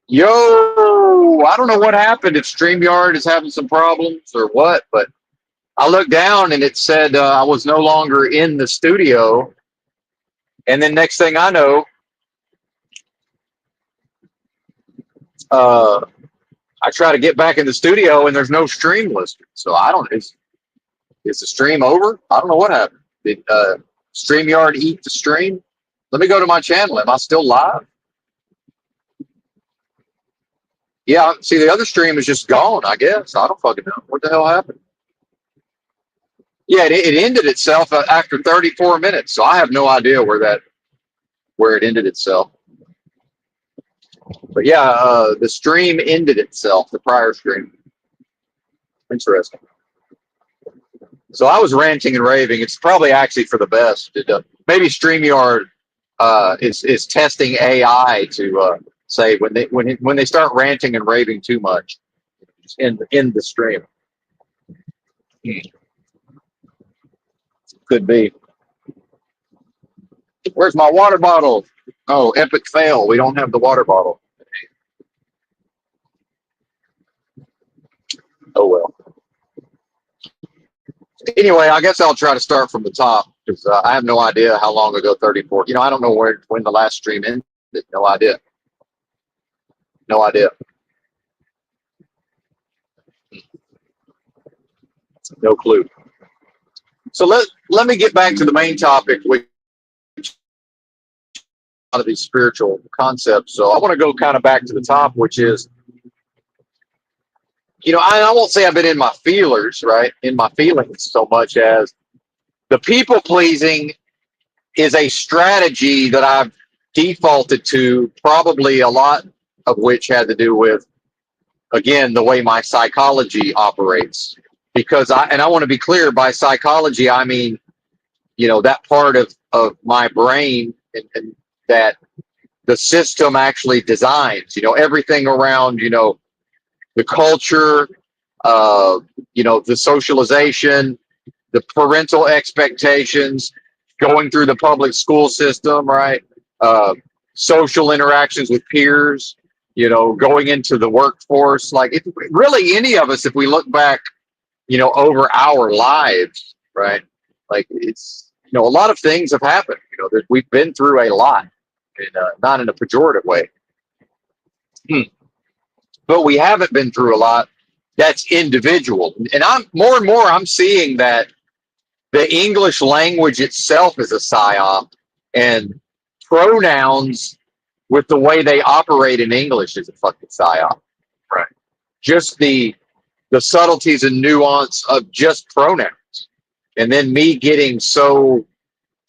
Yo, I don't know what happened. If StreamYard is having some problems or what, but I looked down and it said I was no longer in the studio. And then next thing I know, uh, I try to get back in the studio and there's no stream listed. So I don't. Is the stream over? I don't know what happened. Did StreamYard eat the stream? Let me go to my channel. Am I still live? Yeah. See, the other stream is just gone. I guess I don't fucking know what the hell happened. Yeah, it ended itself after 34 minutes. So I have no idea where it ended itself. But yeah, the stream ended itself. The prior stream. Interesting. So I was ranting and raving. It's probably actually for the best. Maybe StreamYard is testing AI to say when they start ranting and raving too much in the stream. Could be. Where's my water bottle? Oh, epic fail. We don't have the water bottle. Oh well. Anyway, I guess I'll try to start from the top because I have no idea how long ago 34. I don't know when the last stream ended. No idea. No idea. No clue. So let me get back to the main topic, which a lot of these spiritual concepts. So I want to go kind of back to the top, which is, I won't say I've been in my feelers, right? In my feelings so much as the people pleasing is a strategy that I've defaulted to, probably a lot of which had to do with, again, the way my psychology operates. Because I want to be clear, by psychology, I mean, that part of my brain and that the system actually designs, everything around, the culture, uh, the socialization, the parental expectations, going through the public school system, right? Uh, Social interactions with peers, going into the workforce. Like, really, any of us, if we look back, over our lives, right? Like, it's, a lot of things have happened. We've been through a lot, and not in a pejorative way. But we haven't been through a lot that's individual. And I'm more and more I'm seeing that the English language itself is a psyop, and pronouns with the way they operate in English is a fucking psyop. Right. Just the subtleties and nuance of just pronouns. And then me getting so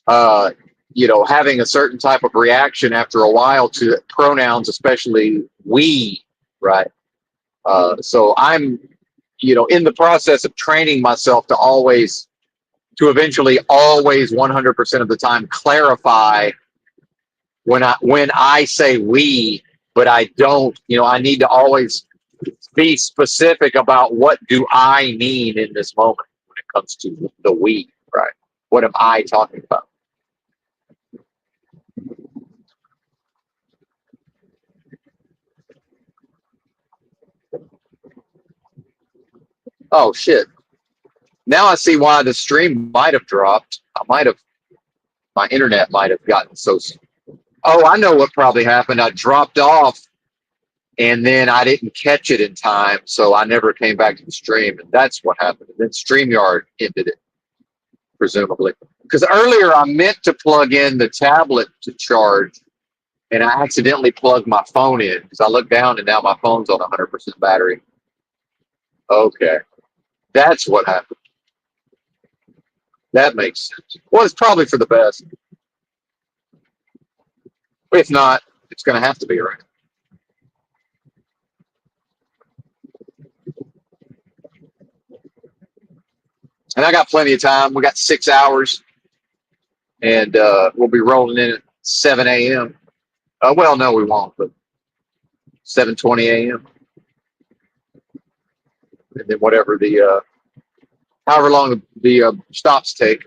having a certain type of reaction after a while to pronouns, especially we, right? So I'm, in the process of training myself to eventually always 100% of the time clarify when I say we, but I don't, I need to always be specific about what do I mean in this moment when it comes to the we, right? What am I talking about? Oh shit. Now I see why the stream might have dropped. My internet might have gotten so. Oh, I know what probably happened. I dropped off and then I didn't catch it in time, so I never came back to the stream, and that's what happened. And then StreamYard ended it, presumably. Because earlier I meant to plug in the tablet to charge, and I accidentally plugged my phone in because I looked down and now my phone's on 100% battery. Okay, that's what happened. That makes sense. Well, it's probably for the best. If not, it's going to have to be, right? And I got plenty of time. We got 6 hours, and we'll be rolling in at 7 a.m. Well, no, we won't, but 7:20 a.m. And then whatever however long the stops take.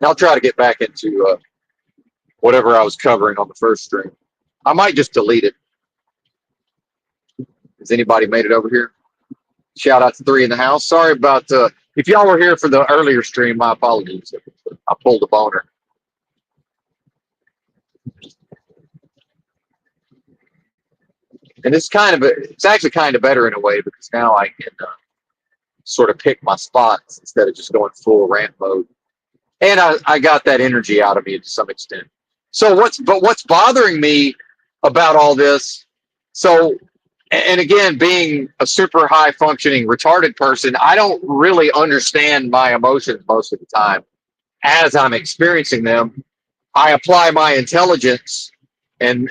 I'll try to get back into whatever I was covering on the first stream. I might just delete it. Has anybody made it over here? Shout out to Three in the House. Sorry about if y'all were here for the earlier stream, my apologies. I pulled a boner. And it's actually kind of better in a way because now I can sort of pick my spots instead of just going full rant mode. And I got that energy out of me to some extent. So what's bothering me about all this? So, and again, being a super high functioning retarded person, I don't really understand my emotions most of the time as I'm experiencing them. I apply my intelligence and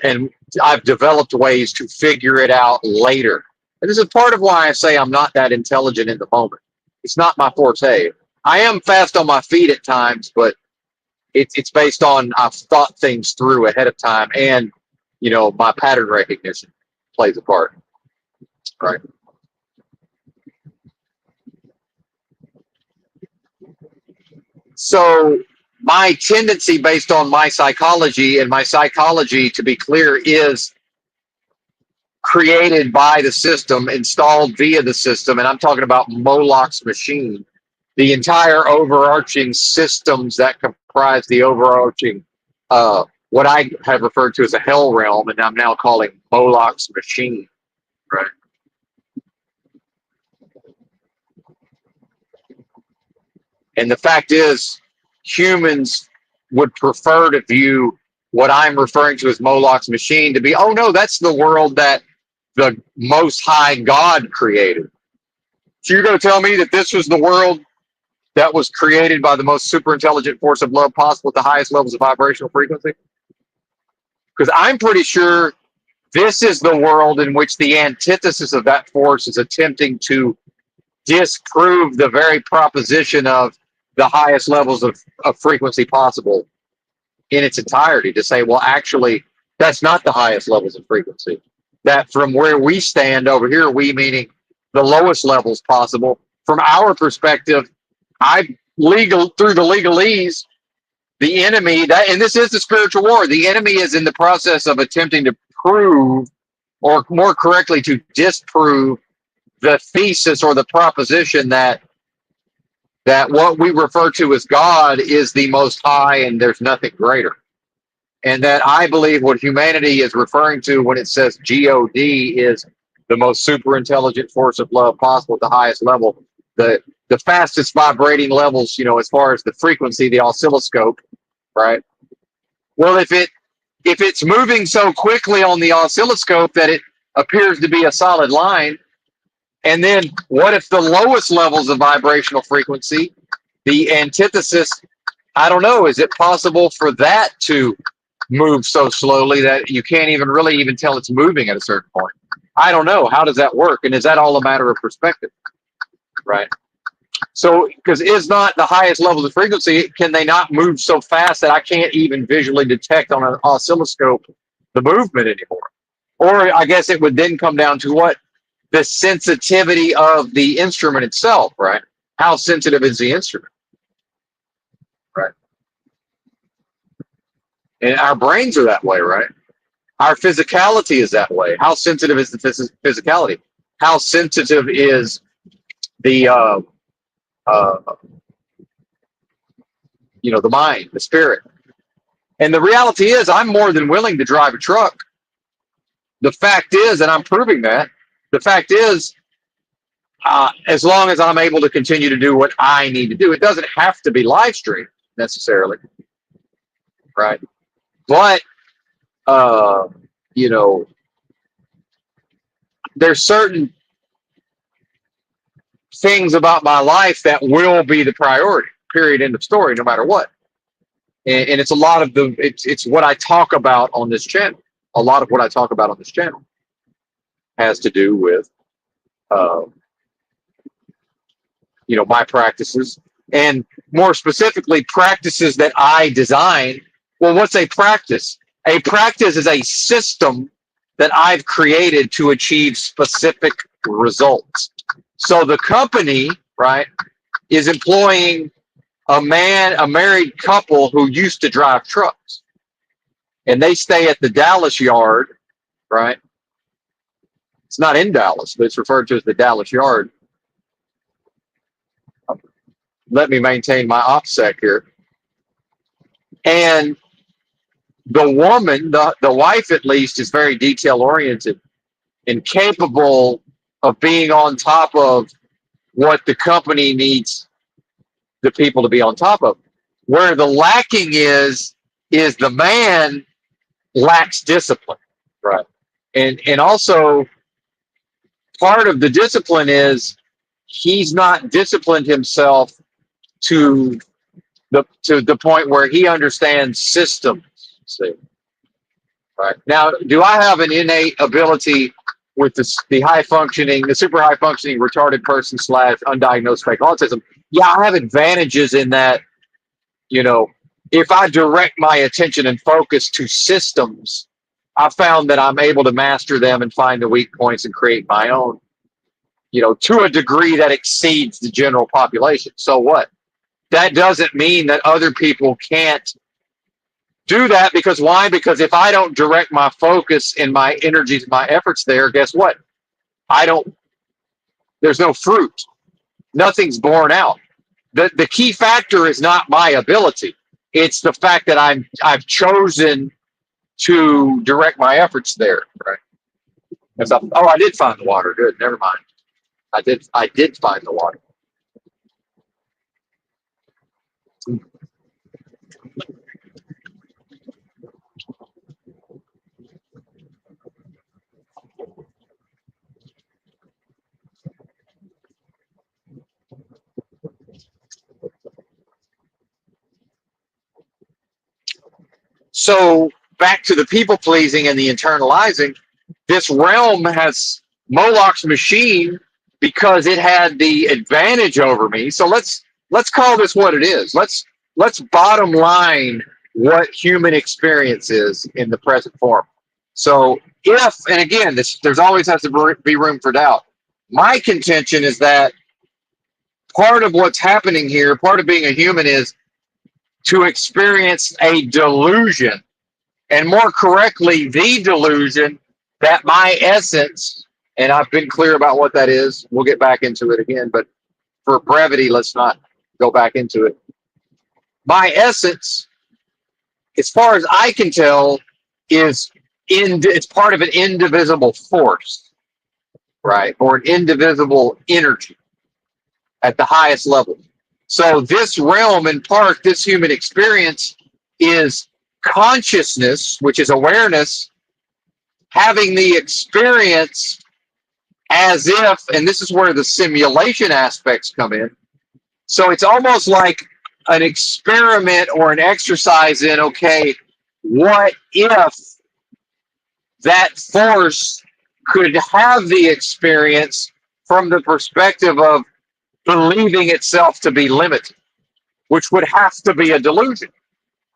I've developed ways to figure it out later. And this is part of why I say I'm not that intelligent in the moment. It's not my forte. I am fast on my feet at times, but it's based on I've thought things through ahead of time, and my pattern recognition plays a part, right? So my tendency based on my psychology, and my psychology, to be clear, is created by the system, installed via the system, and I'm talking about Moloch's machine, the entire overarching systems that comprise the overarching, what I have referred to as a hell realm, and I'm now calling Moloch's machine, right? And the fact is, humans would prefer to view what I'm referring to as Moloch's machine to be, oh no, that's the world that the Most High God created. So you're going to tell me that this was the world that was created by the most super intelligent force of love possible at the highest levels of vibrational frequency? Because I'm pretty sure this is the world in which the antithesis of that force is attempting to disprove the very proposition of the highest levels of frequency possible in its entirety, to say, well, actually, that's not the highest levels of frequency. That from where we stand over here, we meaning the lowest levels possible, from our perspective, through the legalese, the enemy, and this is the spiritual war, the enemy is in the process of attempting to prove, or more correctly, to disprove the thesis or the proposition that what we refer to as God is the most high and there's nothing greater. And that I believe what humanity is referring to when it says God is the most super intelligent force of love possible at the highest level, the fastest vibrating levels, as far as the frequency, the oscilloscope, right? Well, if it's moving so quickly on the oscilloscope that it appears to be a solid line, and then what if the lowest levels of vibrational frequency, the antithesis, I don't know, is it possible for that to move so slowly that you can't really even tell it's moving at a certain point? I don't know. How does that work? And is that all a matter of perspective? Right. So, because is not the highest levels of frequency, can they not move so fast that I can't even visually detect on an oscilloscope the movement anymore? Or I guess it would then come down to what? The sensitivity of the instrument itself, right? How sensitive is the instrument? Right. And our brains are that way, right? Our physicality is that way. How sensitive is the physicality? How sensitive is the the mind, the spirit? And the reality is, I'm more than willing to drive a truck. The fact is, and I'm proving that, the fact is, as long as I'm able to continue to do what I need to do, it doesn't have to be live streamed necessarily, right? But there's certain things about my life that will be the priority. Period. End of story. No matter what. And it's a lot of it's what I talk about on this channel. A lot of what I talk about on this channel has to do with my practices, and more specifically practices that I design. Well, what's a practice? A practice is a system that I've created to achieve specific results. So the company, right, is employing a married couple who used to drive trucks, and they stay at the Dallas yard, right? It's not in Dallas, but it's referred to as the Dallas yard. Let me maintain my OPSEC here. And the woman, the wife at least, is very detail oriented and capable of being on top of what the company needs the people to be on top of. Where the lacking is the man lacks discipline, right? And also part of the discipline is he's not disciplined himself to the point where he understands systems. See, right now, do I have an innate ability with the high functioning, the super high functioning retarded person / undiagnosed fake autism? Yeah, I have advantages in that, you know, if I direct my attention and focus to systems, I found that I'm able to master them and find the weak points and create my own, you know, to a degree that exceeds the general population. So what? That doesn't mean that other people can't do that, because why? Because if I don't direct my focus and my energies, my efforts there, guess what? There's no fruit. Nothing's borne out. The key factor is not my ability. It's the fact that I've chosen to direct my efforts there, right? I did find the water. Good. Never mind. I did find the water. So back to the people pleasing and the internalizing, this realm has Moloch's machine because it had the advantage over me. So let's call this what it is. Let's bottom line what human experience is in the present form. So if, and again, there's always has to be room for doubt. My contention is that part of what's happening here, part of being a human, is to experience a delusion, and more correctly, the delusion that my essence, and I've been clear about what that is. We'll get back into it again, but for brevity, let's not go back into it. My essence, as far as I can tell, it's part of an indivisible force, right? Or an indivisible energy at the highest level. So this realm, in part, this human experience, is consciousness, which is awareness, having the experience as if, and this is where the simulation aspects come in. So it's almost like an experiment or an exercise in, okay, what if that force could have the experience from the perspective of believing itself to be limited, which would have to be a delusion,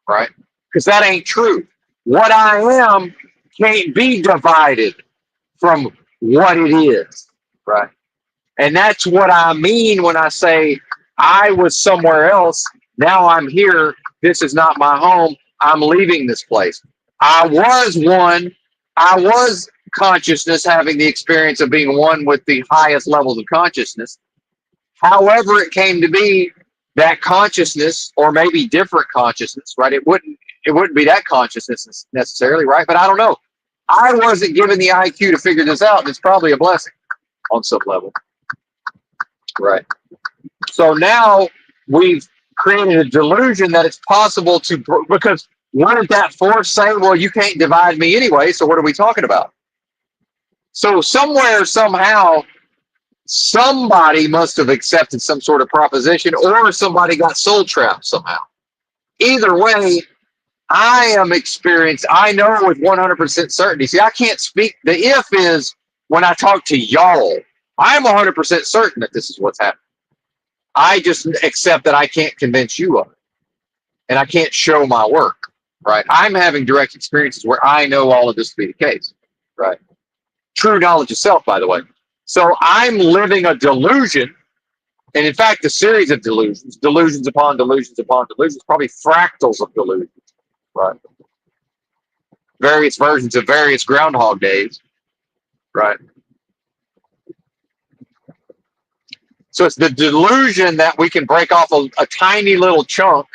right? Because that ain't true. What I am can't be divided from what it is, right? And that's what I mean when I say I was somewhere else. Now I'm here. This is not my home. I'm leaving this place. I was one. I was consciousness, having the experience of being one with the highest levels of consciousness. However, it came to be that consciousness, or maybe different consciousness, right? It wouldn't be that consciousness necessarily, right? But I don't know. I wasn't given the IQ to figure this out, and it's probably a blessing on some level, right? So now we've created a delusion that it's possible to, because wouldn't that force say, well, you can't divide me anyway, so what are we talking about? So somewhere, somehow, somebody must have accepted some sort of proposition, or somebody got soul trapped somehow. Either way, I am experienced. I know with 100% certainty. See, I can't speak. The if is when I talk to y'all, I'm 100% certain that this is what's happening. I just accept that I can't convince you of it, and I can't show my work, right? I'm having direct experiences where I know all of this to be the case, right? True knowledge of self, by the way. So I'm living a delusion And in fact, the series of delusions, delusions upon delusions, probably fractals of delusions, right? Various versions of various Groundhog Days, right? So it's the delusion that we can break off a tiny little chunk,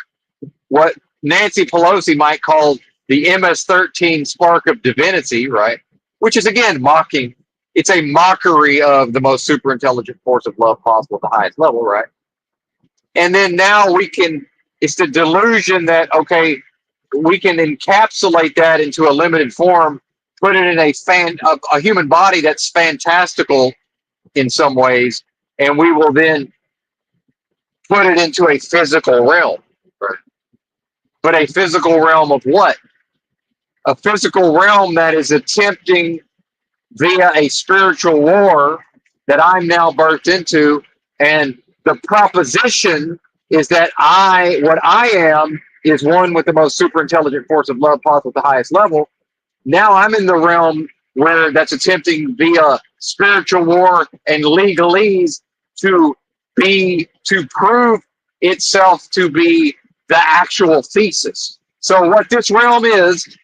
what Nancy Pelosi might call the MS-13 spark of divinity, right? Which is, again, mocking. It's a mockery of the most super intelligent force of love possible at the highest level, right? And then now it's the delusion that, okay, we can encapsulate that into a limited form, put it in a human body that's fantastical in some ways, and we will then put it into a physical realm. Right? But a physical realm of what? A physical realm that is attempting via a spiritual war that I'm now birthed into. And the proposition is that what I am is one with the most super intelligent force of love possible at the highest level. Now I'm in the realm where that's attempting via spiritual war and legalese to prove itself to be the actual thesis. So what this realm is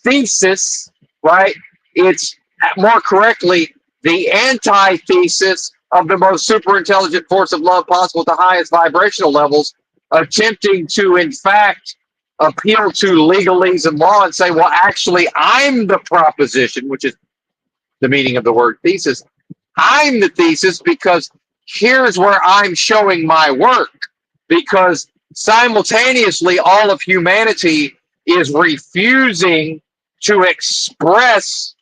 thesis, right? It's more correctly the antithesis of the most super intelligent force of love possible at the highest vibrational levels, attempting to, in fact, appeal to legalese and law and say, well, actually, I'm the proposition, which is the meaning of the word thesis. I'm the thesis because here's where I'm showing my work. Because simultaneously, all of humanity is refusing to express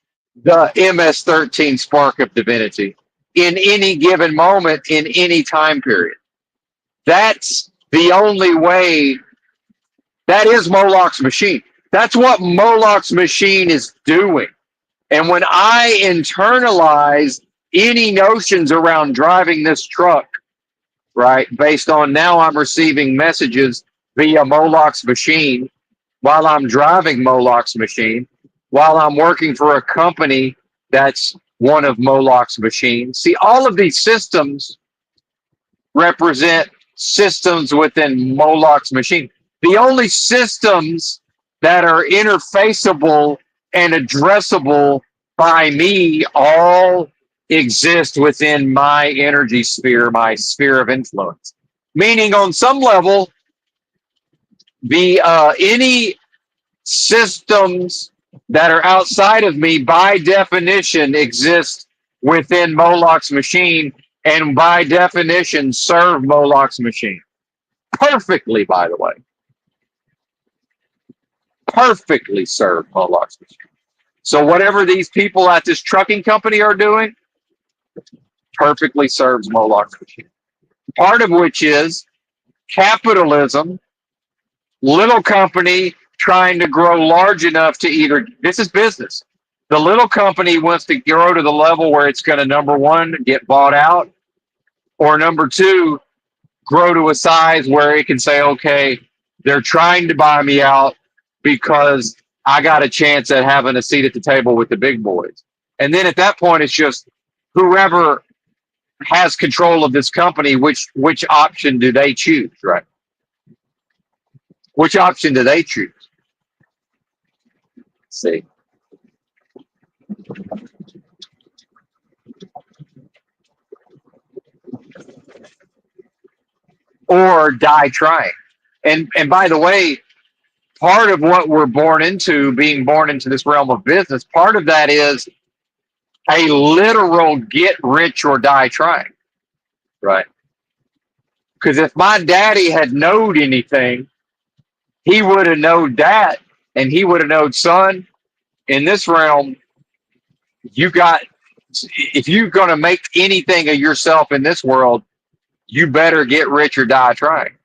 the MS-13 spark of divinity in any given moment, in any time period. That's the only way. That is Moloch's machine. That's what Moloch's machine is doing. And when I internalize any notions around driving this truck, right, based on now I'm receiving messages via Moloch's machine while I'm driving Moloch's machine, while I'm working for a company that's one of Moloch's machines. See, all of these systems represent systems within Moloch's machine. The only systems that are interfaceable and addressable by me all exist within my energy sphere, my sphere of influence. Meaning, on some level, any systems that are outside of me, by definition, exist within Moloch's machine, and by definition, serve Moloch's machine perfectly. By the way, perfectly serve Moloch's machine. So whatever these people at this trucking company are doing, perfectly serves Moloch's machine. Part of which is capitalism, little company trying to grow large enough to either, this is business. The little company wants to grow to the level where it's going to, number one, get bought out, or number two, grow to a size where it can say, okay, they're trying to buy me out because I got a chance at having a seat at the table with the big boys. And then at that point, it's just whoever has control of this company, which option do they choose, right? Which option do they choose? Let's see. Or die trying. And by the way, part of what we're born into, being born into this realm of business, part of that is a literal get rich or die trying, right? Because if my daddy had known anything, he would have known that, and he would have known, son, in this realm, if you're going to make anything of yourself in this world, you better get rich or die trying.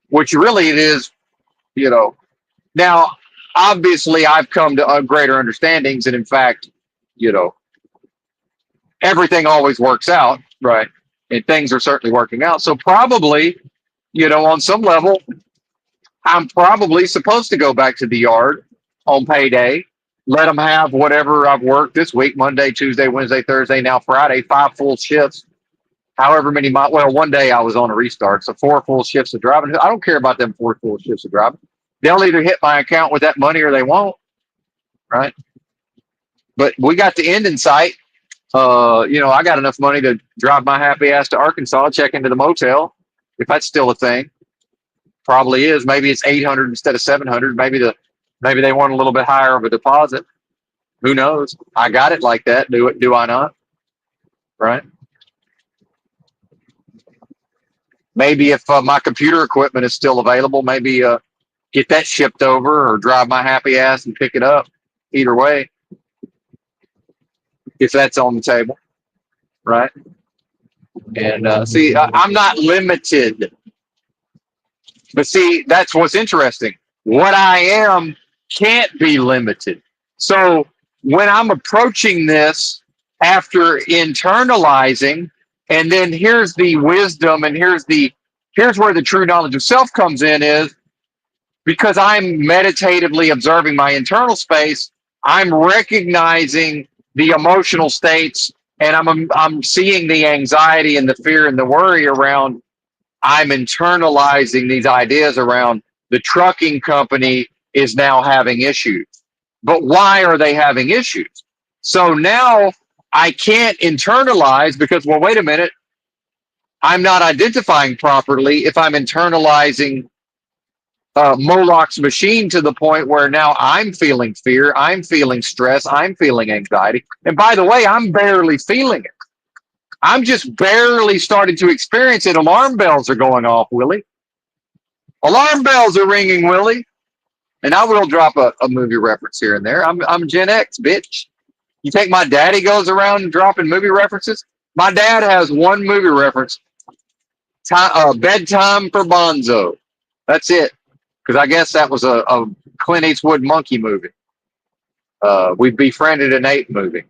Which really it is, you know. Now, obviously, I've come to greater understandings, and in fact, everything always works out, right? And things are certainly working out. So probably, on some level, I'm probably supposed to go back to the yard on payday, let them have whatever I've worked this week, Monday, Tuesday, Wednesday, Thursday, now Friday, 5 full shifts, however many miles. Well, one day I was on a restart, so 4 full shifts of driving. I don't care about them 4 full shifts of driving. They'll either hit my account with that money or they won't, right? But we got the end in sight. I got enough money to drive my happy ass to Arkansas, check into the motel, if that's still a thing. Probably is. Maybe it's 800 instead of 700. Maybe they want a little bit higher of a deposit. Who knows? I got it like that. Do I not? Right? Maybe if my computer equipment is still available, maybe get that shipped over or drive my happy ass and pick it up. Either way, if that's on the table, right? And see, I'm not limited. But see, that's what's interesting. What I am can't be limited. So when I'm approaching this after internalizing, and then here's the wisdom, and here's where the true knowledge of self comes in, is because I'm meditatively observing my internal space, I'm recognizing the emotional states, and I'm seeing the anxiety and the fear and the worry around. I'm internalizing these ideas around the trucking company is now having issues. But why are they having issues? So now I can't internalize because, well, wait a minute, I'm not identifying properly if I'm internalizing Moloch's machine to the point where now I'm feeling fear, I'm feeling stress, I'm feeling anxiety. And by the way, I'm barely feeling it. I'm just barely starting to experience it. Alarm bells are going off, Willie. Alarm bells are ringing, Willie. And I will drop a movie reference here and there. I'm Gen X, bitch. You think my daddy goes around dropping movie references? My dad has one movie reference, Bedtime for Bonzo. That's it. Because I guess that was a Clint Eastwood monkey movie. We befriended an ape movie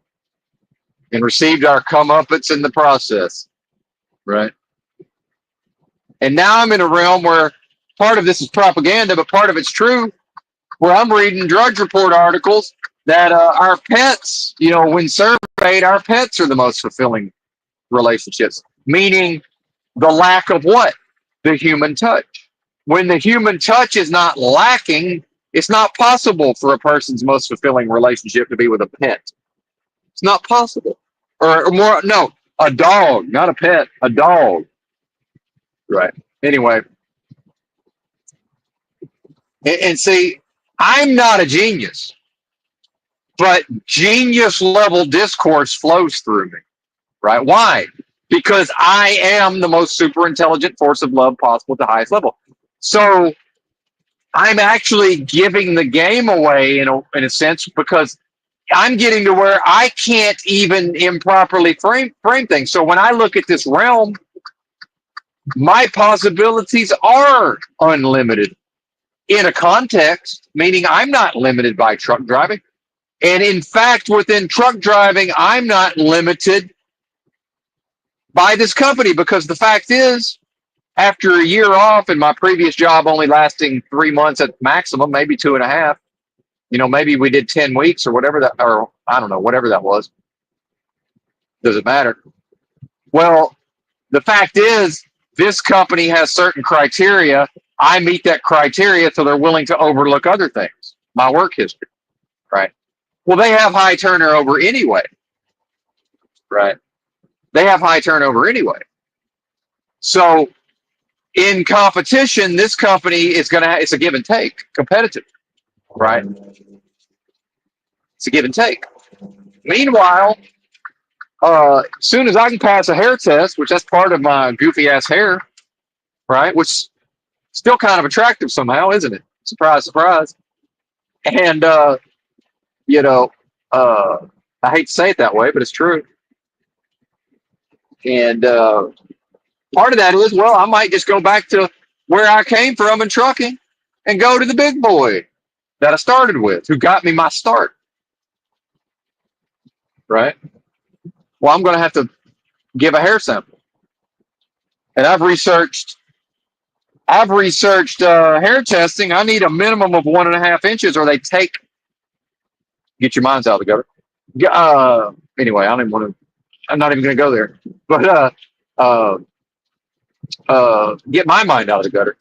and received our comeuppance in the process. Right. And now I'm in a realm where part of this is propaganda, but part of it's true, where I'm reading Drudge Report articles that our pets, when surveyed, our pets are the most fulfilling relationships, meaning the lack of what? The human touch. When the human touch is not lacking, it's not possible for a person's most fulfilling relationship to be with a pet. It's not possible. Or more, no, a dog, not a pet, a dog. Right. Anyway, and see, I'm not a genius, but genius level discourse flows through me. Right? Why? Because I am the most super intelligent force of love possible at the highest level. So I'm actually giving the game away in a sense, because I'm getting to where I can't even improperly frame things. So when I look at this realm, my possibilities are unlimited in a context, meaning I'm not limited by truck driving. And in fact, within truck driving, I'm not limited by this company, because the fact is, after a year off and my previous job only lasting 3 months at maximum, maybe 2.5, maybe we did 10 weeks or whatever that, or I don't know, whatever that was. Doesn't matter. Well, the fact is, this company has certain criteria. I meet that criteria, so they're willing to overlook other things, my work history, right? Well, they have high turnover anyway, right? They have high turnover anyway. So in competition, this company is it's a give and take, competitive, right? It's a give and take. Meanwhile, as soon as I can pass a hair test, which that's part of my goofy ass hair, right? Which still kind of attractive somehow, isn't it? Surprise, surprise. And I hate to say it that way, but it's true. And part of that is, well, I might just go back to where I came from in trucking and go to the big boy that I started with, who got me my start. Right? Well, I'm going to have to give a hair sample. And I've researched hair testing. I need a minimum of 1.5 inches, or they take. Get your minds out of the gutter. Anyway, I don't even want to. I'm not even going to go there. But uh, get my mind out of the gutter.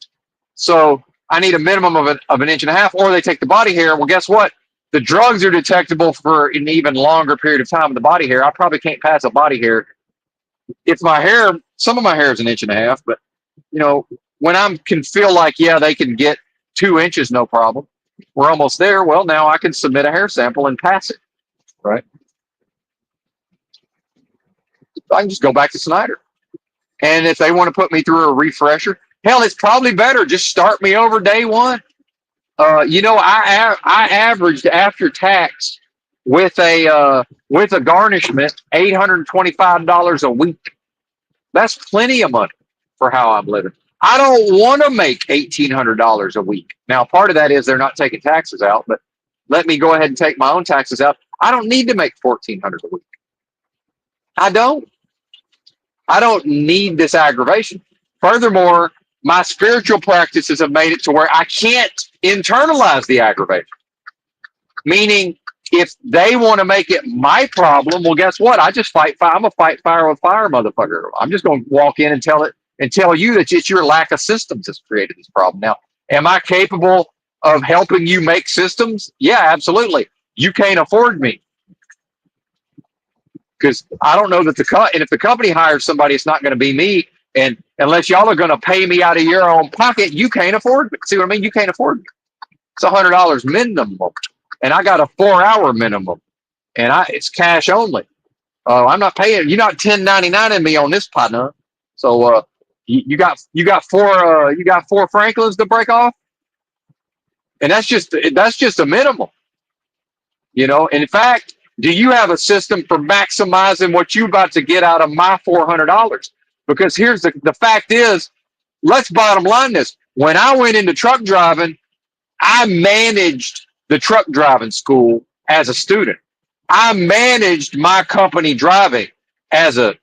So I need a minimum of an inch and a half, or they take the body hair. Well, guess what? The drugs are detectable for an even longer period of time in the body hair. I probably can't pass a body hair. If my hair, some of my hair is an inch and a half, but you know, when I can feel like, yeah, they can get 2 inches, no problem. We're almost there. Well, now I can submit a hair sample and pass it, right? I can just go back to Snyder. And if they want to put me through a refresher, hell, it's probably better. Just start me over day one. You know, I averaged after tax with a garnishment $825 a week. That's plenty of money for how I'm living. I don't want to make $1,800 a week. Now, part of that is they're not taking taxes out, but let me go ahead and take my own taxes out. I don't need to make $1,400 a week. I don't. I don't need this aggravation. Furthermore, my spiritual practices have made it to where I can't internalize the aggravation. Meaning, if they want to make it my problem, well, guess what? I just fight fire. I'm a fight fire with fire, motherfucker. I'm just going to walk in and tell you that it's your lack of systems that's created this problem. Now, am I capable of helping you make systems? Yeah, absolutely. You can't afford me. Because I don't know that and if the company hires somebody, it's not going to be me. And unless y'all are going to pay me out of your own pocket, you can't afford me. See what I mean? You can't afford me. It's $100 minimum, and I got a 4-hour minimum, and it's cash only. I'm not paying. You're not 1099ing me on this partner. So you got four Franklins to break off, and that's just a minimum. You know, and in fact, do you have a system for maximizing what you're about to get out of my $400? Because here's the fact is, let's bottom line this. When I went into truck driving, I managed the truck driving school as a student. I managed my company driving as a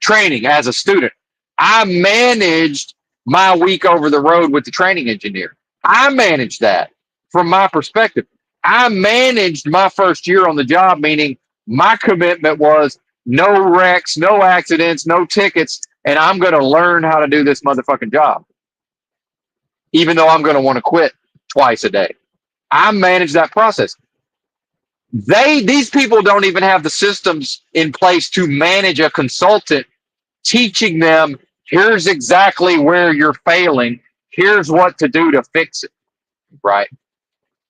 training as a student. I managed my week over the road with the training engineer. I managed that from my perspective. I managed my first year on the job, meaning my commitment was no wrecks, no accidents, no tickets, and I'm going to learn how to do this motherfucking job, even though I'm going to want to quit twice a day. I managed that process. These people don't even have the systems in place to manage a consultant, teaching them, here's exactly where you're failing. Here's what to do to fix it, right?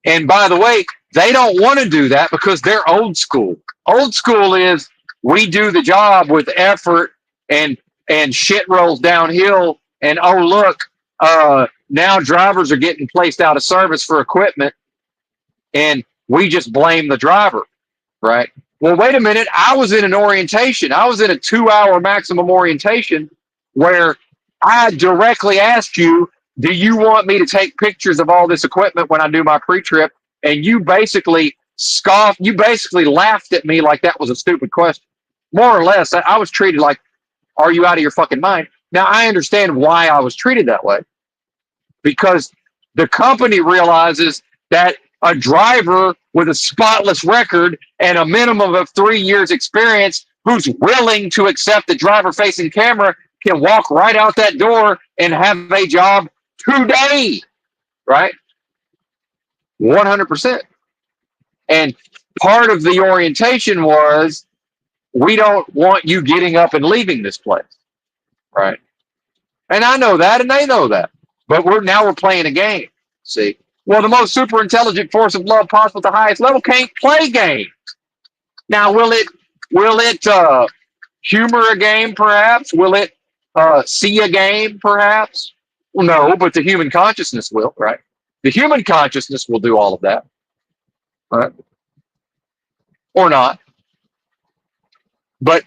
And by the way, they don't want to do that because they're old school. Old school is we do the job with effort and shit rolls downhill. And oh, look, now drivers are getting placed out of service for equipment and we just blame the driver, right? Well, wait a minute. I was in an orientation. I was in a 2-hour maximum orientation where I directly asked you, do you want me to take pictures of all this equipment when I do my pre-trip? And you basically scoffed. You basically laughed at me like that was a stupid question. More or less, I was treated like, are you out of your fucking mind? Now, I understand why I was treated that way. Because the company realizes that a driver with a spotless record and a minimum of 3 years experience who's willing to accept the driver-facing camera can walk right out that door and have a job today, right? 100%. And part of the orientation was, we don't want you getting up and leaving this place, right? And I know that, and they know that. But we're playing a game, see? Well, the most super intelligent force of love possible at the highest level can't play games. Now, will it humor a game, perhaps? Will it see a game, perhaps? Well, no, but the human consciousness will, right? The human consciousness will do all of that, right? Or not. But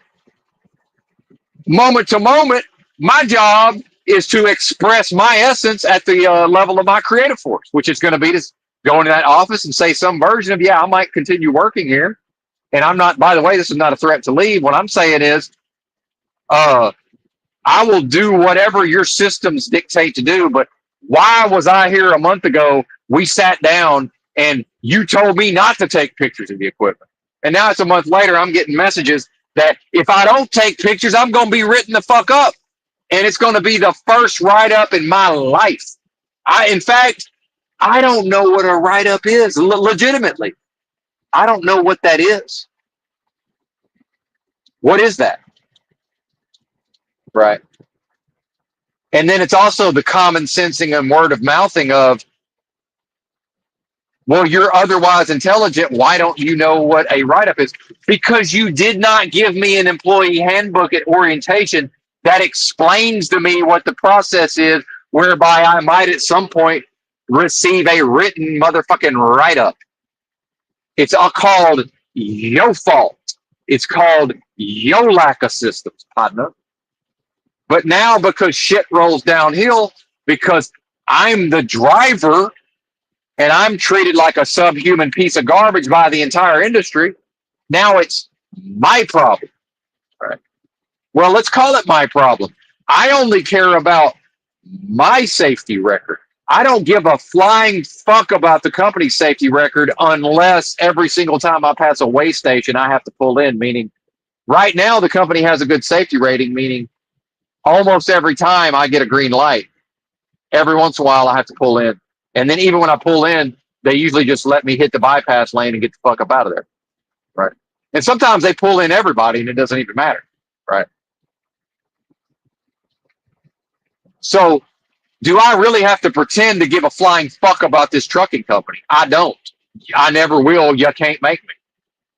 moment to moment, my job is to express my essence at the level of my creative force, which is going to be to go into that office and say some version of, yeah, I might continue working here. And I'm not, by the way, this is not a threat to leave. What I'm saying is, I will do whatever your systems dictate to do. But why was I here a month ago? We sat down and you told me not to take pictures of the equipment. And now it's a month later, I'm getting messages. that if I don't take pictures, I'm going to be written the fuck up. And it's going to be the first write up in my life. In fact, I don't know what a write up is. Legitimately, I don't know what that is. What is that? Right. And then it's also the common sensing and word of mouthing of, well, you're otherwise intelligent. Why don't you know what a write up is? Because you did not give me an employee handbook at orientation that explains to me what the process is, whereby I might at some point receive a written motherfucking write up. It's all called your fault. It's called your lack of systems, partner. But now, because shit rolls downhill, because I'm the driver and I'm treated like a subhuman piece of garbage by the entire industry, now it's my problem. Right. Well, let's call it my problem. I only care about my safety record. I don't give a flying fuck about the company's safety record unless every single time I pass a weigh station, I have to pull in, meaning right now the company has a good safety rating, meaning almost every time I get a green light. Every once in a while I have to pull in. And then even when I pull in, they usually just let me hit the bypass lane and get the fuck up out of there. Right. And sometimes they pull in everybody and it doesn't even matter. Right. So do I really have to pretend to give a flying fuck about this trucking company? I don't. I never will. You can't make me.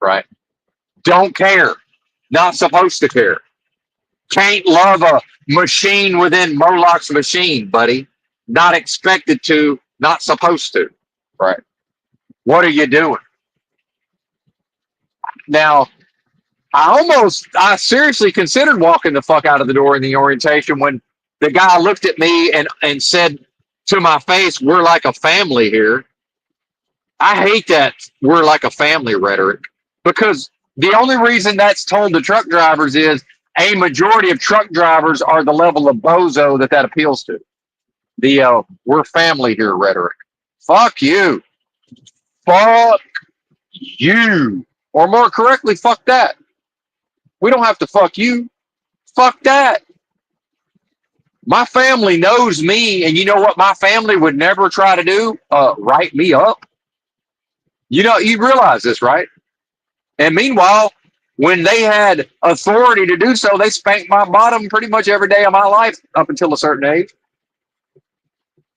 Right. Don't care. Not supposed to care. Can't love a machine within Moloch's machine, buddy. Not expected to, not supposed to. Right. What are you doing? Now, I seriously considered walking the fuck out of the door in the orientation when the guy looked at me and said to my face, we're like a family here. I hate that we're like a family rhetoric, because the only reason that's told to truck drivers is a majority of truck drivers are the level of bozo that appeals to. The we're family here rhetoric. Fuck you. Fuck you. Or more correctly, fuck that. We don't have to fuck you. Fuck that. My family knows me, and you know what my family would never try to do? Write me up. You know, you realize this, right? And meanwhile, when they had authority to do so, they spanked my bottom pretty much every day of my life up until a certain age.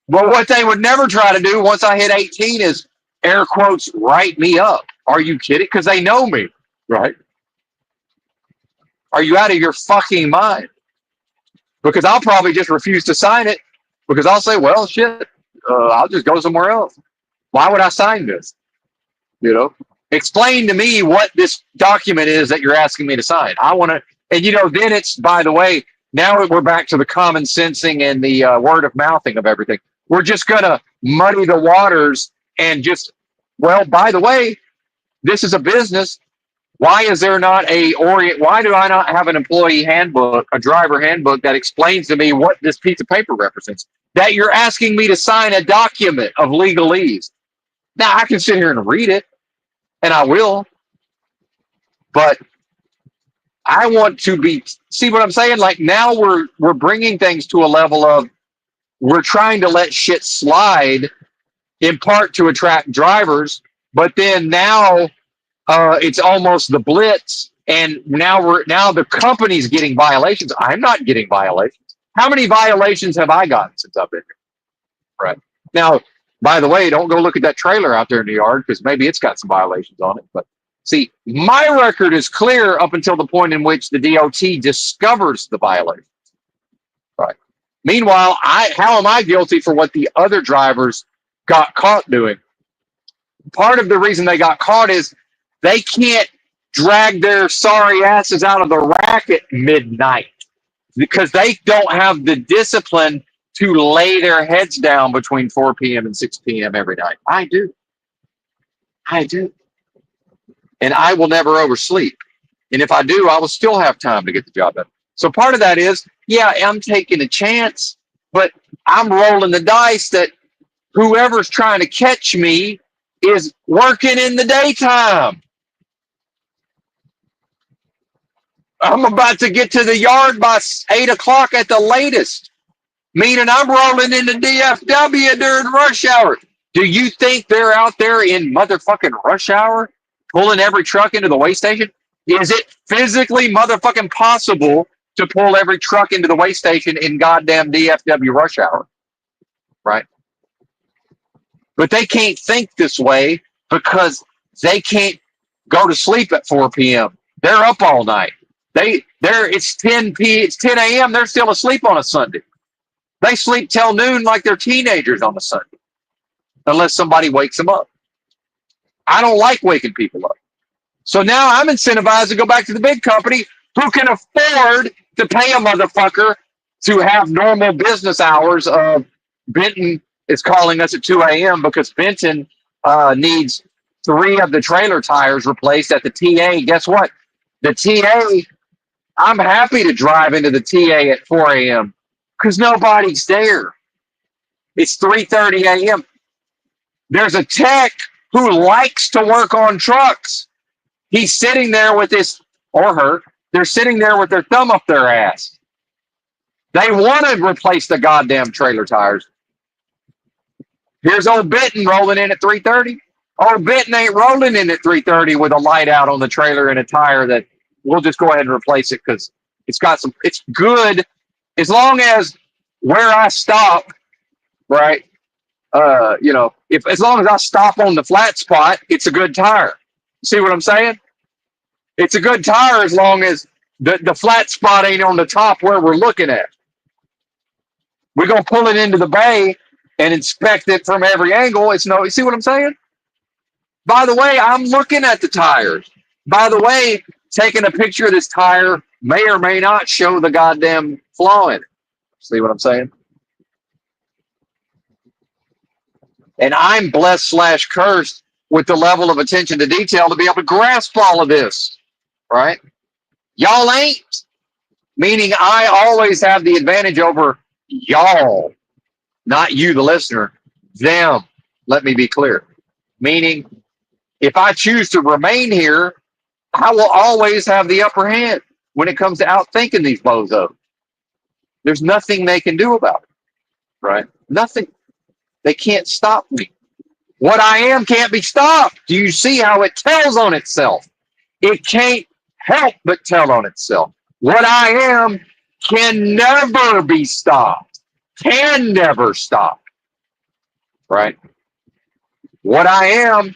But what they would never try to do once I hit 18 is, air quotes, write me up. Are you kidding? Because they know me, right? Are you out of your fucking mind? Because I'll probably just refuse to sign it, because I'll say, well, shit, I'll just go somewhere else. Why would I sign this? You know, explain to me what this document is that you're asking me to sign. I want to, and then it's, by the way, now we're back to the common sensing and the word of mouthing of everything. We're just going to muddy the waters and just, well, by the way, this is a business. Why is there not why do I not have an employee handbook, a driver handbook that explains to me what this piece of paper represents? That you're asking me to sign a document of legalese. Now, I can sit here and read it, and I will, but I want to see what I'm saying? Like, now we're bringing things to a level of, we're trying to let shit slide, in part to attract drivers, but then now it's almost the blitz, and now the company's getting violations. I'm not getting violations. How many violations have I gotten since I've been here? Right. Now, by the way, don't go look at that trailer out there in the yard, because maybe it's got some violations on it. But see, my record is clear up until the point in which the DOT discovers the violation. Right. Meanwhile, how am I guilty for what the other drivers got caught doing? Part of the reason they got caught is they can't drag their sorry asses out of the rack at midnight, because they don't have the discipline to lay their heads down between 4 p.m. and 6 p.m. every night. I do. And I will never oversleep. And if I do, I will still have time to get the job done. So part of that is, yeah, I'm taking a chance, but I'm rolling the dice that whoever's trying to catch me is working in the daytime. I'm about to get to the yard by 8 o'clock at the latest, meaning I'm rolling into DFW during rush hour. Do you think they're out there in motherfucking rush hour pulling every truck into the way station? Is it physically motherfucking possible to pull every truck into the way station in goddamn DFW rush hour? Right? But they can't think this way because they can't go to sleep at 4 p.m. They're up all night. It's 10 a.m. They're still asleep on a Sunday. They sleep till noon like they're teenagers on a Sunday, unless somebody wakes them up. I don't like waking people up. So now I'm incentivized to go back to the big company who can afford to pay a motherfucker to have normal business hours of Benton is calling us at 2 a.m. because Benton needs 3 of the trailer tires replaced at the TA. Guess what? The TA, I'm happy to drive into the TA at 4 a.m. because nobody's there. It's 3:30 a.m. There's a tech who likes to work on trucks. He's sitting there with his, or her, they're sitting there with their thumb up their ass. They want to replace the goddamn trailer tires. Here's old Benton rolling in at 3:30. Old Benton ain't rolling in at 3:30 with a light out on the trailer and a tire that we'll just go ahead and replace it because it's good as long as where I stop, right? If as long as I stop on the flat spot, it's a good tire. See what I'm saying? It's a good tire as long as the flat spot ain't on the top where we're looking at. We're gonna pull it into the bay and inspect it from every angle. You see what I'm saying? By the way, I'm looking at the tires. By the way, taking a picture of this tire may or may not show the goddamn flaw in it. See what I'm saying? And I'm blessed / cursed with the level of attention to detail to be able to grasp all of this, right? Y'all ain't. Meaning I always have the advantage over y'all, not you, the listener, them. Let me be clear. Meaning, if I choose to remain here, I will always have the upper hand when it comes to outthinking these bozos. There's nothing they can do about it, right? Nothing. They can't stop me. What I am can't be stopped. Do you see how it tells on itself? It can't help but tell on itself. What I am can never be stopped. Can never stop. Right? What I am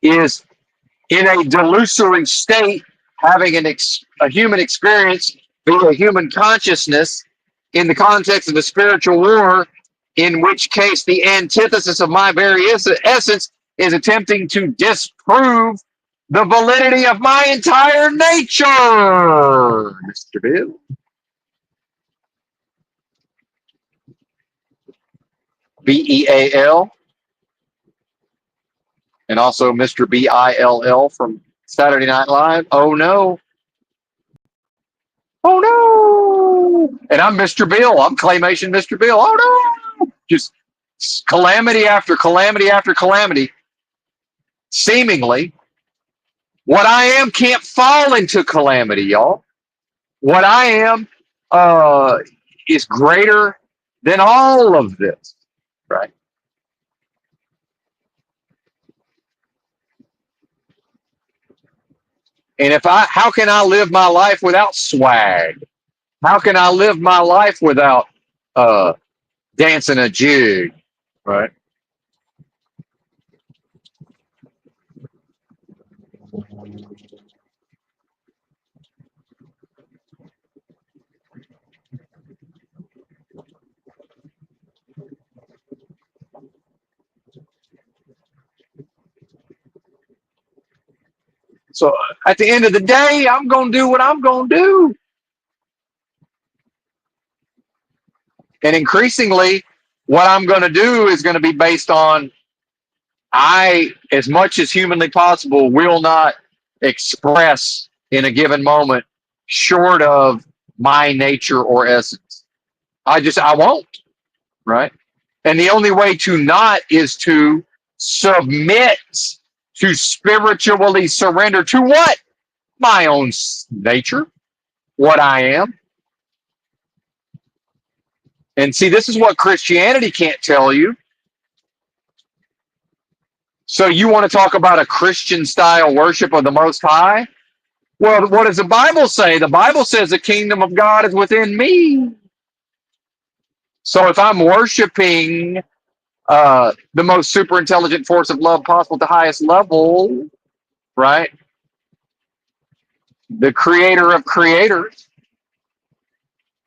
is in a delusory state, having a human experience, being a human consciousness in the context of a spiritual war, in which case the antithesis of my very essence is attempting to disprove the validity of my entire nature, Mr. Bill. BEAL. And also Mr. BILL from Saturday Night Live. Oh no. Oh no. And I'm Mr. Bill. I'm Claymation Mr. Bill. Oh no. Just calamity after calamity after calamity. Seemingly, what I am can't fall into calamity, y'all. What I am is greater than all of this, right? And how can I live my life without swag? How can I live my life without dancing a jig, right? So at the end of the day, I'm going to do what I'm going to do. And increasingly, what I'm going to do is going to be based on as much as humanly possible, will not express in a given moment short of my nature or essence. I won't, right? And the only way to not is to submit, to spiritually surrender to what? my own nature, what I am. And see, this is what Christianity can't tell you. So you want to talk about a Christian style worship of the Most High? Well, what does the Bible say? The Bible says the kingdom of God is within me. So if I'm worshiping the most super intelligent force of love possible at the highest level, right? The creator of creators,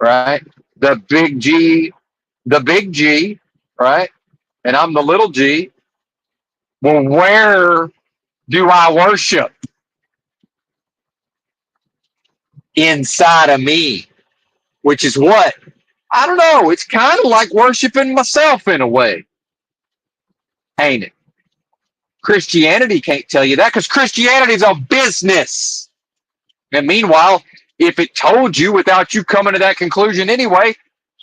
right? The big G, right? And I'm the little g. Well, where do I worship? Inside of me, which is what? I don't know. It's kind of like worshiping myself in a way, ain't it? Christianity can't tell you that because Christianity is a business. And meanwhile, if it told you without you coming to that conclusion anyway,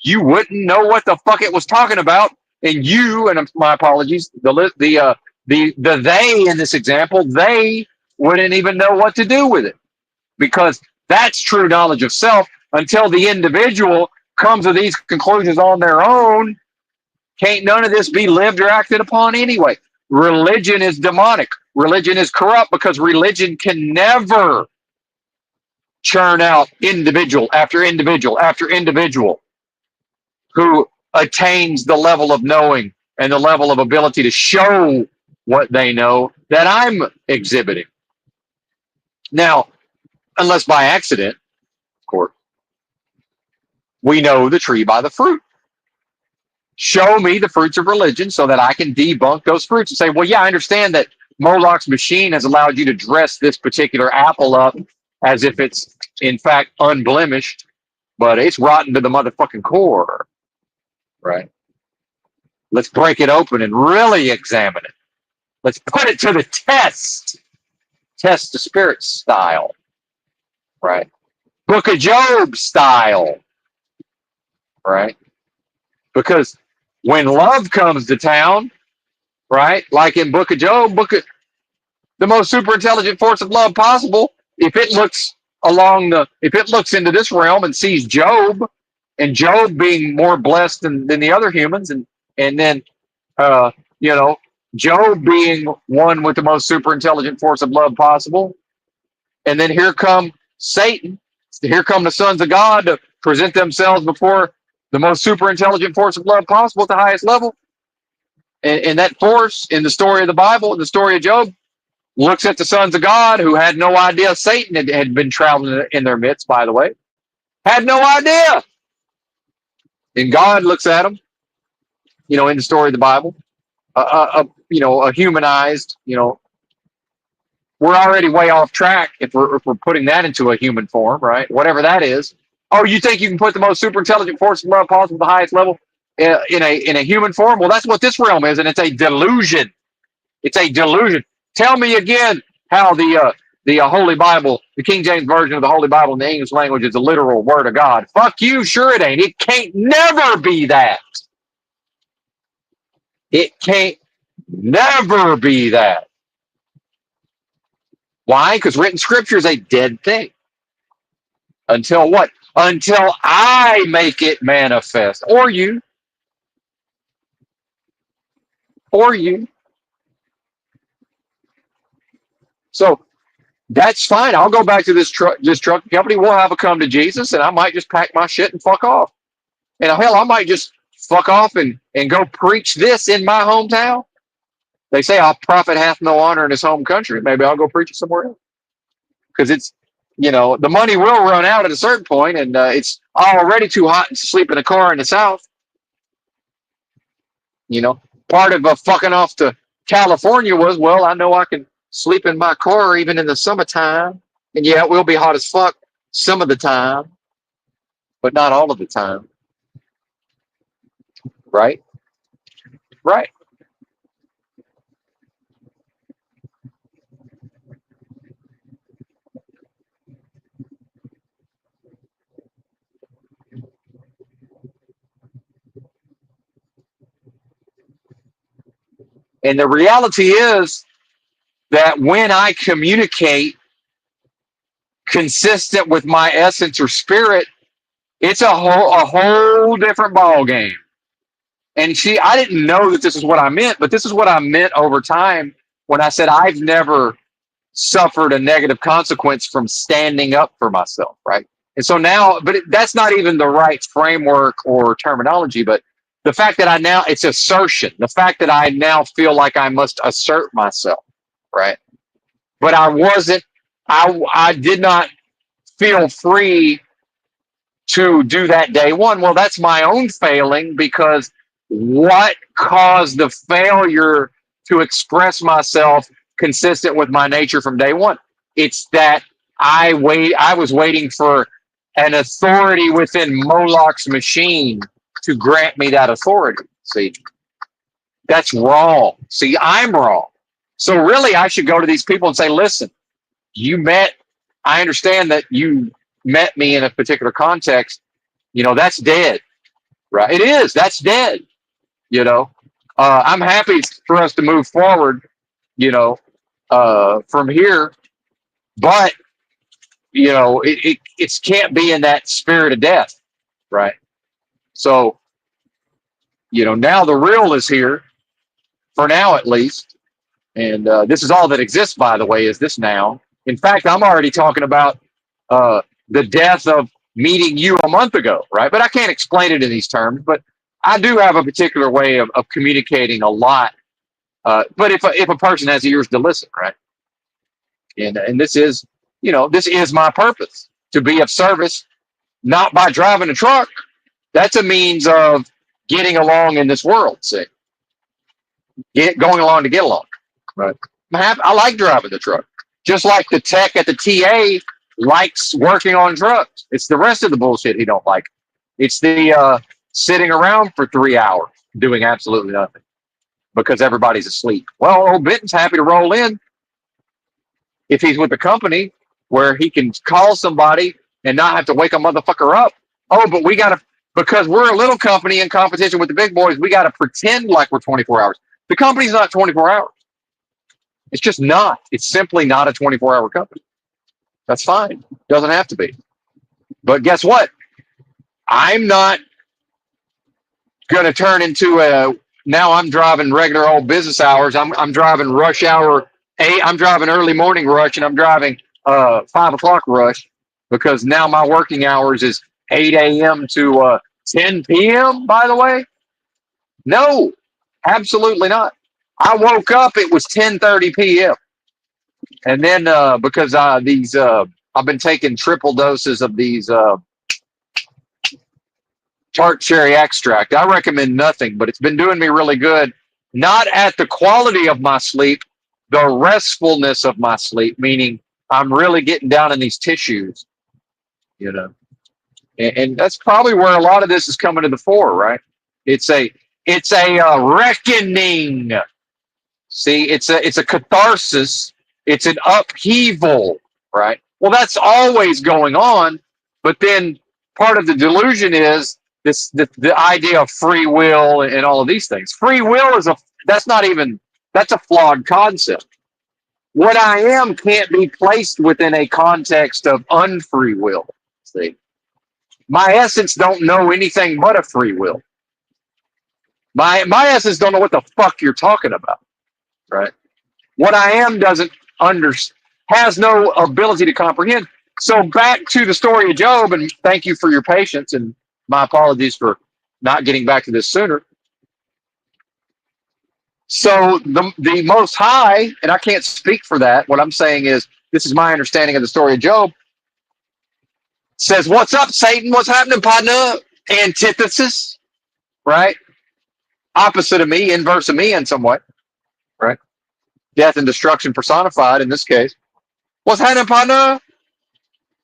you wouldn't know what the fuck it was talking about. And you, and my apologies, the they in this example, they wouldn't even know what to do with it because that's true knowledge of self. Until the individual comes to these conclusions on their own, can't none of this be lived or acted upon anyway. Religion is demonic. Religion is corrupt because religion can never churn out individual after individual after individual who attains the level of knowing and the level of ability to show what they know that I'm exhibiting. Now, unless by accident, of course, we know the tree by the fruit. Show me the fruits of religion so that I can debunk those fruits and say, well, yeah, I understand that Moloch's machine has allowed you to dress this particular apple up as if it's, in fact, unblemished, but it's rotten to the motherfucking core, right? Let's break it open and really examine it. Let's put it to the test. Test the spirit style, right? Book of Job style, right? Because when love comes to town, right? Like in Book of Job, the most super intelligent force of love possible, if it looks if it looks into this realm and sees Job, and Job being more blessed than the other humans, and then you know, Job being one with the most super intelligent force of love possible, and then here come Satan, here come the sons of God to present themselves before the most super intelligent force of love possible at the highest level. And that force in the story of the Bible, in the story of Job, looks at the sons of God who had no idea Satan had been traveling in their midst, by the way. Had no idea. And God looks at them, in the story of the Bible, a humanized, we're already way off track if we're putting that into a human form, right? Whatever that is. Oh, you think you can put the most super intelligent force of love possible at the highest level in a human form? Well, that's what this realm is, and it's a delusion. It's a delusion. Tell me again how the Holy Bible, the King James Version of the Holy Bible in the English language is a literal word of God. Fuck you, sure it ain't. It can't never be that. It can't never be that. Why? Because written scripture is a dead thing. Until what? Until I make it manifest. Or you. Or you. So that's fine. I'll go back to this truck company. We'll have a come to Jesus, and I might just pack my shit and fuck off. And hell, I might just fuck off and go preach this in my hometown. They say a prophet hath no honor in his home country. Maybe I'll go preach it somewhere else. Because it's, the money will run out at a certain point, and it's already too hot to sleep in a car in the South. Part of fucking off to California was, well, I know I can sleep in my car even in the summertime. And yeah, it will be hot as fuck some of the time, but not all of the time. Right? Right. And the reality is that when I communicate consistent with my essence or spirit, it's a whole different ball game. And I didn't know that this is what I meant, but this is what I meant over time when I said I've never suffered a negative consequence from standing up for myself, right? And so now, but that's not even the right framework or terminology, but the fact that it's assertion, the fact that I now feel like I must assert myself, right? But I did not feel free to do that day one. Well, that's my own failing, because what caused the failure to express myself consistent with my nature from day one? It's that I was waiting for an authority within Moloch's machine to grant me that authority. See, that's wrong. See, I'm wrong. So really, I should go to these people and say, listen, I understand that you met me in a particular context. That's dead, right? It is. That's dead. I'm happy for us to move forward, from here, but it can't be in that spirit of death, right? So, now the real is here, for now at least, and this is all that exists. By the way, is this now? In fact, I'm already talking about the death of meeting you a month ago, right? But I can't explain it in these terms. But I do have a particular way of communicating a lot. But if a person has ears to listen, right? And this is, this is my purpose, to be of service, not by driving a truck. That's a means of getting along in this world. See, going along to get along, right? I like driving the truck, just like the tech at the TA likes working on trucks. It's the rest of the bullshit he don't like. It's the sitting around for 3 hours doing absolutely nothing because everybody's asleep. Well, old Benton's happy to roll in if he's with a company where he can call somebody and not have to wake a motherfucker up. Oh, but because we're a little company in competition with the big boys, we got to pretend like we're 24 hours. The company's not 24 hours. It's just not. It's simply not a 24-hour company. That's fine. Doesn't have to be. But guess what? I'm not going to turn into now I'm driving regular old business hours. I'm driving rush hour. I'm driving early morning rush, and I'm driving 5 o'clock rush, because now my working hours is 8 a.m. to 10 p.m., by the way. No, absolutely not. I woke up, it was 10:30 p.m. And then because I've been taking triple doses of these tart cherry extract. I recommend nothing, but it's been doing me really good. Not at the quality of my sleep, the restfulness of my sleep, meaning I'm really getting down in these tissues, and that's probably where a lot of this is coming to the fore, right? It's a reckoning. See, it's a catharsis. It's an upheaval, right? Well, that's always going on, but then part of the delusion is the idea of free will and all of these things. Free will that's a flawed concept. What I am can't be placed within a context of unfree will. See, my essence don't know anything but a free will. My essence don't know what the fuck you're talking about, right? What I am has no ability to comprehend. So back to the story of Job, and thank you for your patience, and my apologies for not getting back to this sooner. So the Most High, and I can't speak for that. What I'm saying is, this is my understanding of the story of Job. Says, "What's up, Satan? What's happening, partner?" Antithesis, right? Opposite of me, inverse of me in some way, right? Death and destruction personified in this case. What's happening, partner?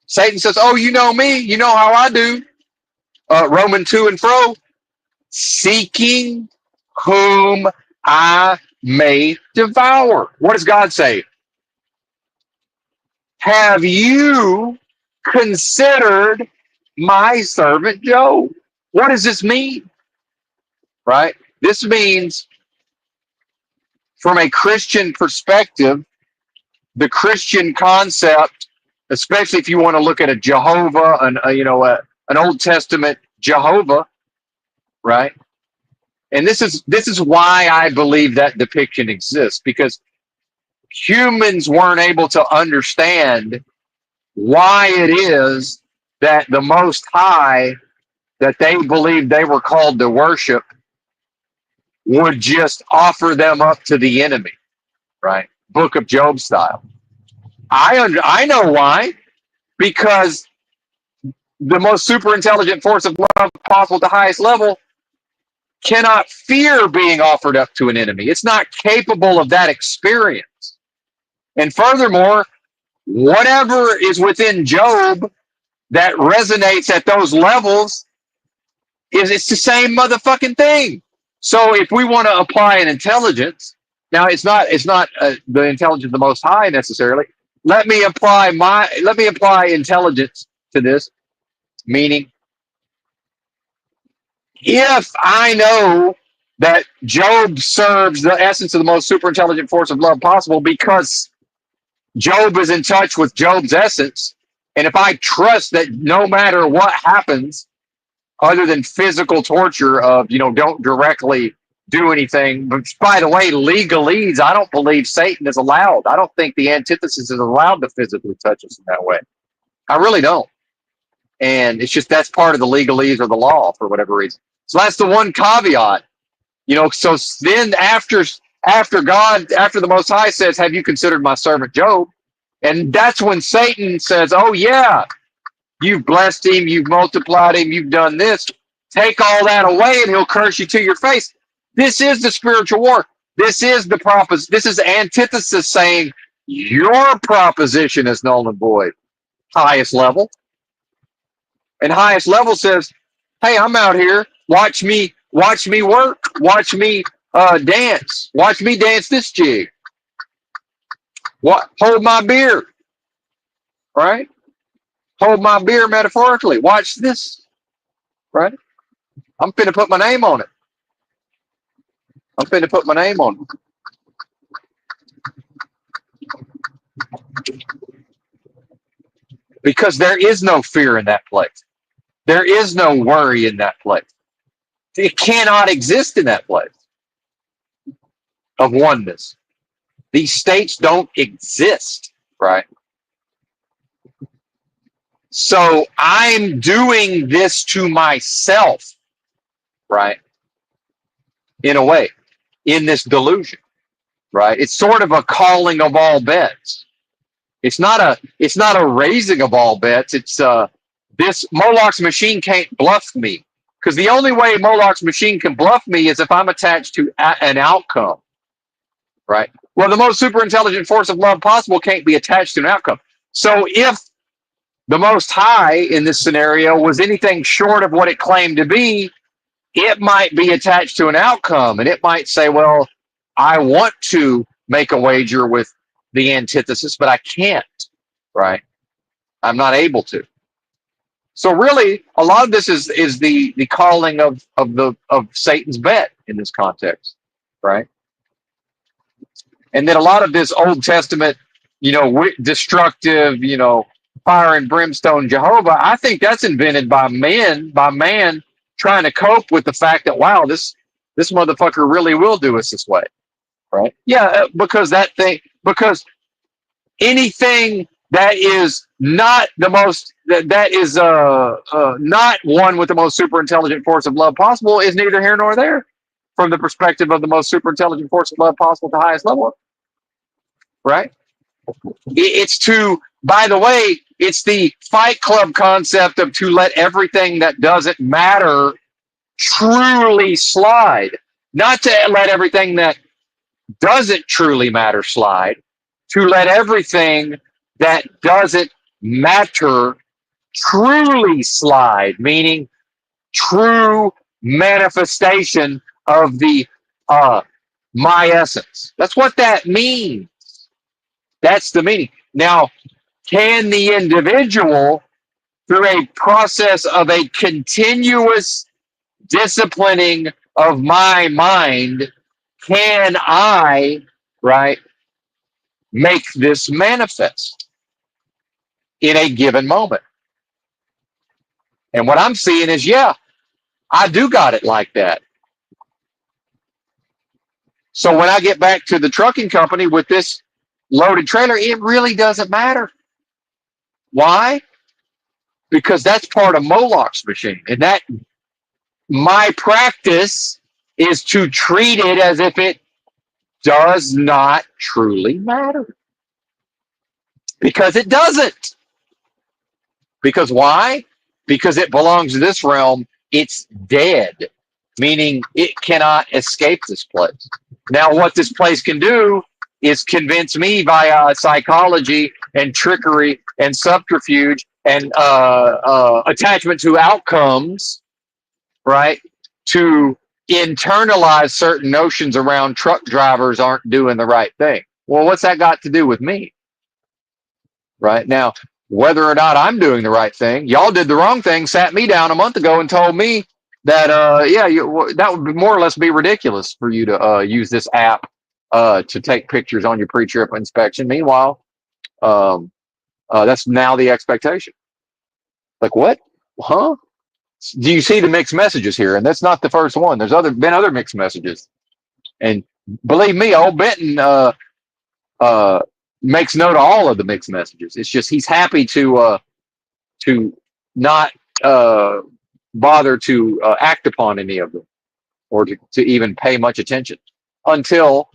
Satan says, "Oh, you know me. You know how I do." Roman to and fro, seeking whom I may devour. What does God say? Have you considered my servant Job? What does this mean? Right? This means, from a Christian perspective, the Christian concept especially if you want to look at a Jehovah, an Old Testament Jehovah, right? And this is why I believe that depiction exists, because humans weren't able to understand why it is that the Most High, that they believed they were called to worship, would just offer them up to the enemy, right? Book of Job style. I know why, because the most super intelligent force of love possible at the highest level cannot fear being offered up to an enemy. It's not capable of that experience. And furthermore, whatever is within Job that resonates at those levels it's the same motherfucking thing. So if we want to apply an intelligence, now it's not the intelligence of the Most High necessarily. Let me apply intelligence to this, meaning if I know that Job serves the essence of the most super intelligent force of love possible because Job is in touch with Job's essence, and if I trust that no matter what happens, other than physical torture of, don't directly do anything. But by the way, legalese, I don't believe Satan is allowed. I don't think the antithesis is allowed to physically touch us in that way. I really don't. And it's just that's part of the legalese or the law for whatever reason. So that's the one caveat. So then after the Most High says, have you considered my servant Job? And that's when Satan says, oh yeah, you've blessed him, you've multiplied him, you've done this. Take all that away and he'll curse you to your face. This is the spiritual war. This is the this is antithesis saying your proposition is null and void. Highest level. And highest level says, hey, I'm out here. Watch me work. Watch me dance. Watch me dance this jig. Hold my beer. Right? Hold my beer metaphorically. Watch this. Right? I'm finna put my name on it. Because there is no fear in that place. There is no worry in that place. It cannot exist in that place of oneness. These states don't exist, right? So I'm doing this to myself, right? In a way, in this delusion, right? It's sort of a calling of all bets. It's not a raising of all bets. It's this Moloch's machine can't bluff me, because the only way Moloch's machine can bluff me is if I'm attached to an outcome, right? Well, the most super intelligent force of love possible can't be attached to an outcome. So if the Most High in this scenario was anything short of what it claimed to be, it might be attached to an outcome, and it might say, well, I want to make a wager with the antithesis, but I can't, right? I'm not able to. So really, a lot of this is the calling of Satan's bet in this context, right? And then a lot of this Old Testament, destructive, fire and brimstone Jehovah, I think that's invented by man trying to cope with the fact that, wow, this motherfucker really will do us this way, right? Yeah, because anything that is not the most that is not one with the most super intelligent force of love possible is neither here nor there from the perspective of the most super intelligent force of love possible at the highest level, right? It's by the way, it's the Fight Club concept of to let everything that doesn't matter truly slide, not to let everything that doesn't truly matter slide, to let everything that doesn't matter truly slide, meaning true manifestation of the my essence. That's what that means. That's the meaning. Now, can the individual, through a process of a continuous disciplining of my mind, can I, right, make this manifest? in a given moment. And what I'm seeing is, yeah, I do got it like that. So when I get back to the trucking company with this loaded trailer, it really doesn't matter. Why? Because that's part of Moloch's machine. And that my practice is to treat it as if it does not truly matter. Because it doesn't. Because why? Because it belongs to this realm. It's dead, meaning it cannot escape this place. Now, what this place can do is convince me via psychology and trickery and subterfuge and attachment to outcomes, right? To internalize certain notions around truck drivers aren't doing the right thing. Well, what's that got to do with me? Right now, whether or not I'm doing the right thing, y'all did the wrong thing, sat me down a month ago and told me that, that would more or less be ridiculous for you to use this app to take pictures on your pre-trip inspection. Meanwhile, that's now the expectation. Like, what? Huh? Do you see the mixed messages here? And that's not the first one. There's been other mixed messages. And believe me, old Benton uh, makes note of all of the mixed messages. It's just he's happy to not bother to act upon any of them or to even pay much attention until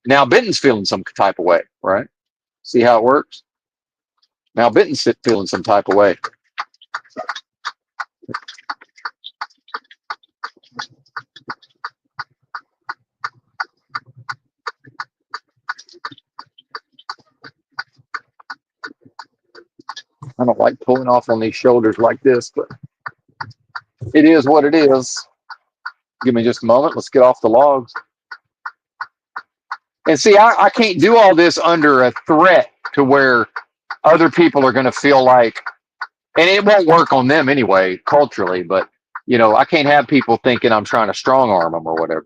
now Benton's feeling some type of way, right? See how it works? Now Benton's feeling some type of way. I don't like pulling off on these shoulders like this, but it is what it is. Give me just a moment. Let's get off the logs. And see, I can't do all this under a threat to where other people are going to feel like, and it won't work on them anyway, culturally, but, I can't have people thinking I'm trying to strong arm them or whatever.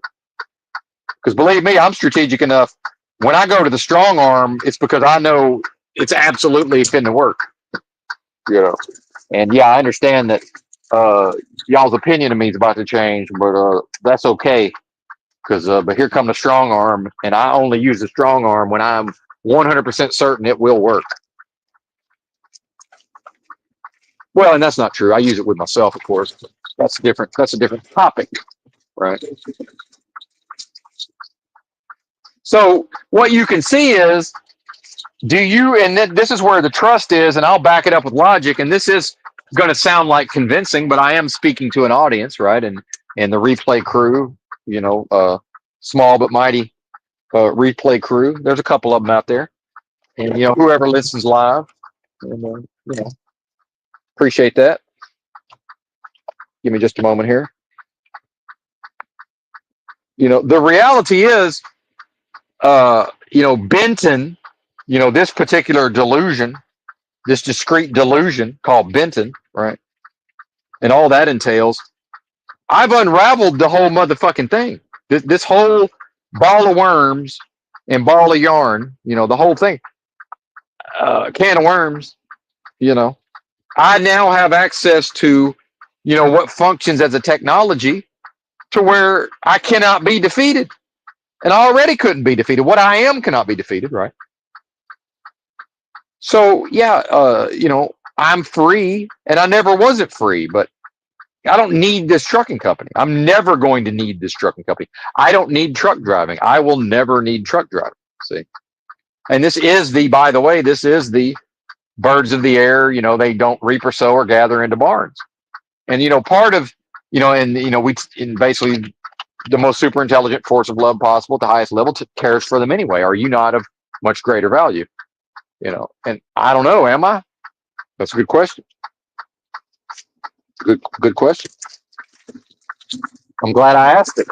Because believe me, I'm strategic enough. When I go to the strong arm, it's because I know it's absolutely finna work. And yeah, I understand that y'all's opinion of me is about to change, but that's okay. Because but here come the strong arm, and I only use the strong arm when I'm 100% certain it will work. Well, and that's not true. I use it with myself, of course. That's different. That's a different topic, right? So what you can see is, and this is where the trust is, and I'll back it up with logic. And this is going to sound like convincing, but I am speaking to an audience, right? And the replay crew, small but mighty replay crew. There's a couple of them out there, and whoever listens live, and appreciate that. Give me just a moment here. The reality is, Benton, this particular delusion, this discrete delusion called Benton, right? And all that entails, I've unraveled the whole motherfucking thing. This whole ball of worms and ball of yarn, the whole thing, can of worms, I now have access to, what functions as a technology to where I cannot be defeated. And I already couldn't be defeated. What I am cannot be defeated, right? So, yeah, I'm free, and I never wasn't free, but I don't need this trucking company. I'm never going to need this trucking company. I don't need truck driving. I will never need truck driving. See? And by the way, this is the birds of the air. They don't reap or sow or gather into barns. And, part of, in basically the most super intelligent force of love possible at the highest level cares for them anyway. Are you not of much greater value? And I don't know, am I? That's a good question. Good question. I'm glad I asked it.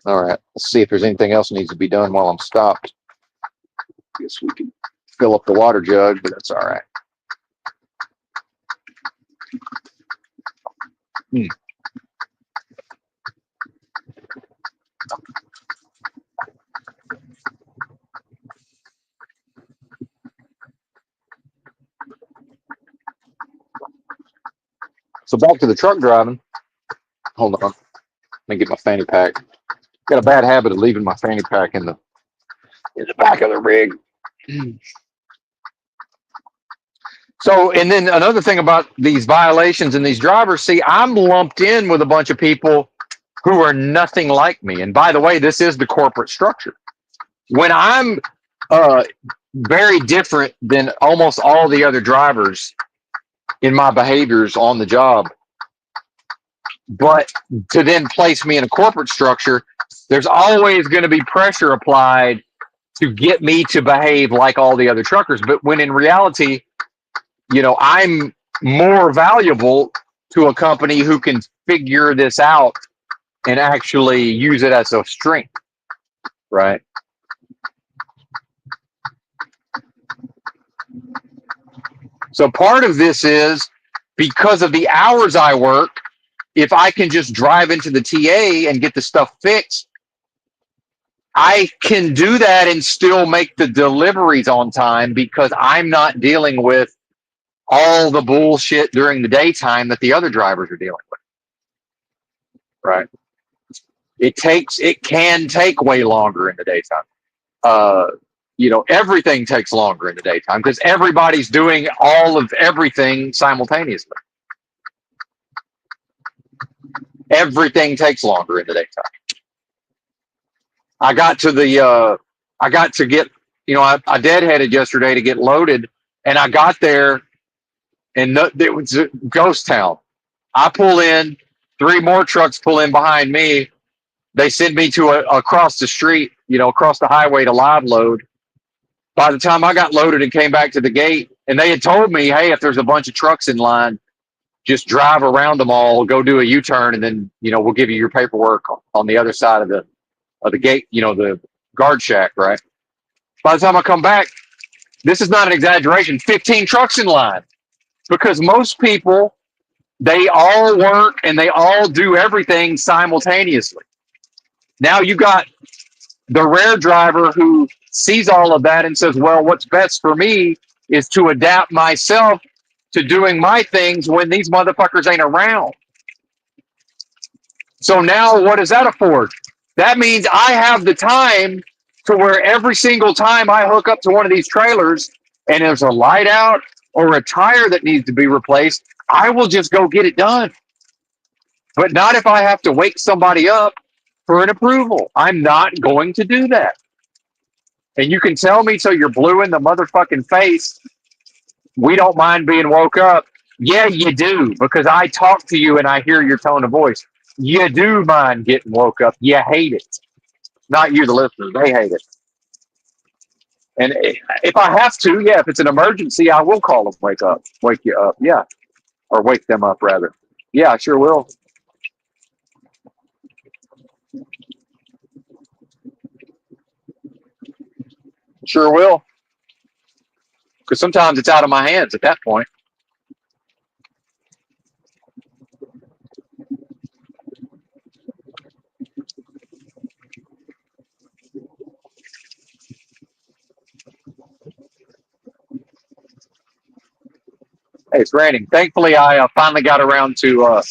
All right. Let's see if there's anything else that needs to be done while I'm stopped. Guess we can fill up the water jug, but that's all right. So back to the truck driving. Hold on. Let me get my fanny pack. Got a bad habit of leaving my fanny pack in the back of the rig. So, and then another thing about these violations and these drivers, see, I'm lumped in with a bunch of people who are nothing like me. And by the way, this is the corporate structure. When I'm very different than almost all the other drivers in my behaviors on the job, but to then place me in a corporate structure, there's always going to be pressure applied to get me to behave like all the other truckers. But when in reality, you know, I'm more valuable to a company who can figure this out and actually use it as a strength, right? So part of this is because of the hours I work, if I can just drive into the TA and get the stuff fixed, I can do that and still make the deliveries on time because I'm not dealing with all the bullshit during the daytime that the other drivers are dealing with. Right. It can take way longer in the daytime. You know, everything takes longer in the daytime because everybody's doing all of everything simultaneously. Everything takes longer in the daytime. I got to get, you know, I deadheaded yesterday to get loaded, and I got there, and it was a ghost town. I pull in, 3 more trucks pull in behind me. They send me to across the street, you know, across the highway to live load. By the time I got loaded and came back to the gate, and they had told me, hey, if there's a bunch of trucks in line, just drive around them all, go do a U-turn, and then, you know, we'll give you your paperwork on the other side of the gate, you know, the guard shack, right? By the time I come back, this is not an exaggeration, 15 trucks in line. Because most people, they all work and they all do everything simultaneously. Now you got the rare driver who sees all of that and says, well, what's best for me is to adapt myself to doing my things when these motherfuckers ain't around. So now what does that afford? That means I have the time to where every single time I hook up to one of these trailers and there's a light out or a tire that needs to be replaced, I will just go get it done. But not if I have to wake somebody up for an approval. I'm not going to do that. And you can tell me till you're blue in the motherfucking face, we don't mind being woke up. Yeah, you do, because I talk to you and I hear your tone of voice. You do mind getting woke up. You hate it. Not you, the listeners. They hate it. And if I have to, yeah, if it's an emergency, I will call them, wake you up. Yeah. Or wake them up, rather. Yeah, I sure will. Sure will. Because sometimes it's out of my hands at that point. Hey, it's raining. Thankfully, I finally got around to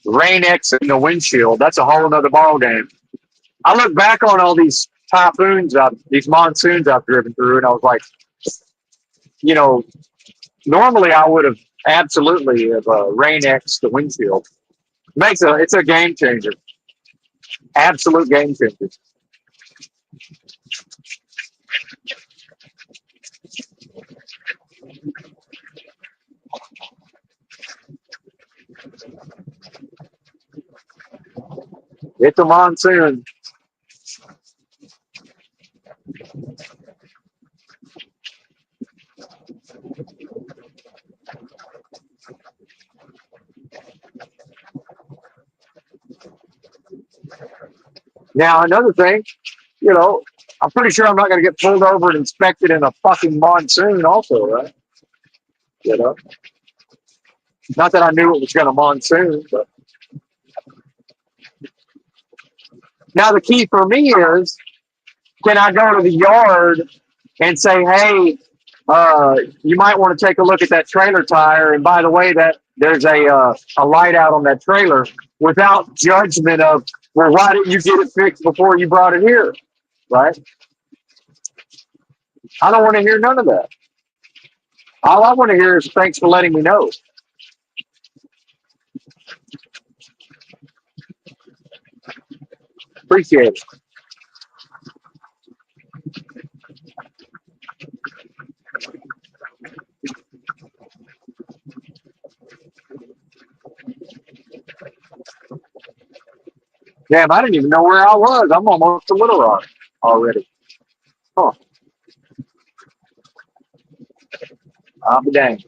rain X in the windshield. That's a whole other ball game. I look back on all these typhoons, these monsoons I've driven through, and I was like, you know, normally I would have absolutely have rain X the windshield. It's a game changer. Absolute game changer. It's a monsoon. Now, another thing, you know, I'm pretty sure I'm not going to get pulled over and inspected in a fucking monsoon also, right? You know, not that I knew it was going to monsoon, but now the key for me is, can I go to the yard and say, hey, you might want to take a look at that trailer tire, and by the way, that there's a light out on that trailer, without judgment of, well, why didn't you get it fixed before you brought it here, right? I don't want to hear none of that. All I want to hear is thanks for letting me know. Appreciate it. Damn, I didn't even know where I was. I'm almost to Little Rock already. Huh. I'll be dang.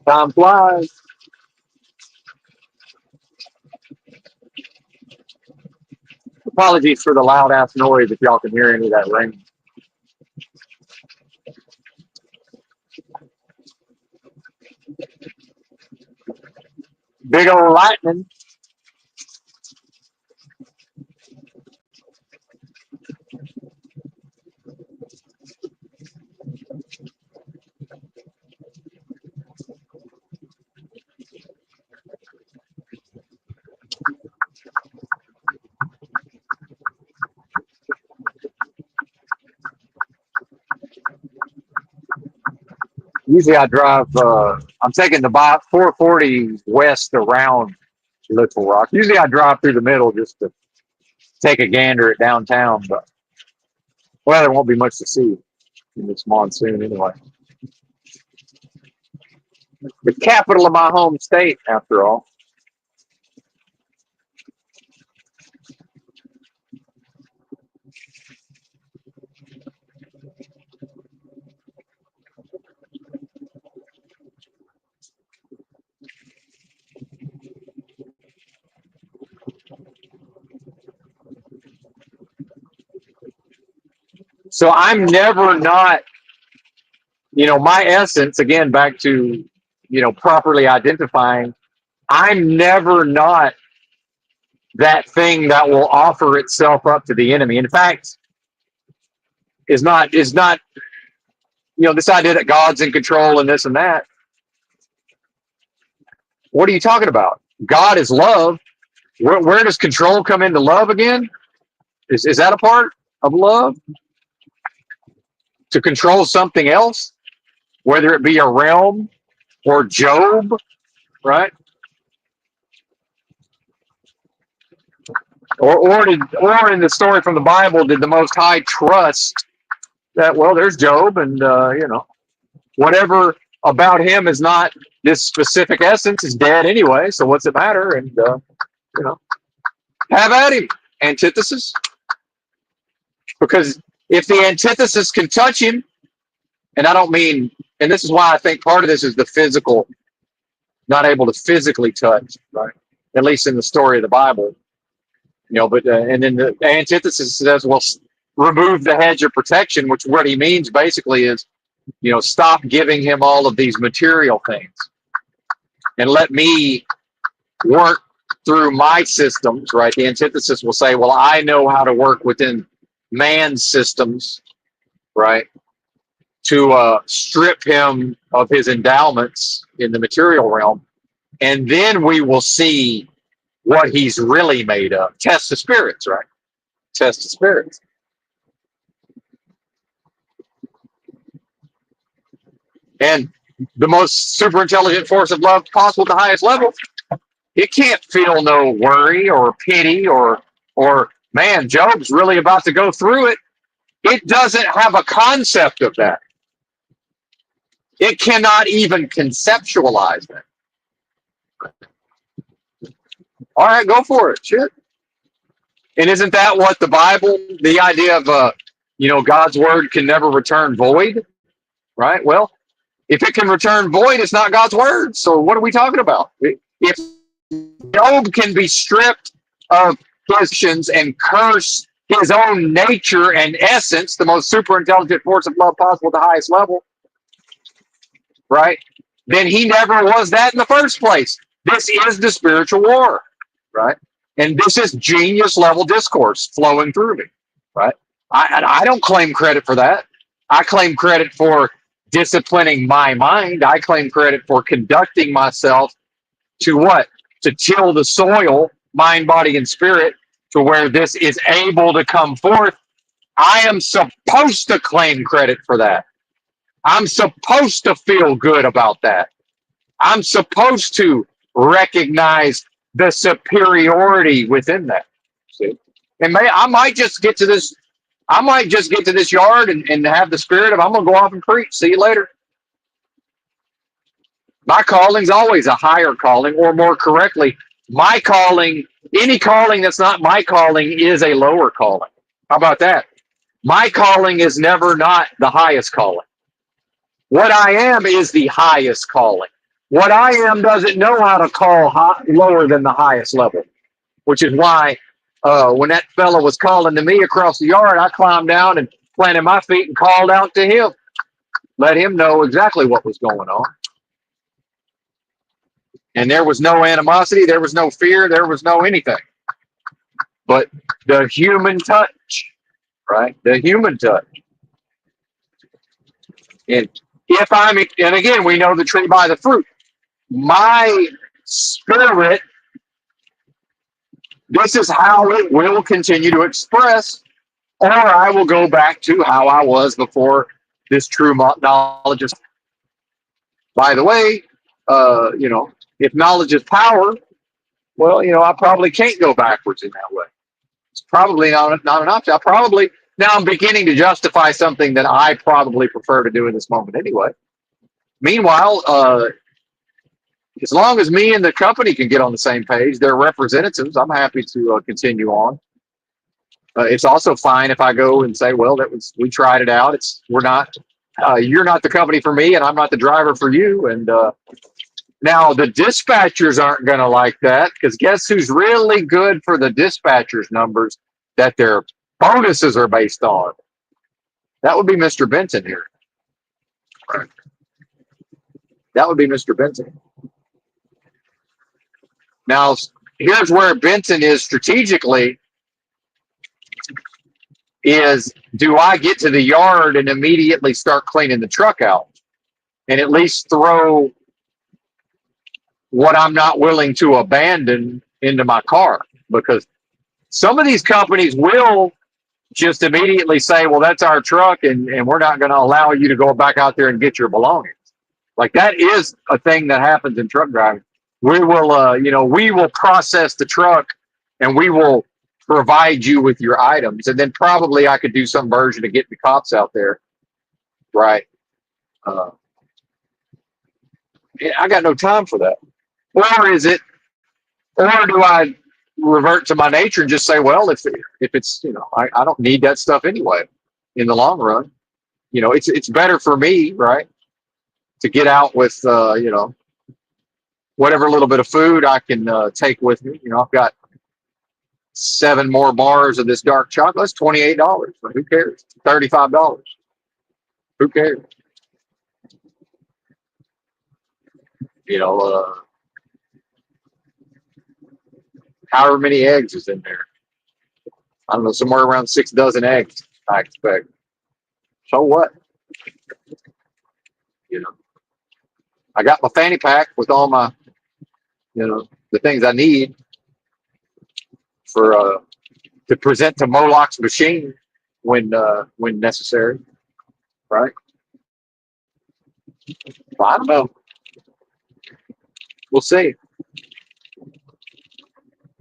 Time flies. Apologies for the loud ass noise if y'all can hear any of that rain. Big old lightning. Usually I drive, I'm taking the 440 west around Little Rock. Usually I drive through the middle just to take a gander at downtown, but well, there won't be much to see in this monsoon anyway. The capital of my home state, after all. So I'm never not, my essence, again, back to, properly identifying, I'm never not that thing that will offer itself up to the enemy. In fact, is not, this idea that God's in control and this and that. What are you talking about? God is love. Where does control come into love again? Is that a part of love? To control something else, whether it be a realm or Job, right? Or in the story from the Bible, did the Most High trust that, well, there's Job, and whatever about him is not this specific essence is dead anyway. So what's it matter? And have at him, antithesis. Because if the antithesis can touch him, and I don't mean, and this is why I think part of this is the physical, not able to physically touch, right? At least in the story of the Bible, But and then the antithesis says, well, remove the hedge of protection, which what he means basically is, stop giving him all of these material things, and let me work through my systems, right? The antithesis will say, well, I know how to work within man's systems, right? To strip him of his endowments in the material realm. And then we will see what he's really made of. Test the spirits, right? Test the spirits. And the most super intelligent force of love possible at the highest level, it can't feel no worry or pity or man, Job's really about to go through it. It doesn't have a concept of that. It cannot even conceptualize that. All right, go for it. Shit. And isn't that what the Bible, the idea of, God's word can never return void, right? Well, If it can return void, it's not God's word. So what are we talking about? If Job can be stripped of his actions and curse his own nature and essence, the most super intelligent force of love possible at the highest level, right? Then he never was that in the first place. This is the spiritual war, right? And this is genius level discourse flowing through me, right? I don't claim credit for that. I claim credit for disciplining my mind. I claim credit for conducting myself to what? To till the soil, mind, body, and spirit, to where this is able to come forth. I am supposed to claim credit for that. I'm supposed to feel good about that. I'm supposed to recognize the superiority within that. See? And I might just get to this. I might just get to this yard and have the spirit of I'm gonna go off and preach. See you later. My calling's always a higher calling, or more correctly, my calling, any calling that's not my calling is a lower calling. How about that? My calling is never not the highest calling. What I am is the highest calling. What I am doesn't know how to call lower than the highest level, which is why when that fella was calling to me across the yard, I climbed down and planted my feet and called out to him, let him know exactly what was going on. And there was no animosity, there was no fear, there was no anything. But the human touch, right? The human touch. And and again, we know the tree by the fruit. My spirit, this is how it will continue to express, or I will go back to how I was before this true knowledge is. By the way, if knowledge is power, well, I probably can't go backwards in that way. It's probably not an option. Now I'm beginning to justify something that I probably prefer to do in this moment anyway. Meanwhile, as long as me and the company can get on the same page, their representatives, I'm happy to continue on. It's also fine if I go and say, well, we tried it out. You're not the company for me, and I'm not the driver for you. And now the dispatchers aren't going to like that, because guess who's really good for the dispatchers' numbers that their bonuses are based on? That would be Mr. Benton here. That would be Mr. Benton. Now, here's where Benton is strategically, is do I get to the yard and immediately start cleaning the truck out and at least throw what I'm not willing to abandon into my car? Because some of these companies will just immediately say, well, that's our truck, and we're not going to allow you to go back out there and get your belongings. Like, that is a thing that happens in truck driving. We will process the truck and we will provide you with your items. And then probably I could do some version of getting the cops out there. Right. I got no time for that. Or do I revert to my nature and just say, well, if it's, I don't need that stuff anyway in the long run. It's better for me, right, to get out with, whatever little bit of food I can take with me. I've got 7 more bars of this dark chocolate. It's $28. But who cares? $35. Who cares? However many eggs is in there. I don't know, somewhere around 6 dozen eggs, I expect. So what? I got my fanny pack with all my, the things I need for to present to Moloch's machine when necessary, right? Well, I don't know. We'll see.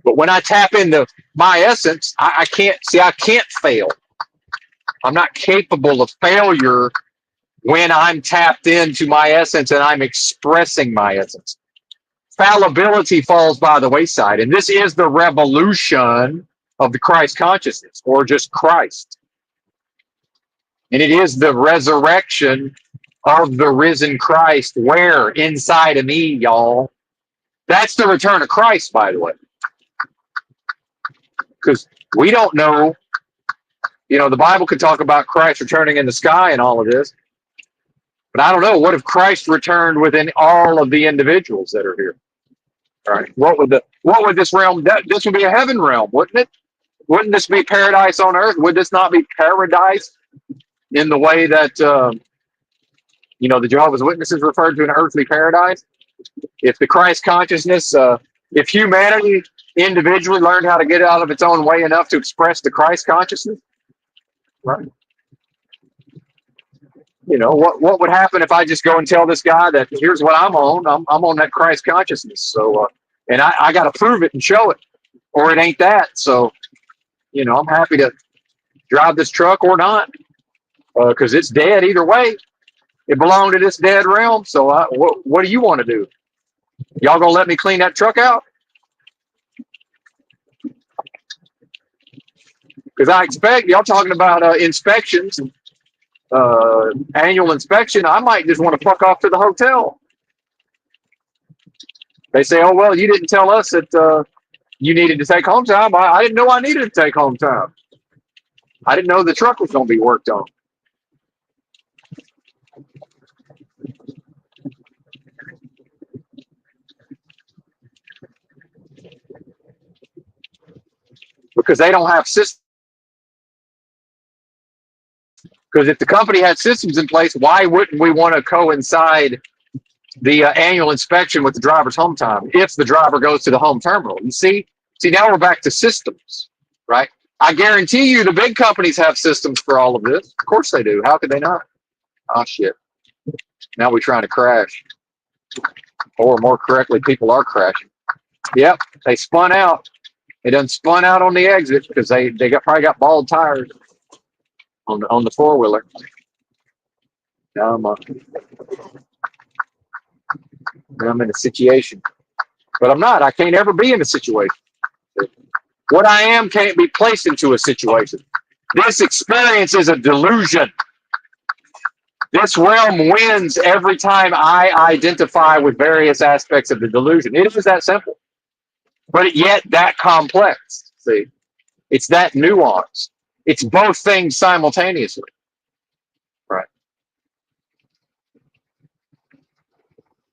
But when I tap into my essence, I can't fail. I'm not capable of failure when I'm tapped into my essence and I'm expressing my essence. Fallibility falls by the wayside. And this is the revolution of the Christ consciousness, or just Christ. And it is the resurrection of the risen Christ. Where? Inside of me, y'all. That's the return of Christ, by the way. Because we don't know, the Bible could talk about Christ returning in the sky and all of this, but I don't know. What if Christ returned within all of the individuals that are here? All right. What would this realm? This would be a heaven realm, wouldn't it? Wouldn't this be paradise on earth? Would this not be paradise in the way that the Jehovah's Witnesses referred to an earthly paradise? If the Christ consciousness, if humanity individually learned how to get out of its own way enough to express the Christ consciousness, right? What would happen if I just go and tell this guy that here's what I'm on? I'm on that Christ consciousness. So, and I got to prove it and show it, or it ain't that. So, I'm happy to drive this truck or not, because it's dead either way. It belonged to this dead realm. So, what do you want to do? Y'all gonna let me clean that truck out? Because I expect y'all talking about inspections, annual inspection. I might just want to fuck off to the hotel. They say, "Oh well, you didn't tell us that you needed to take home time." I didn't know I needed to take home time. I didn't know the truck was going to be worked on. Because they don't have systems. Because if the company had systems in place, why wouldn't we want to coincide the annual inspection with the driver's home time if the driver goes to the home terminal? You see, now we're back to systems, right? I guarantee you the big companies have systems for all of this. Of course they do. How could they not? Oh, shit. Now we're trying to crash. Or more correctly, people are crashing. Yep, they spun out. It done spun out on the exit because they probably got bald tires on the four-wheeler. Now I'm in a situation. But I'm not. I can't ever be in a situation. What I am can't be placed into a situation. This experience is a delusion. This realm wins every time I identify with various aspects of the delusion. It is that simple. But yet that complex. See, it's that nuanced. It's both things simultaneously. Right.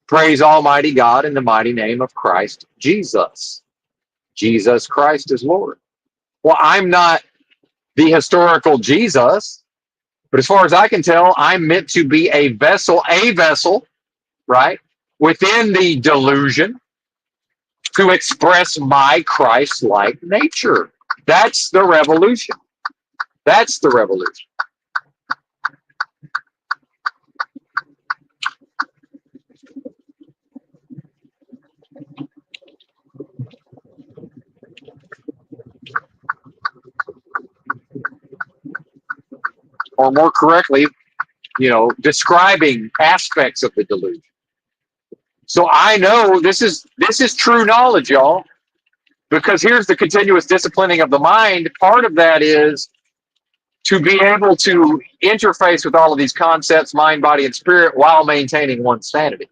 Praise Almighty God in the mighty name of Christ Jesus. Jesus Christ is Lord. Well, I'm not the historical Jesus, but as far as I can tell, I'm meant to be a vessel, right, within the delusion to express my Christ-like nature. That's the revolution. That's the revolution. Or more correctly, describing aspects of the delusion. So I know this is true knowledge, y'all, because here's the continuous disciplining of the mind. Part of that is to be able to interface with all of these concepts, mind, body, and spirit, while maintaining one's sanity.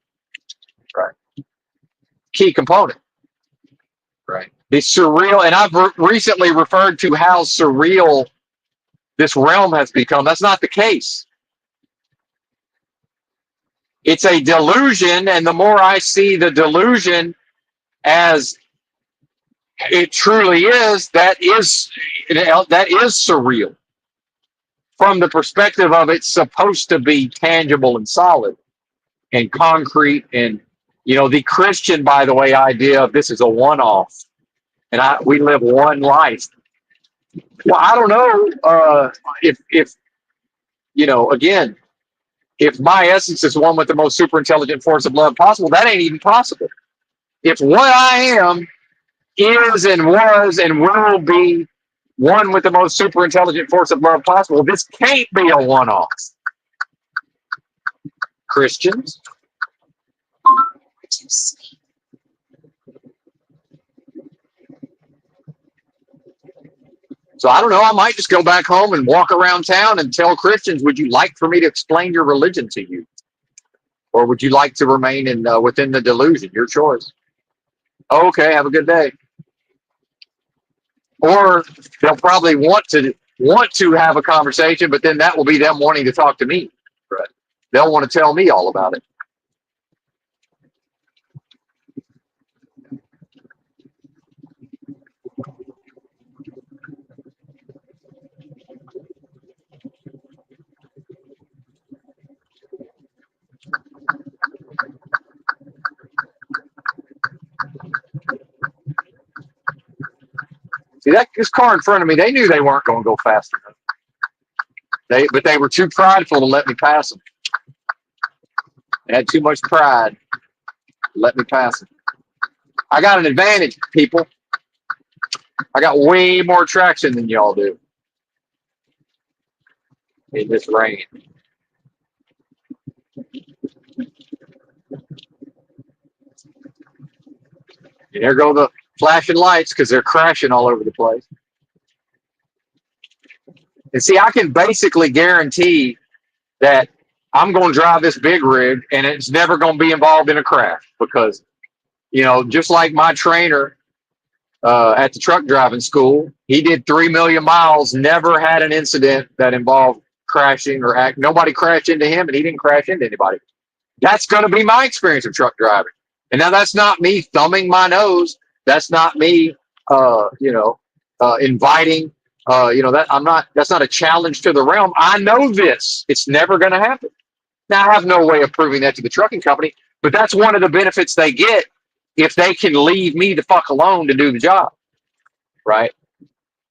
Right. Key component. Right. The surreal, and I've recently referred to how surreal this realm has become. That's not the case. It's a delusion, and the more I see the delusion as it truly is, that is surreal. From the perspective of it's supposed to be tangible and solid and concrete, and the Christian, by the way, idea of this is a one-off, and we live one life. Well, I don't know if again, if my essence is one with the most super intelligent force of love possible, that ain't even possible. If what I am is and was and will be one with the most super intelligent force of love possible, this can't be a one-off. Christians. So I don't know. I might just go back home and walk around town and tell Christians, would you like for me to explain your religion to you? or would you like to remain in within the delusion? Your choice. Okay, have a good day. Or they'll probably want to have a conversation, but then that will be them wanting to talk to me. Right? They'll want to tell me all about it. See that this car in front of me, they knew they weren't going to go fast enough. But they were too prideful to let me pass them. They had too much pride to let me pass them. I got an advantage, people. I got way more traction than y'all do in this rain. And there go the flashing lights because they're crashing all over the place. And see, I can basically guarantee that I'm going to drive this big rig and it's never going to be involved in a crash because, just like my trainer at the truck driving school, he did 3 million miles, never had an incident that involved crashing or nobody crashed into him and he didn't crash into anybody. That's going to be my experience of truck driving. And now that's not me thumbing my nose. That's not me, inviting, that I'm not, that's not a challenge to the realm. I know this. It's never going to happen. Now, I have no way of proving that to the trucking company, but that's one of the benefits they get if they can leave me the fuck alone to do the job, right?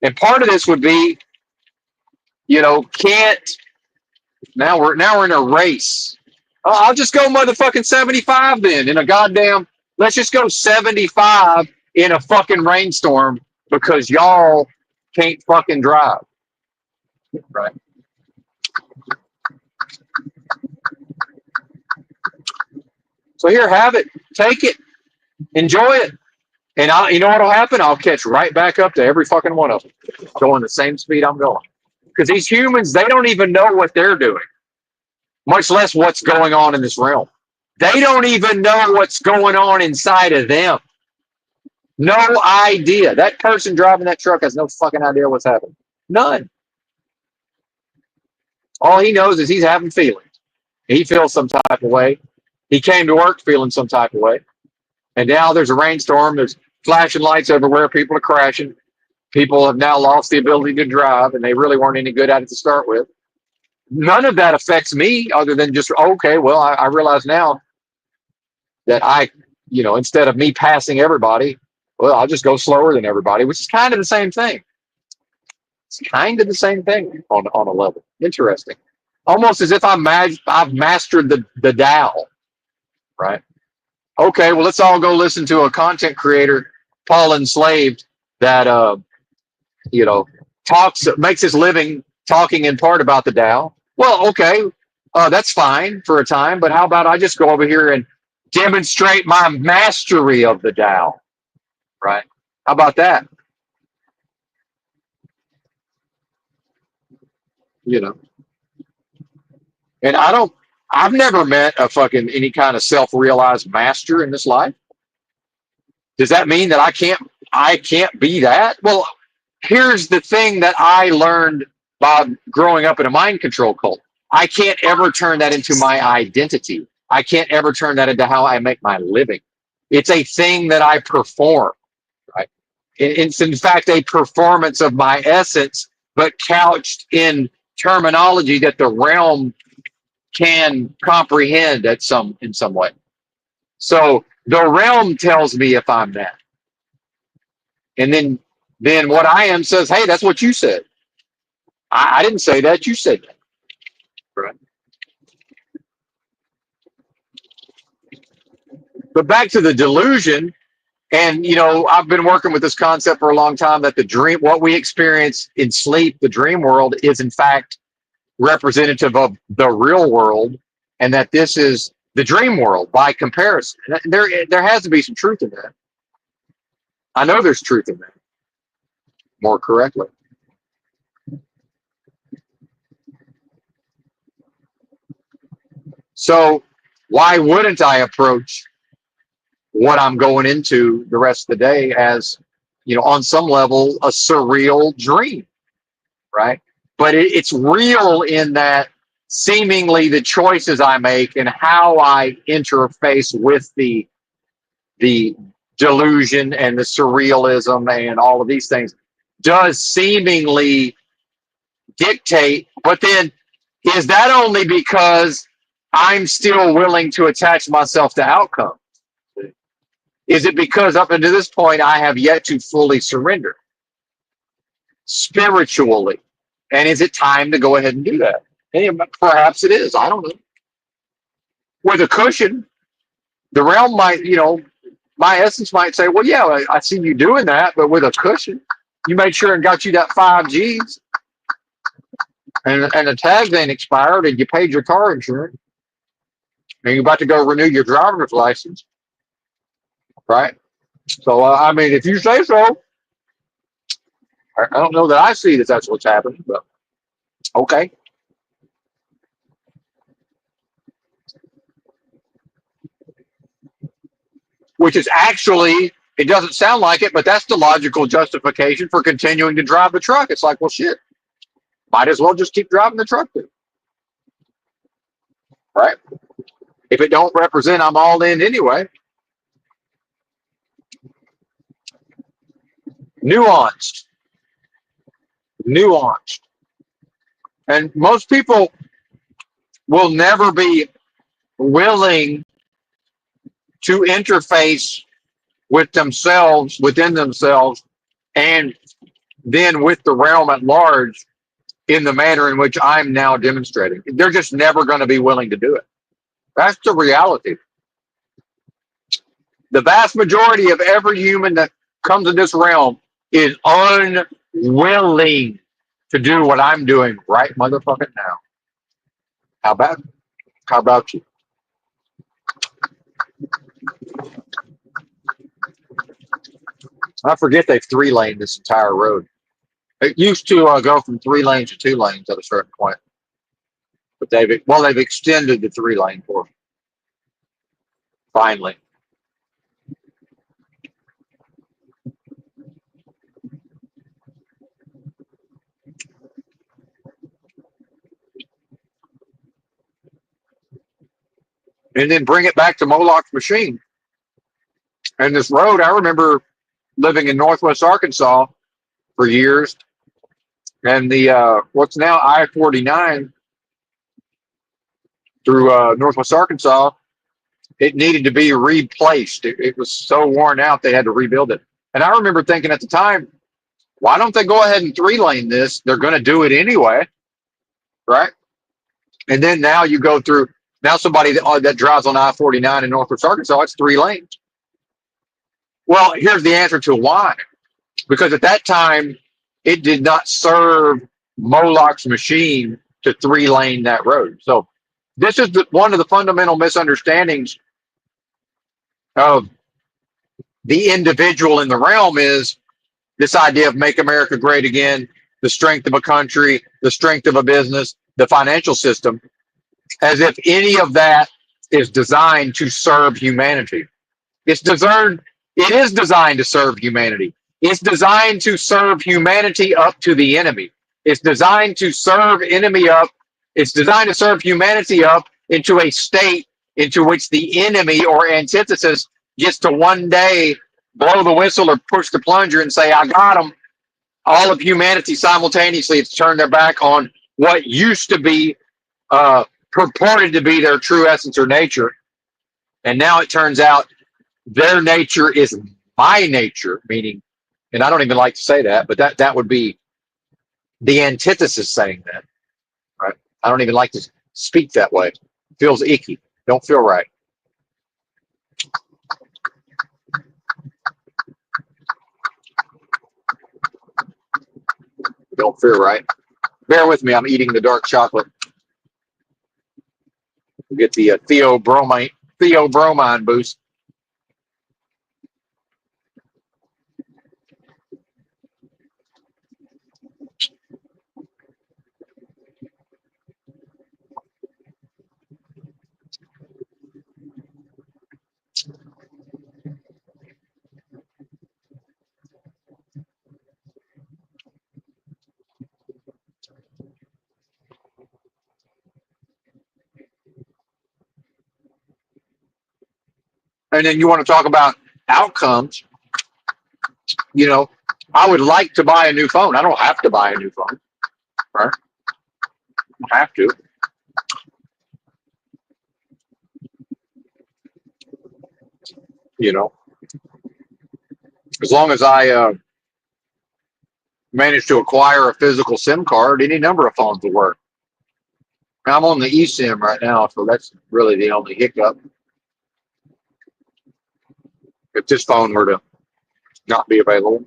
And part of this would be, can't now we're in a race. I'll just go motherfucking 75 then in a goddamn. Let's just go 75 in a fucking rainstorm because y'all can't fucking drive, right? So here, have it, take it, enjoy it. And you know what'll happen? I'll catch right back up to every fucking one of them, going the same speed I'm going. Because these humans, they don't even know what they're doing, much less what's going on in this realm. They don't even know what's going on inside of them. No idea. That person driving that truck has no fucking idea what's happening. None. All he knows is he's having feelings. He feels some type of way. He came to work feeling some type of way. And now there's a rainstorm. There's flashing lights everywhere. People are crashing. People have now lost the ability to drive, and they really weren't any good at it to start with. None of that affects me other than just, okay, well, I realize now that instead of me passing everybody, well, I'll just go slower than everybody, which is kind of the same thing. It's kind of the same thing on a level. Interesting. Almost as if I've mastered the Tao, right? Okay, well, let's all go listen to a content creator, Paul Enslaved, that makes his living talking in part about the Tao. Well, okay, that's fine for a time, but how about I just go over here and demonstrate my mastery of the Tao, right? How about that? And I've never met a fucking any kind of self-realized master in this life. Does that mean that I can't be that? Well, here's the thing that I learned by growing up in a mind control cult. I can't ever turn that into my identity. I can't ever turn that into how I make my living. It's a thing that I perform, right? It's in fact a performance of my essence, but couched in terminology that the realm can comprehend in some way. So the realm tells me if I'm that. And then what I am says, hey, that's what you said. I didn't say that, you said that. Right. But back to the delusion, and I've been working with this concept for a long time that what we experience in sleep, the dream world, is in fact representative of the real world, and that this is the dream world by comparison. There has to be some truth in that. I know there's truth in that. More correctly. So why wouldn't I approach what I'm going into the rest of the day as, on some level, a surreal dream, right? But it's real in that seemingly the choices I make and how I interface with the delusion and the surrealism and all of these things does seemingly dictate. But then, is that only because I'm still willing to attach myself to outcome? Is it because up until this point I have yet to fully surrender spiritually? And is it time to go ahead and do that? And perhaps it is. I don't know. With a cushion, the realm might, my essence might say, well, yeah, I see you doing that, but with a cushion, you made sure and got you that 5Gs, and the tags ain't expired, and you paid your car insurance, and you're about to go renew your driver's license, right? So, I mean, if you say so, I don't know that I see that that's what's happening, but okay. Which is actually, it doesn't sound like it, but that's the logical justification for continuing to drive the truck. It's like, well, shit, might as well just keep driving the truck then, right? If it don't represent I'm all in anyway. Nuanced, nuanced. And most people will never be willing to interface with themselves, within themselves, and then with the realm at large in the manner in which I'm now demonstrating. They're just never going to be willing to do it. That's the reality. The vast majority of every human that comes in this realm is unwilling to do what I'm doing right motherfucking now. How about how about you? I forget they've three lane this entire road. It used to go from 3 lanes to 2 lanes at a certain point, but they've extended the 3 lane for finally. And then bring it back to Moloch's machine. And this road, I remember living in Northwest Arkansas for years, and the what's now I-49 through Northwest Arkansas, it needed to be replaced. It was so worn out they had to rebuild it. And I remember thinking at the time, why don't they go ahead and 3 lane this? They're going to do it anyway, right? And then now you go through, now somebody that drives on I-49 in Northwest Arkansas, it's 3 lanes. Well, here's the answer to why. Because at that time, it did not serve Moloch's machine to 3 lane that road. So this is one of the fundamental misunderstandings of the individual in the realm is this idea of make America great again, the strength of a country, the strength of a business, the financial system, as if any of that is designed to serve humanity. It is designed to serve humanity. It's designed to serve humanity up to the enemy. It's designed to serve enemy up. It's designed to serve humanity up into a state into which the enemy or antithesis gets to one day blow the whistle or push the plunger and say, I got them. All of humanity simultaneously has turned their back on what used to be purported to be their true essence or nature. And now it turns out their nature is my nature, meaning, and I don't even like to say that, but that would be the antithesis saying that, right? I don't even like to speak that way. It feels icky. Don't feel right. Don't feel right. Bear with me. I'm eating the dark chocolate. We'll get the theobromine boost. And then you want to talk about outcomes. You know, I would like to buy a new phone. I don't have to buy a new phone, right? I don't have to, you know, as long as I manage to acquire a physical SIM card, any number of phones will work. Now, I'm on the eSIM right now, so that's really the only hiccup. If this phone were to not be available,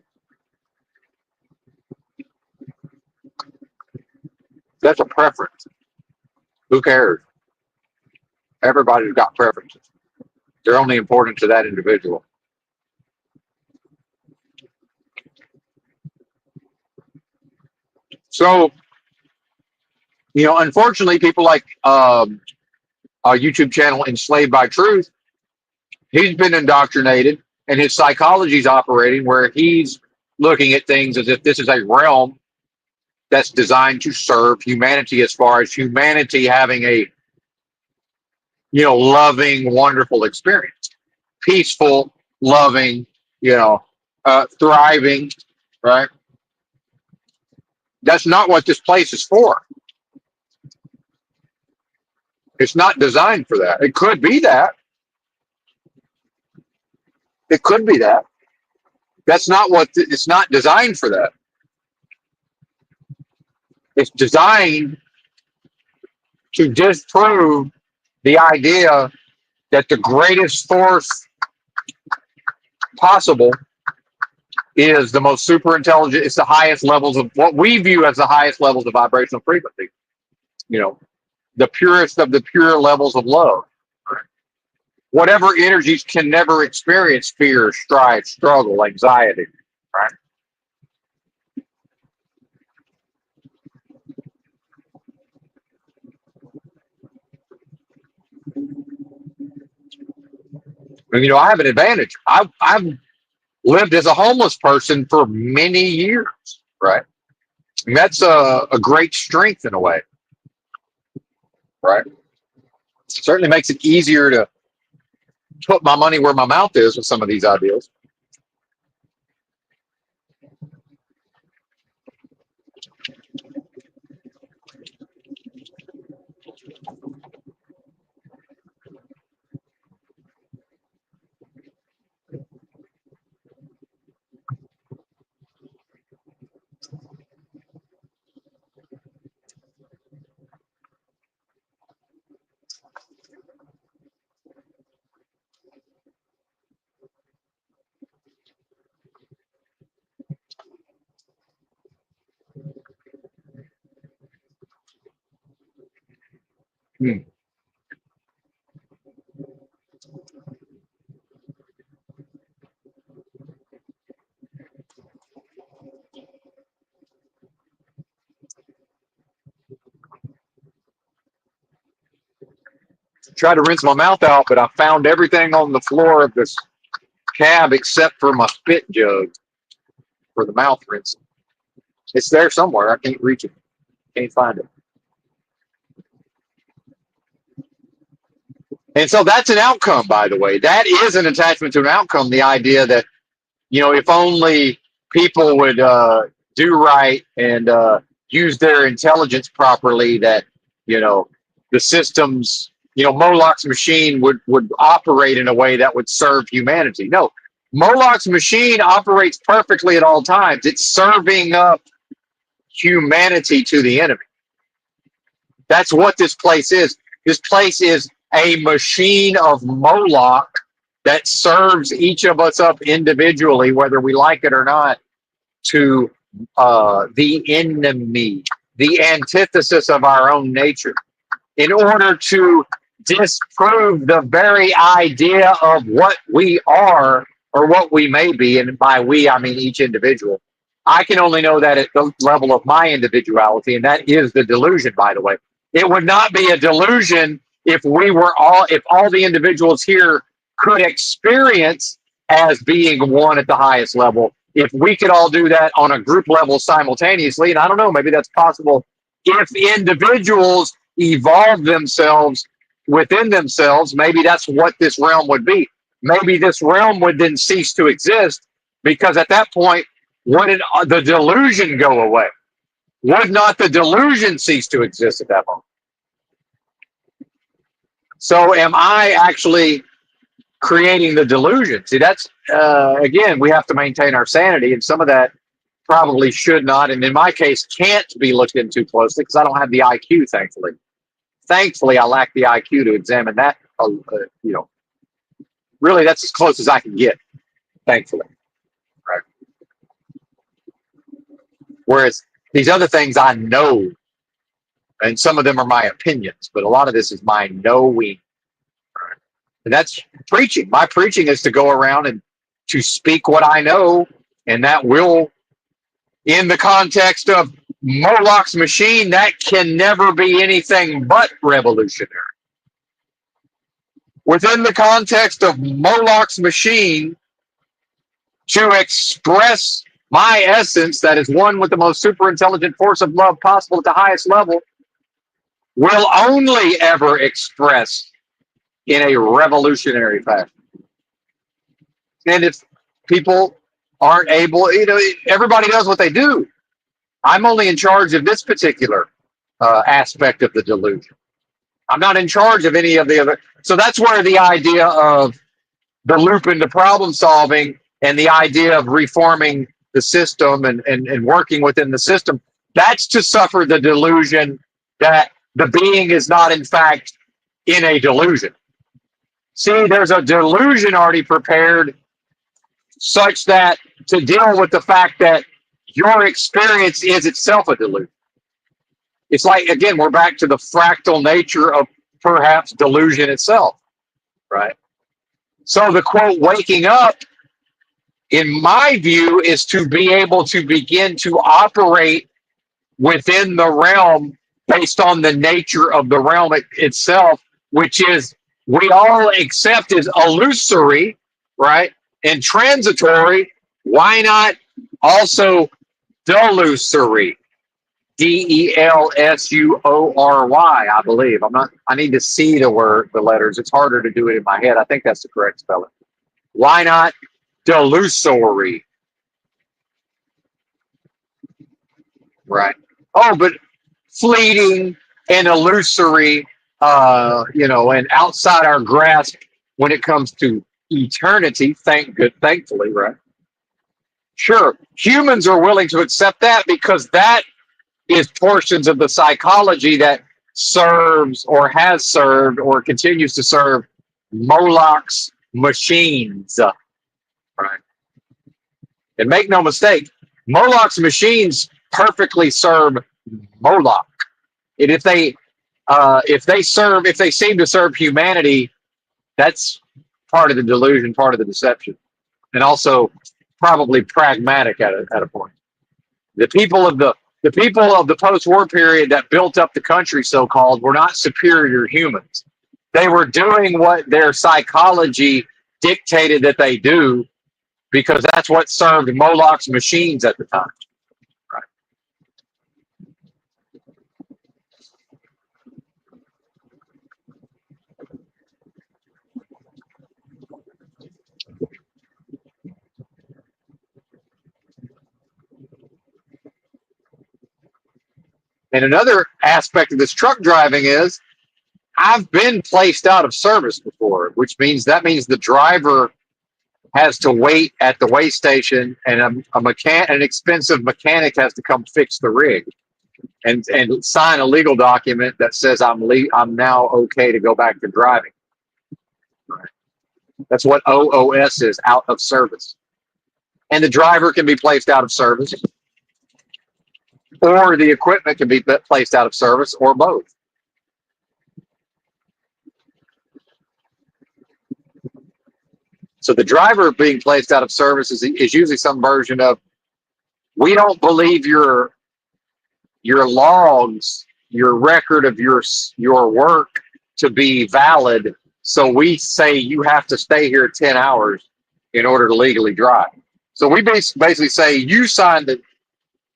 that's a preference. Who cares? Everybody's got preferences. They're only important to that individual. So, unfortunately, people like our YouTube channel, Enslaved by Truth, he's been indoctrinated and his psychology is operating where he's looking at things as if this is a realm that's designed to serve humanity, as far as humanity having a loving, wonderful experience, peaceful, loving, thriving, right? That's not what this place is for. It's not designed for that. It could be that. It could be that. That's not what it's not designed for that. It's designed to disprove the idea that the greatest force possible is the most super intelligent. It's the highest levels of what we view as the highest levels of vibrational frequency. The purest of the pure levels of love. Whatever energies can never experience fear, strife, struggle, anxiety, right? And, I have an advantage. I've lived as a homeless person for many years, right? And that's a great strength in a way, right? It certainly makes it easier to put my money where my mouth is with some of these ideas. Hmm. Tried to rinse my mouth out, but I found everything on the floor of this cab except for my spit jug for the mouth rinse. It's there somewhere. I can't reach it. Can't find it. And so that's an outcome, by the way. That is an attachment to an outcome. The idea that, if only people would do right and use their intelligence properly, that, the systems, Moloch's machine would operate in a way that would serve humanity. No, Moloch's machine operates perfectly at all times. It's serving up humanity to the enemy. That's what this place is. This place is a machine of Moloch that serves each of us up individually, whether we like it or not, to the enemy, the antithesis of our own nature, in order to disprove the very idea of what we are or what we may be. And by we, I mean each individual. I can only know that at the level of my individuality, and that is the delusion, by the way. It would not be a delusion if all the individuals here could experience as being one at the highest level. If we could all do that on a group level simultaneously, and I don't know, maybe that's possible if individuals evolve themselves within themselves, maybe that's what this realm would be. maybe this realm would then cease to exist, because at that point, wouldn't the delusion go away? Would not the delusion cease to exist at that moment? So am I actually creating the delusion? See, that's, again, we have to maintain our sanity, and some of that probably should not, and in my case, can't be looked into closely because I don't have the IQ, thankfully. Thankfully, I lack the IQ to examine that. Really, that's as close as I can get, thankfully. Right. Whereas these other things I know, and some of them are my opinions, but a lot of this is my knowing. And that's preaching. My preaching is to go around and to speak what I know, and that will, in the context of Moloch's machine, that can never be anything but revolutionary. Within the context of Moloch's machine, to express my essence, that is one with the most super intelligent force of love possible at the highest level, will only ever express in a revolutionary fashion. And if people aren't able, everybody knows what they do. I'm only in charge of this particular aspect of the delusion. I'm not in charge of any of the other. So that's where the idea of the loop into problem solving and the idea of reforming the system and working within the system, that's to suffer the delusion that the being is not, in fact, in a delusion. See, there's a delusion already prepared such that to deal with the fact that your experience is itself a delusion. It's like, again, we're back to the fractal nature of perhaps delusion itself, right? So the quote, waking up, in my view, is to be able to begin to operate within the realm based on the nature of the realm itself, which is we all accept as illusory, right? And transitory. Why not also delusory? DELSUORY, I believe. I need to see the letters. It's harder to do it in my head. I think that's the correct spelling. Why not delusory? Right. Oh, but fleeting and illusory, and outside our grasp when it comes to eternity. Thankfully, right? Sure, humans are willing to accept that because that is portions of the psychology that serves or has served or continues to serve Moloch's machines. Right. And make no mistake, Moloch's machines perfectly serve Moloch. And if they seem to serve humanity, that's part of the delusion, part of the deception, and also probably pragmatic at a point. The people of the post-war period that built up the country, so-called, were not superior humans. They were doing what their psychology dictated that they do because that's what served Moloch's machines at the time. Right. And another aspect of this truck driving is I've been placed out of service before, which means the driver has to wait at the weigh station, and an expensive mechanic has to come fix the rig and sign a legal document that says I'm now okay to go back to driving. That's what OOS is, out of service. And the driver can be placed out of service, or the equipment can be placed out of service, or both. So the driver being placed out of service is usually some version of, we don't believe your logs, your record of your work to be valid, so we say you have to stay here 10 hours in order to legally drive. So we basically say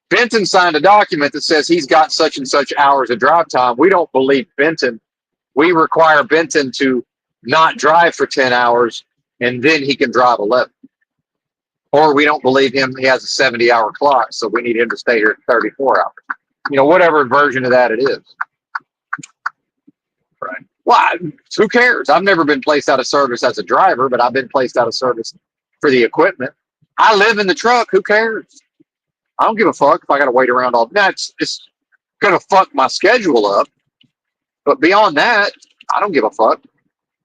Benton signed a document that says he's got such and such hours of drive time. We don't believe Benton. We require Benton to not drive for 10 hours and then he can drive 11. Or we don't believe him, he has a 70-hour clock, so we need him to stay here 34 hours. Whatever version of that it is. Right. Well, who cares? I've never been placed out of service as a driver, but I've been placed out of service for the equipment. I live in the truck. Who cares? I don't give a fuck if I got to wait around all. Now it's going to fuck my schedule up. But beyond that, I don't give a fuck.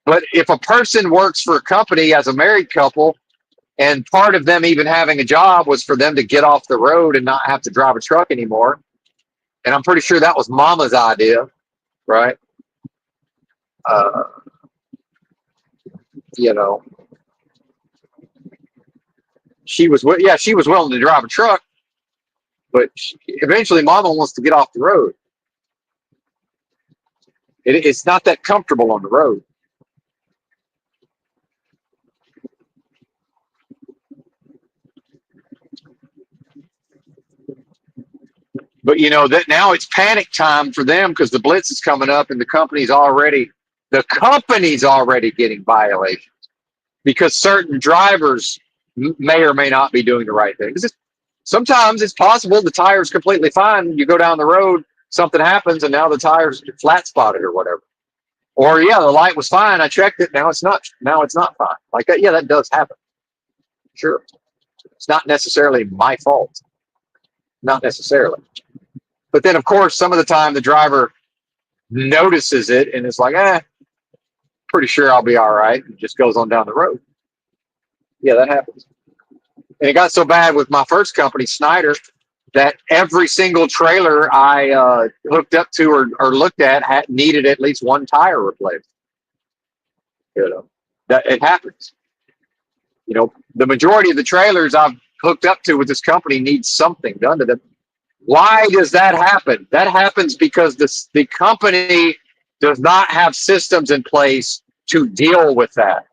But if a person works for a company as a married couple, and part of them even having a job was for them to get off the road and not have to drive a truck anymore, and I'm pretty sure that was Mama's idea, right? You know, she was willing to drive a truck, but eventually Mama wants to get off the road. It's not that comfortable on the road. But that now it's panic time for them because the blitz is coming up and the company's already getting violations because certain drivers may or may not be doing the right thing. Sometimes it's possible the tire's completely fine. You go down the road, something happens, and now the tire's flat spotted or whatever. Or the light was fine. I checked it. Now it's not. Now it's not fine. Like that. Yeah, that does happen. Sure, it's not necessarily my fault. Not necessarily. But then, of course, some of the time the driver notices it and is like, pretty sure I'll be all right, and just goes on down the road. Yeah, that happens. And it got so bad with my first company, Snyder, that every single trailer I hooked up to or looked at needed at least one tire replaced. That it happens. The majority of the trailers I've hooked up to with this company need something done to them. Why does that happen? That happens because the company does not have systems in place to deal with that.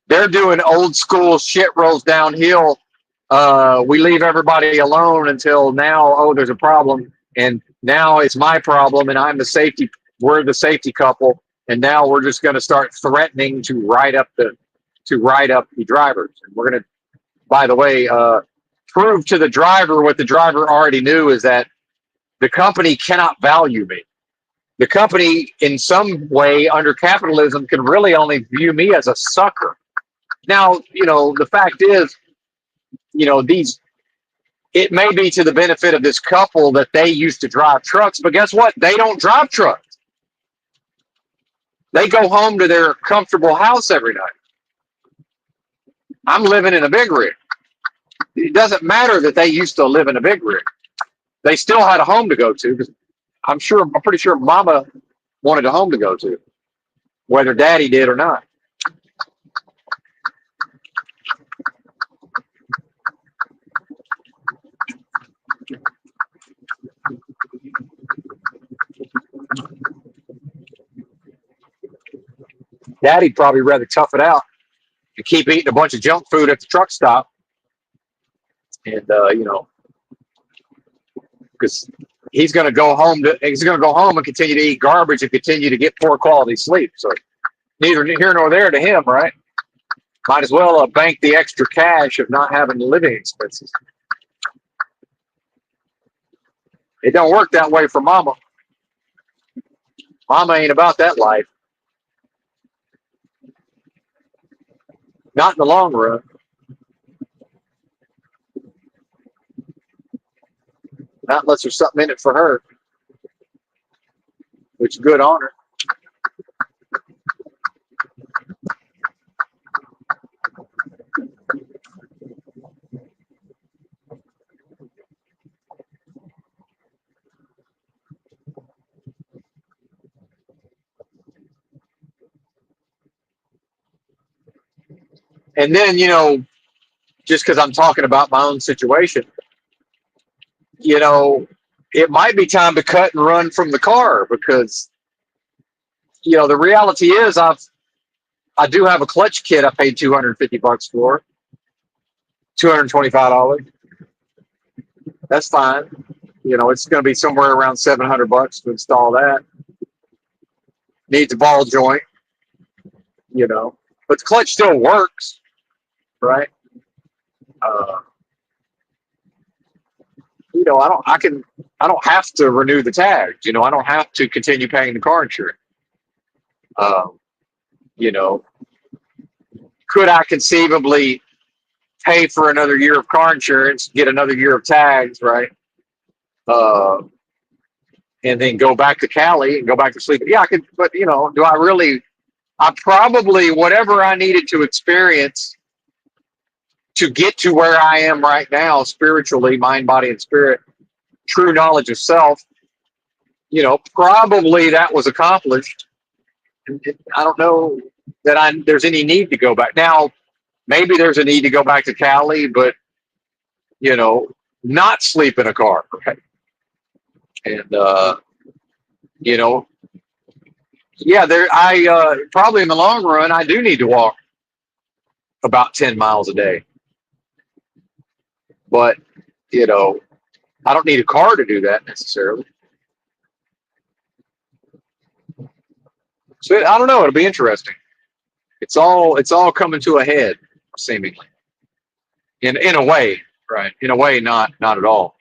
They're doing old school shit rolls downhill. We leave everybody alone until now. Oh, there's a problem, and now it's my problem, and we're the safety couple, and now we're just going to start threatening to write up the drivers. And we're going to, by the way, prove to the driver what the driver already knew, is that the company cannot value me. The company, in some way, under capitalism, can really only view me as a sucker. Now, the fact is, it may be to the benefit of this couple that they used to drive trucks, but guess what? They don't drive trucks. They go home to their comfortable house every night. I'm living in a big rig. It doesn't matter that they used to live in a big rig. They still had a home to go to, because I'm pretty sure Mama wanted a home to go to, whether Daddy did or not. Daddy'd probably rather tough it out and keep eating a bunch of junk food at the truck stop. And, because he's going to go home and continue to eat garbage and continue to get poor quality sleep. So neither here nor there to him, right? Might as well bank the extra cash of not having living expenses. It don't work that way for Mama. Mama ain't about that life. Not in the long run. Not unless there's something in it for her, which is good on her. And then, just because I'm talking about my own situation, it might be time to cut and run from the car, because, the reality is I do have a clutch kit I paid $250 for, $225. That's fine. It's going to be somewhere around $700 to install that. Needs a ball joint, but the clutch still works, right? Uh, I don't have to renew the tags. I don't have to continue paying the car insurance. Um, you know, could I conceivably pay for another year of car insurance, get another year of tags, right? Uh, and then go back to Cali and go back to sleep. Yeah, I could, but do I really? I probably, whatever I needed to experience to get to where I am right now, spiritually, mind, body, and spirit, true knowledge of self, probably that was accomplished. I don't know that there's any need to go back. Now, maybe there's a need to go back to Cali, but, not sleep in a car, right? And, you know, yeah, probably in the long run, I do need to walk about 10 miles a day. But, I don't need a car to do that necessarily. So I don't know. It'll be interesting. It's all coming to a head, seemingly. In a way, right? In a way, not at all.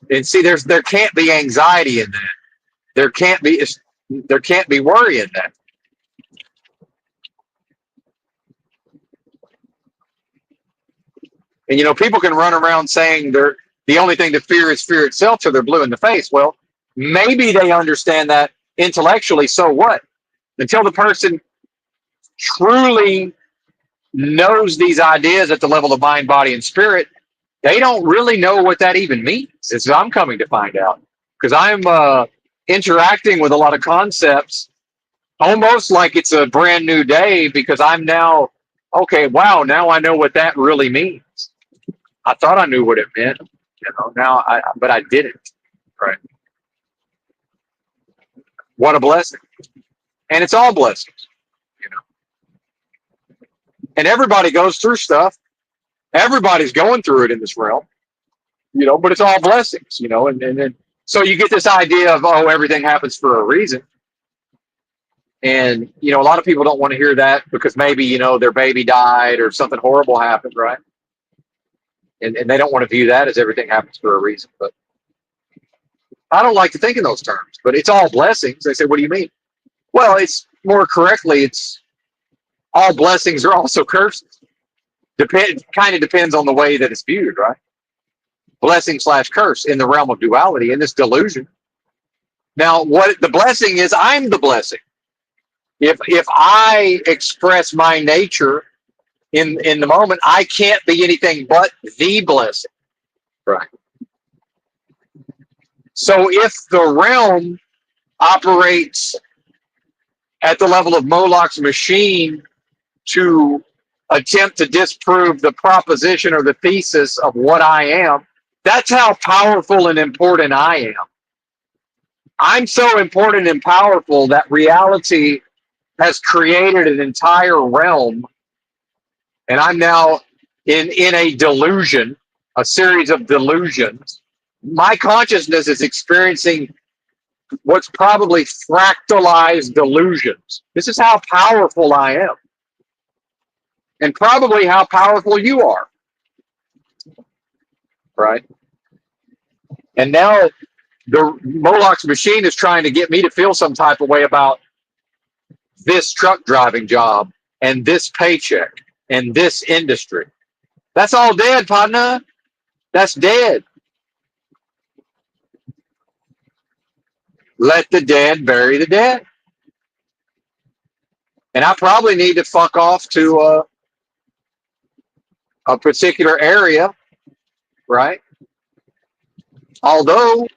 And see, there can't be anxiety in that. There can't be worry in that. And people can run around saying the only thing to fear is fear itself, so they're blue in the face. Well, maybe they understand that intellectually. So what? Until the person truly knows these ideas at the level of mind, body, and spirit, they don't really know what that even means. As I'm coming to find out, because I'm interacting with a lot of concepts almost like it's a brand new day, because I'm now, okay, wow, now I know what that really means. I thought I knew what it meant, but I didn't. Right? What a blessing. And it's all blessings, you know. And everybody goes through stuff. Everybody's going through it in this realm, but it's all blessings, and so you get this idea of, oh, everything happens for a reason. And, a lot of people don't want to hear that because maybe, their baby died or something horrible happened, right? And they don't want to view that as everything happens for a reason. But I don't like to think in those terms, but it's all blessings. They say, what do you mean? Well, it's more correctly, it's all blessings are also curses. Kind of depends on the way that it's viewed, right? Blessing / curse in the realm of duality, in this delusion. Now, what the blessing is, I'm the blessing. If I express my nature in the moment, I can't be anything but the blessing, right? So if the realm operates at the level of Moloch's machine to attempt to disprove the proposition or the thesis of what I am, that's how powerful and important I am. I'm so important and powerful that reality has created an entire realm, and I'm now in a delusion, a series of delusions. My consciousness is experiencing what's probably fractalized delusions. This is how powerful I am, and probably how powerful you are, right? And now the Moloch's machine is trying to get me to feel some type of way about this truck driving job and this paycheck and this industry. That's all dead, partner. That's dead. Let the dead bury the dead. And I probably need to fuck off to a particular area, right? Although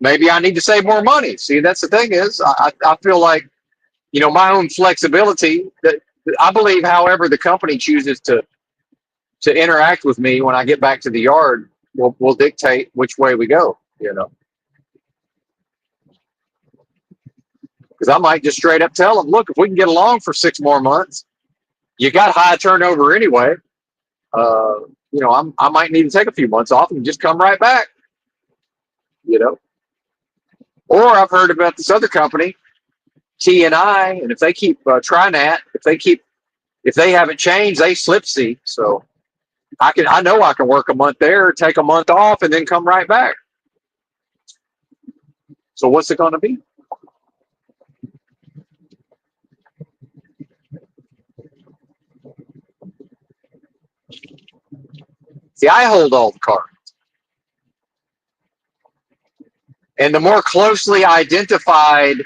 maybe I need to save more money. See, that's the thing is, I feel like, my own flexibility, that I believe, however the company chooses to interact with me when I get back to the yard will dictate which way we go, because I might just straight up tell them, look, if we can get along for 6 more months, you got high turnover anyway. I might need to take a few months off and just come right back. you know. Or I've heard about this other company, T&I, and if they keep trying that, if they haven't changed, they slip see. So I know I can work a month there, take a month off, and then come right back. So what's it going to be? See, I hold all the cards. And the more closely identified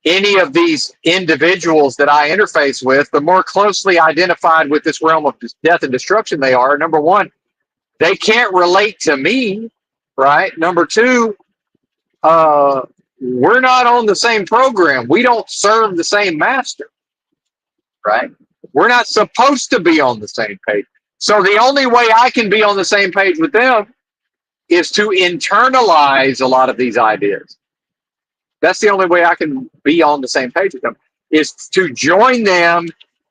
any of these individuals that I interface with, the more closely identified with this realm of death and destruction they are. Number one, they can't relate to me, right? Number two, we're not on the same program. We don't serve the same master, right? We're not supposed to be on the same page. So the only way I can be on the same page with them is to internalize a lot of these ideas. That's the only way I can be on the same page with them, is to join them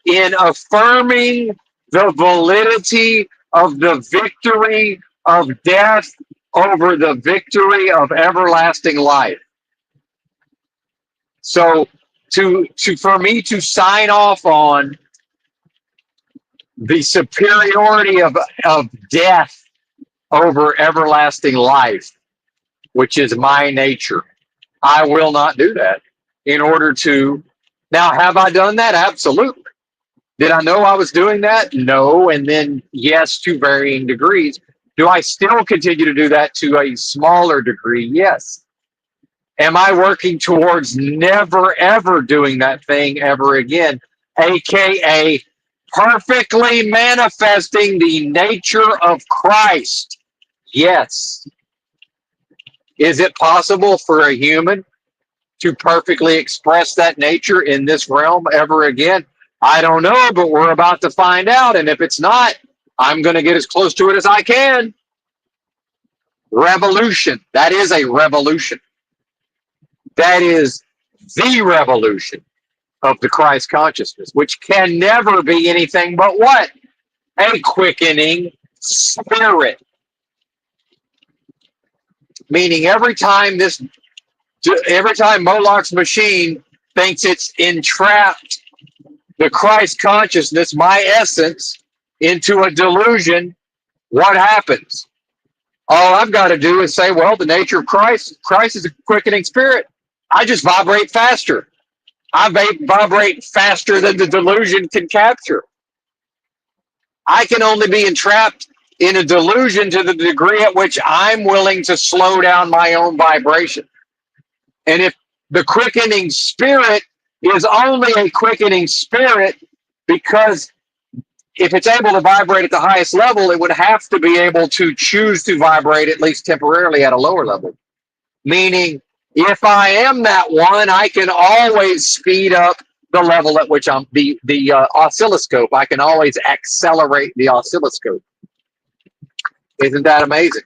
in affirming the validity of the victory of death over the victory of everlasting life. So for me to sign off on the superiority of death over everlasting life, which is my nature, I will not do that in order to. Now, have I done that? Absolutely. Did I know I was doing that? No. And then, yes, to varying degrees. Do I still continue to do that to a smaller degree? Yes. Am I working towards never, ever doing that thing ever again? AKA perfectly manifesting the nature of Christ. Yes. Is it possible for a human to perfectly express that nature in this realm ever again? I don't know, but we're about to find out. And if it's not, I'm going to get as close to it as I can. Revolution. That is a revolution. That is the revolution of the Christ consciousness, which can never be anything but what? A quickening spirit. Meaning every time Moloch's machine thinks it's entrapped the Christ consciousness, my essence, into a delusion, what happens? All I've got to do is say, well, the nature of Christ is a quickening spirit. I just vibrate faster. I vibrate faster than the delusion can capture. I can only be entrapped in a delusion to the degree at which I'm willing to slow down my own vibration. And if the quickening spirit is only a quickening spirit, because if it's able to vibrate at the highest level, it would have to be able to choose to vibrate at least temporarily at a lower level. Meaning, if I am that one, I can always speed up the level at which I'm the oscilloscope. I can always accelerate the oscilloscope. Isn't that amazing?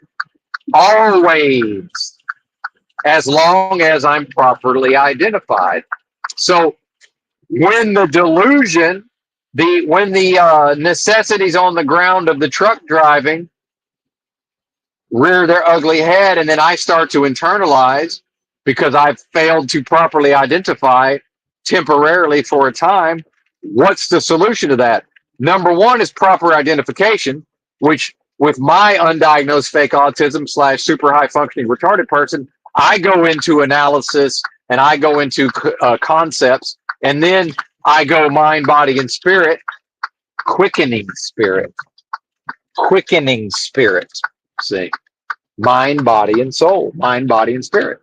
Always, as long as I'm properly identified. So when the delusion, when the necessities on the ground of the truck driving rear their ugly head, and then I start to internalize because I've failed to properly identify temporarily for a time, what's the solution to that? Number one is proper identification, which with my undiagnosed fake autism / super high functioning retarded person, I go into analysis and I go into concepts, and then I go mind, body, and spirit, quickening spirit. See, mind, body, and soul, mind, body, and spirit.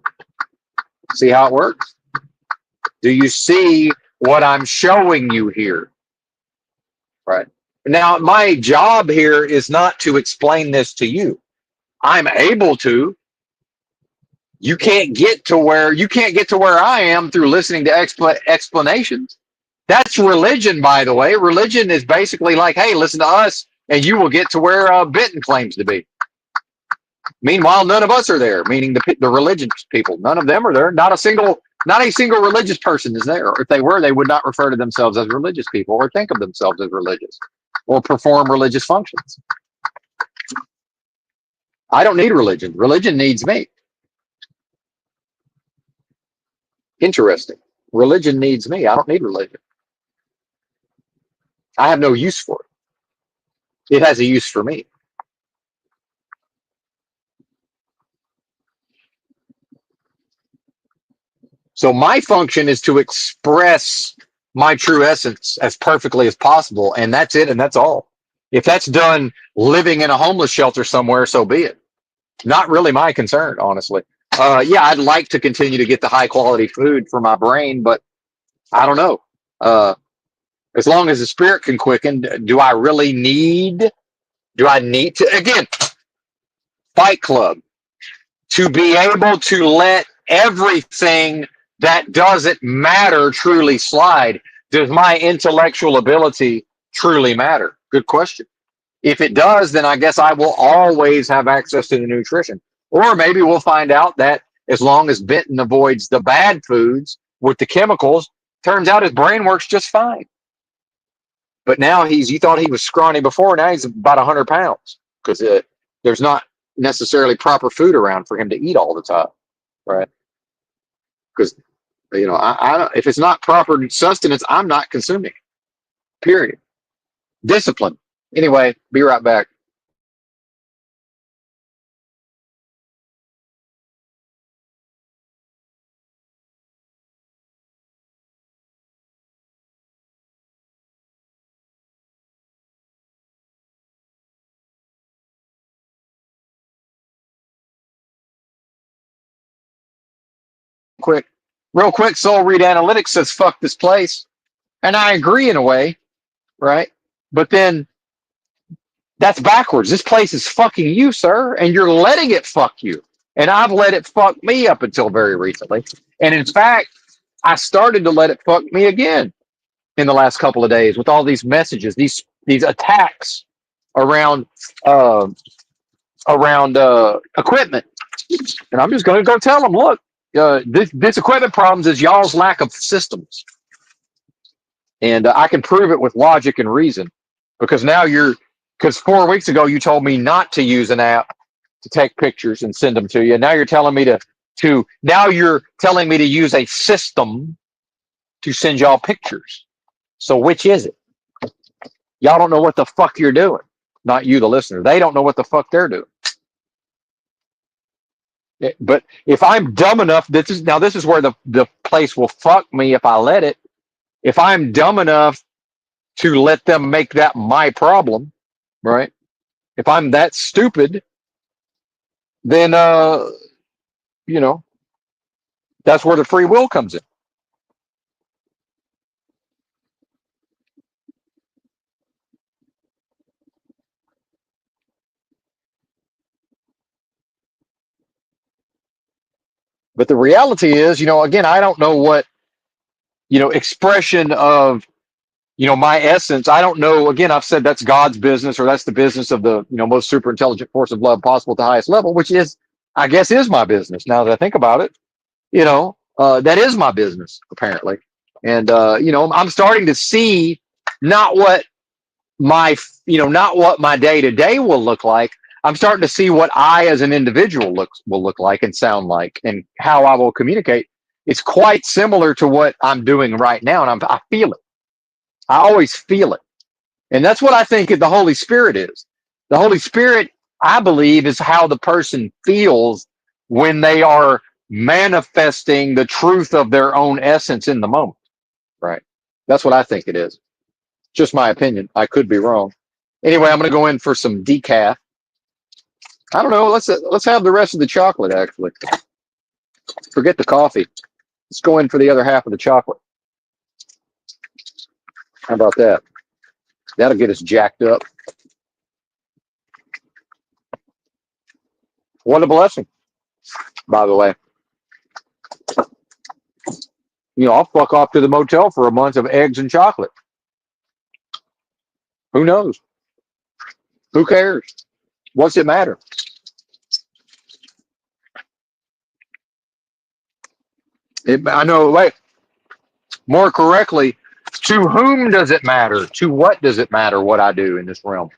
See how it works? Do you see what I'm showing you here? Right. Now, my job here is not to explain this to you. I'm able to. You can't get to where I am through listening to explanations. That's religion, by the way. Religion is basically like, hey, listen to us, and you will get to where Benton claims to be. Meanwhile, none of us are there, meaning the religious people. None of them are there. Not a single religious person is there. If they were, they would not refer to themselves as religious people or think of themselves as religious or perform religious functions. I don't need religion. Religion needs me. Interesting. Religion needs me. I don't need religion. I have no use for it. It has a use for me. So my function is to express my true essence as perfectly as possible, and that's it, and that's all. If that's done living in a homeless shelter somewhere, so be it. Not really my concern, honestly. Yeah, I'd like to continue to get the high quality food for my brain, but I don't know. Uh, as long as the spirit can quicken, do I really need? Do I need to again? Fight Club, to be able to let everything that doesn't matter truly slide. Does my intellectual ability truly matter? Good question. If it does, then I guess I will always have access to the nutrition. Or maybe we'll find out that as long as Benton avoids the bad foods with the chemicals, turns out his brain works just fine. But now you thought he was scrawny before, now he's about 100 pounds because there's not necessarily proper food around for him to eat all the time, right? Because if it's not proper sustenance, I'm not consuming it. Period. Discipline. Anyway, be right back. Quick, real quick. Soul Read Analytics says fuck this place, and I agree in a way, right? But then that's backwards. This place is fucking you, sir, and you're letting it fuck you. And I've let it fuck me up until very recently. And in fact, I started to let it fuck me again in the last couple of days with all these messages, these attacks around uh, equipment. And I'm just going to go tell them, look, this equipment problems is y'all's lack of systems, and I can prove it with logic and reason. Because 4 weeks ago you told me not to use an app to take pictures and send them to you. Now you're telling me to use a system to send y'all pictures. So which is it? Y'all don't know what the fuck you're doing. Not you, the listener. They don't know what the fuck they're doing. But if I'm dumb enough, this is where the place will fuck me if I let it. If I'm dumb enough to let them make that my problem, right? If I'm that stupid, then you know, that's where the free will comes in. But the reality is, again, I don't know what, expression of, my essence. I don't know. Again, I've said that's God's business, or that's the business of the, most super intelligent force of love possible at the highest level, which is, I guess, is my business. Now that I think about it, that is my business apparently. And, I'm starting to see not what my, not what my day to day will look like. I'm starting to see what I as an individual will look like and sound like, and how I will communicate. It's quite similar to what I'm doing right now, and I feel it. I always feel it. And that's what I think the Holy Spirit is. The Holy Spirit, I believe, is how the person feels when they are manifesting the truth of their own essence in the moment. Right. That's what I think it is. Just my opinion. I could be wrong. Anyway, I'm going to go in for some decaf. I don't know. Let's have the rest of the chocolate. Actually, forget the coffee. Let's go in for the other half of the chocolate. How about that? That'll get us jacked up. What a blessing, by the way. I'll fuck off to the motel for a month of eggs and chocolate. Who knows? Who cares? What's it matter? I know. Wait, more correctly, to whom does it matter? To what does it matter what I do in this realm?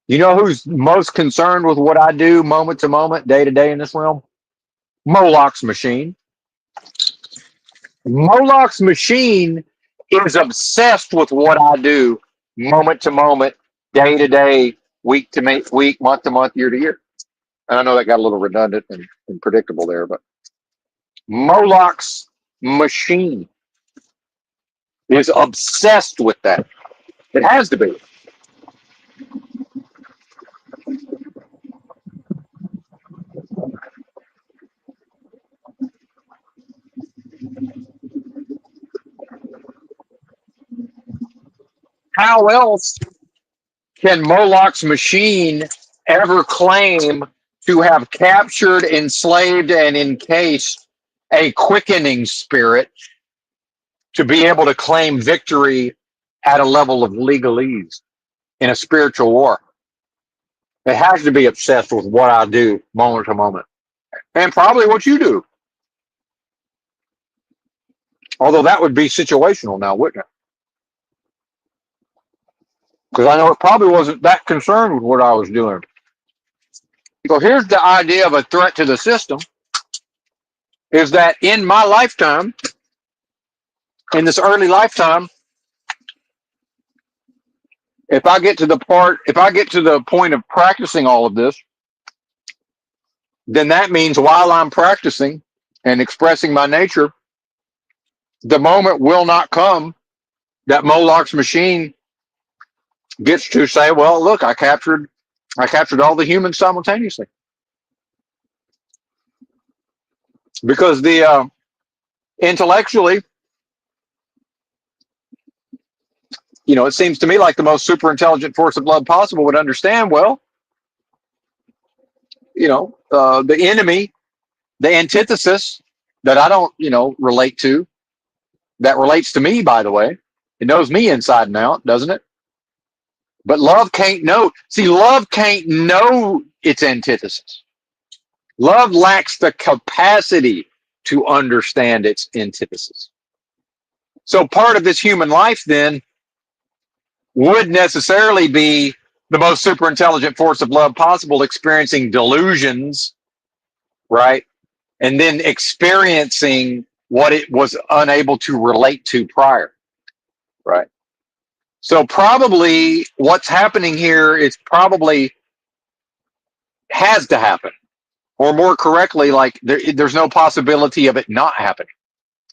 You know who's most concerned with what I do moment to moment, day to day in this realm? Moloch's machine. Moloch's machine is obsessed with what I do moment to moment, day to day, week to week, month to month, year to year. And I know that got a little redundant and predictable there, but Moloch's machine is obsessed with that. It has to be. How else can Moloch's machine ever claim to have captured, enslaved, and encased a quickening spirit to be able to claim victory at a level of legalese in a spiritual war? It has to be obsessed with what I do moment to moment, and probably what you do. Although that would be situational now, wouldn't it? Because I know it probably wasn't that concerned with what I was doing. So here's the idea of a threat to the system is that in my lifetime, in this early lifetime, if I get to the point of practicing all of this, then that means while I'm practicing and expressing my nature, the moment will not come that Moloch's machine gets to say, well, look, I captured all the humans simultaneously. Because the intellectually, it seems to me like the most super intelligent force of love possible would understand, well, the enemy, the antithesis that I don't, relate to, that relates to me, by the way. It knows me inside and out, doesn't it? But love can't know. See, love can't know its antithesis. Love lacks the capacity to understand its antithesis. So part of this human life then would necessarily be the most super intelligent force of love possible, experiencing delusions, right? And then experiencing what it was unable to relate to prior, right? So probably what's happening here is probably has to happen, or more correctly, like there's no possibility of it not happening,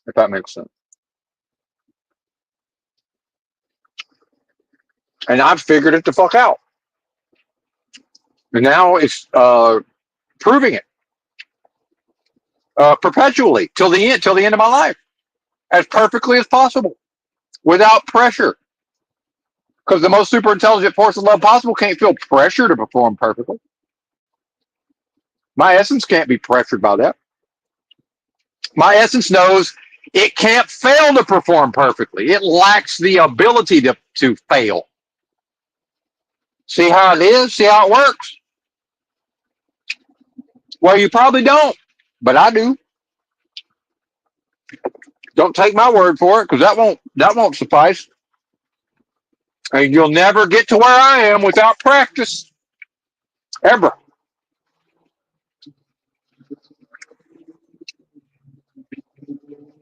if that makes sense. And I've figured it the fuck out, and now it's proving it perpetually till the end of my life, as perfectly as possible, without pressure. Because the most super intelligent force of love possible can't feel pressure to perform perfectly. My essence can't be pressured by that. My essence knows it can't fail to perform perfectly. It lacks the ability to fail. See how it is? See how it works? Well, you probably don't, but I do. Don't take my word for it, because that won't suffice. And you'll never get to where I am without practice. Ever.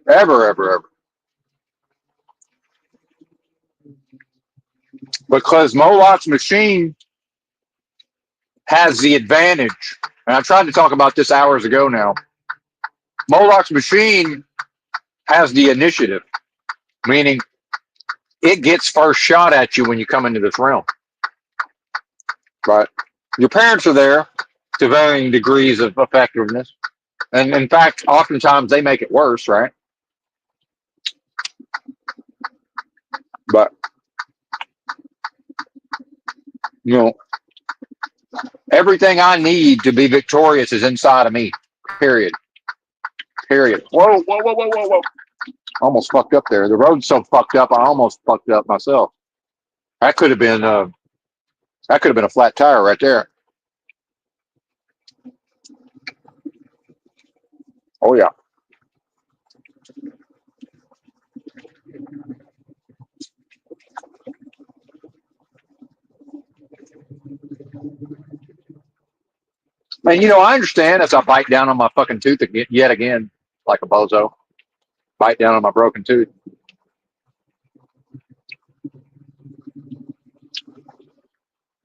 Ever, ever, ever. Because Moloch's machine has the advantage. And I tried to talk about this hours ago now. Moloch's machine has the initiative, meaning it gets first shot at you when you come into this realm. Right? Your parents are there to varying degrees of effectiveness. And in fact, oftentimes they make it worse, right? But, you know, everything I need to be victorious is inside of me. Period. Period. Whoa, whoa, whoa, whoa, whoa, whoa. Almost fucked up there. The road's so fucked up, I almost fucked up myself. That could have been a flat tire right there. Oh yeah. And I understand as I bite down on my fucking tooth again, yet again, like a bozo, bite down on my broken tooth.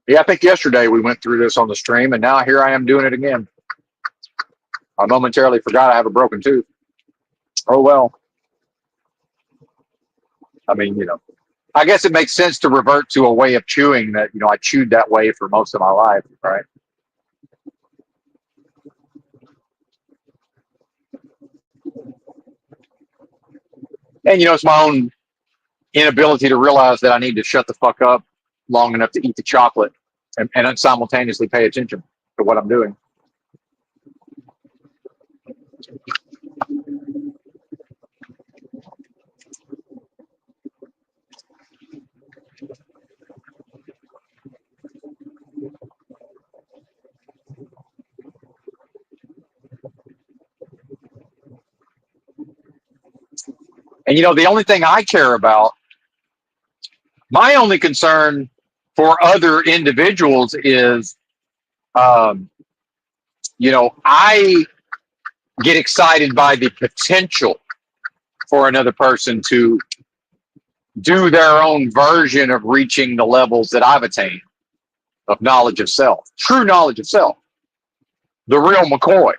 Yeah, I think yesterday we went through this on the stream, and now here I am doing it again. I momentarily forgot I have a broken tooth. Oh well. I mean, I guess it makes sense to revert to a way of chewing that, I chewed that way for most of my life, right? And, it's my own inability to realize that I need to shut the fuck up long enough to eat the chocolate and simultaneously pay attention to what I'm doing. And, the only thing I care about, my only concern for other individuals is, I get excited by the potential for another person to do their own version of reaching the levels that I've attained of knowledge of self, true knowledge of self, the real McCoy,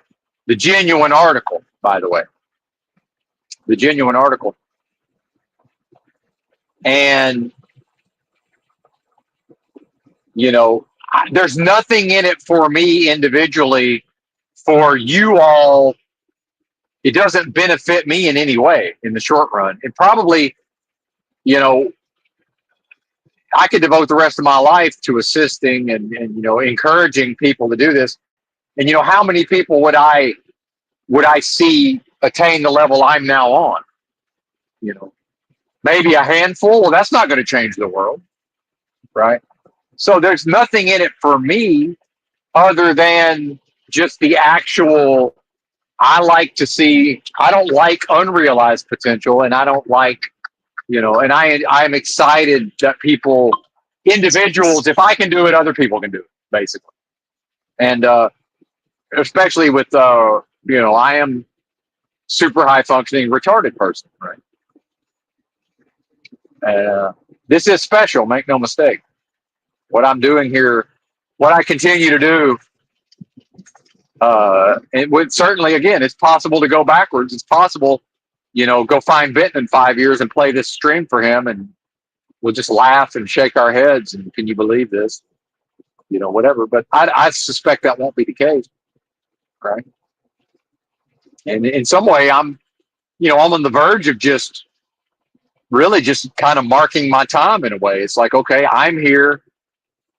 the genuine article, by the way, the genuine article. And, there's nothing in it for me individually. For you all, it doesn't benefit me in any way in the short run. And probably, I could devote the rest of my life to assisting and encouraging people to do this. And how many people would I see attain the level I'm now on? Maybe a handful. Well, that's not going to change the world, right? So there's nothing in it for me other than just the actual. I like to see. I don't like unrealized potential, and I don't like, and I'm excited that individuals, if I can do it, other people can do it, basically. And especially with, I am super high functioning retarded person, right? This is special, make no mistake. What I'm doing here, what I continue to do, it would certainly, again, it's possible to go backwards. It's possible, go find Benton in 5 years and play this stream for him, and we'll just laugh and shake our heads. And can you believe this? Whatever. But I suspect that won't be the case, right? And in some way, I'm on the verge of just really just kind of marking my time in a way. It's like, okay, I'm here.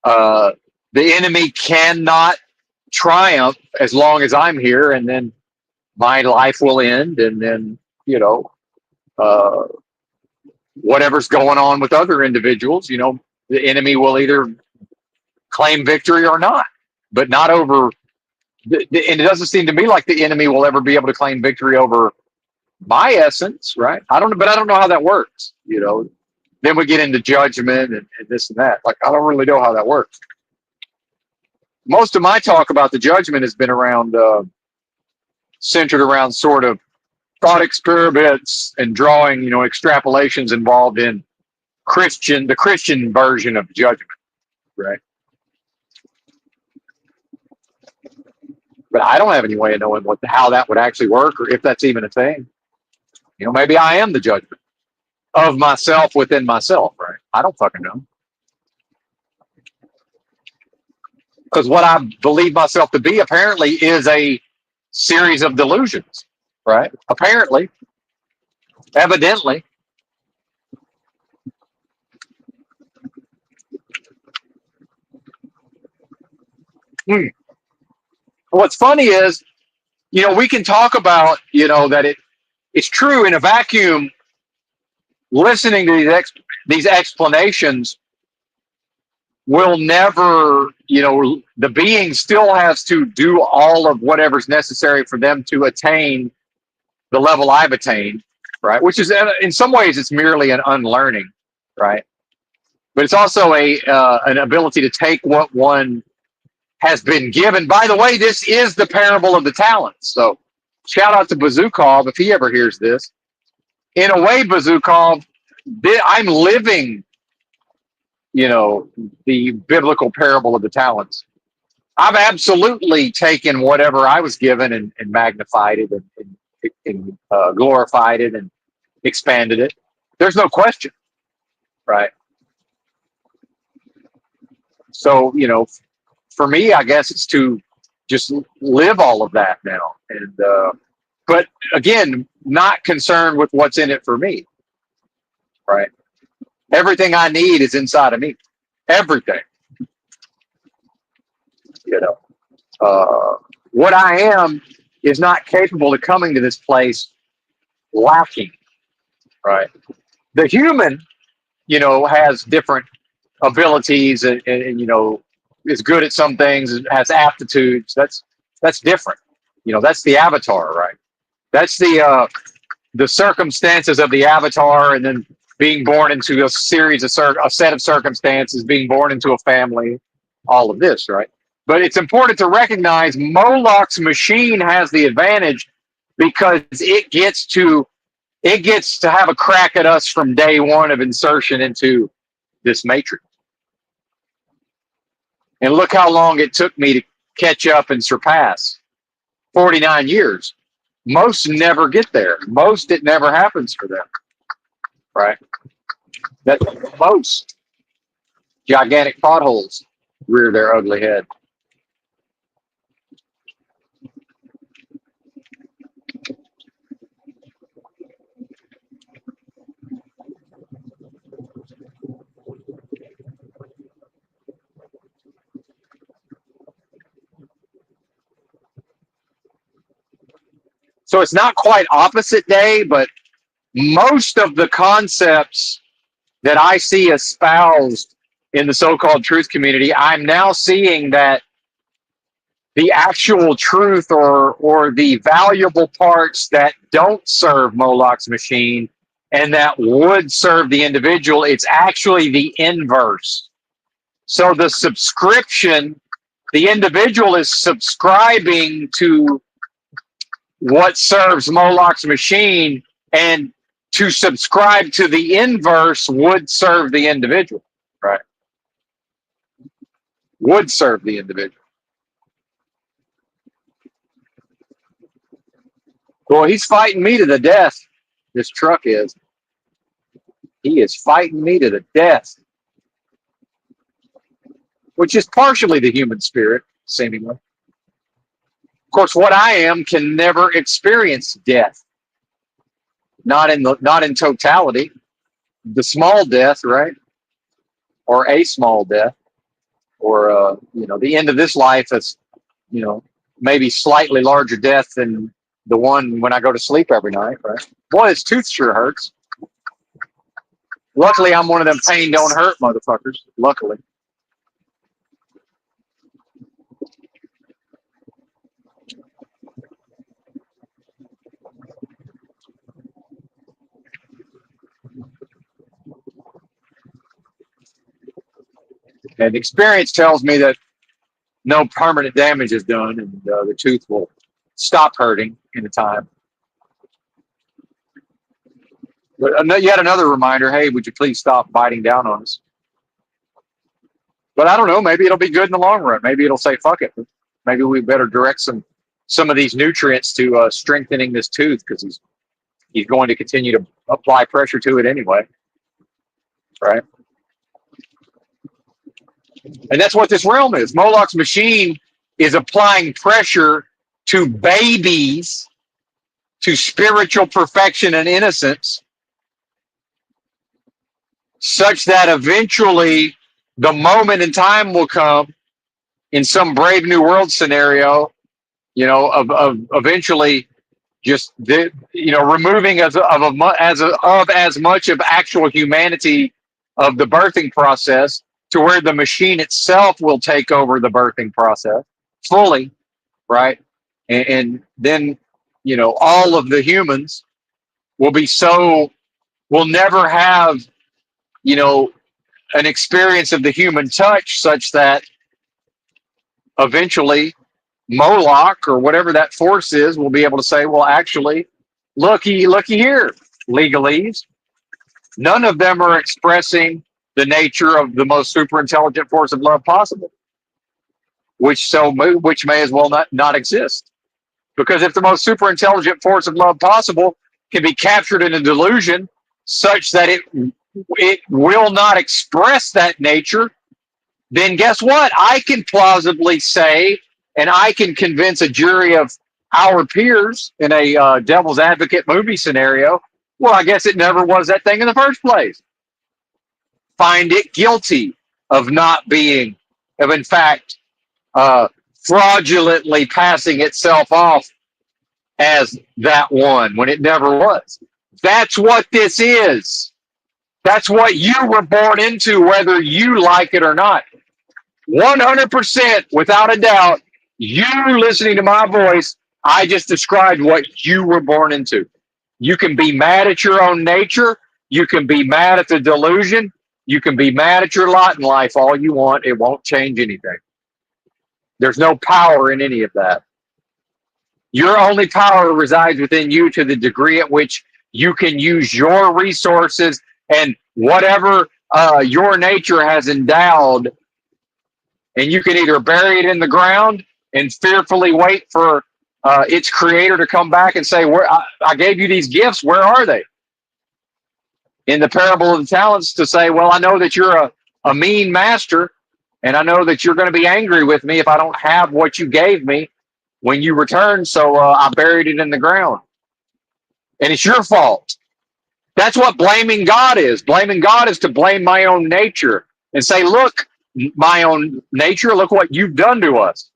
The enemy cannot triumph as long as I'm here, and then my life will end, and then whatever's going on with other individuals, the enemy will either claim victory or not, but not over. And it doesn't seem to me like the enemy will ever be able to claim victory over my essence, right? I don't know how that works. Then we get into judgment and this and that. Like, I don't really know how that works. Most of my talk about the judgment has been centered around sort of thought experiments and drawing, extrapolations involved in the Christian version of judgment, right? But I don't have any way of knowing how that would actually work, or if that's even a thing. Maybe I am the judgment of myself within myself, right? I don't fucking know. Because what I believe myself to be apparently is a series of delusions, right? Apparently, evidently. What's funny is, we can talk about, that it's true in a vacuum. Listening to these explanations will never, the being still has to do all of whatever's necessary for them to attain the level I've attained, right? Which is, in some ways, it's merely an unlearning, right? But it's also an ability to take what one has been given. By the way, this is the parable of the talents. So shout out to Bazukov if he ever hears this. In a way, Bazukov, I'm living, the biblical parable of the talents. I've absolutely taken whatever I was given and magnified it and glorified it and expanded it. There's no question, right? So, for me, I guess it's to just live all of that now. And, but again, not concerned with what's in it for me, right? Everything I need is inside of me. Everything, what I am is not capable of coming to this place lacking, right? The human, has different abilities and is good at some things, has aptitudes. That's different. That's the avatar, right? That's the circumstances of the avatar, and then being born into a set of circumstances, being born into a family, all of this, right? But it's important to recognize Moloch's machine has the advantage because it gets to have a crack at us from day one of insertion into this matrix. And look how long it took me to catch up and surpass. 49 years. Most never get there. Most, it never happens for them. Right? That most gigantic potholes rear their ugly head. So it's not quite opposite day, but most of the concepts that I see espoused in the so-called truth community, I'm now seeing that the actual truth or the valuable parts that don't serve Moloch's machine and that would serve the individual, it's actually the inverse. So the subscription, the individual is subscribing to what serves Moloch's machine, and to subscribe to the inverse would serve the individual, right? Would serve the individual. Well, he's fighting me to the death. This truck is. He is fighting me to the death, which is partially the human spirit, seemingly. Of course, what I am can never experience death. Not in totality. The small death, right? Or a small death, or the end of this life that's maybe slightly larger death than the one when I go to sleep every night, right? Boy, his tooth sure hurts. Luckily, I'm one of them pain don't hurt motherfuckers. Luckily. And experience tells me that no permanent damage is done, and the tooth will stop hurting in a time. But yet another reminder, hey, would you please stop biting down on us? But I don't know, maybe it'll be good in the long run. Maybe it'll say, fuck it. Maybe we better direct some of these nutrients to strengthening this tooth, because he's going to continue to apply pressure to it anyway. Right? And that's what this realm is. Moloch's machine is applying pressure to babies, to spiritual perfection and innocence, such that eventually the moment in time will come in some Brave New World scenario, of eventually just removing as much of actual humanity of the birthing process, to where the machine itself will take over the birthing process fully, right? And then all of the humans will never have an experience of the human touch, such that eventually Moloch or whatever that force is will be able to say, well, actually, looky here, legalese. None of them are expressing the nature of the most super intelligent force of love possible, which may as well not exist. Because if the most super intelligent force of love possible can be captured in a delusion such that it will not express that nature, then guess what? I can plausibly say, and I can convince a jury of our peers in a devil's advocate movie scenario, well, I guess it never was that thing in the first place. Find it guilty of not being, of in fact, fraudulently passing itself off as that one when it never was. That's what this is. That's what you were born into, whether you like it or not. 100%, without a doubt, you listening to my voice, I just described what you were born into. You can be mad at your own nature. You can be mad at the delusion. You can be mad at your lot in life all you want. It won't change anything. There's no power in any of that. Your only power resides within you to the degree at which you can use your resources and whatever your nature has endowed, and you can either bury it in the ground and fearfully wait for its creator to come back and say, "Where I gave you these gifts, where are they?" In the parable of the talents, to say, well, I know that you're a mean master, and I know that you're going to be angry with me if I don't have what you gave me when you return, so I buried it in the ground. And it's your fault. That's what blaming God is. Blaming God is to blame my own nature and say, look, my own nature, look what you've done to us.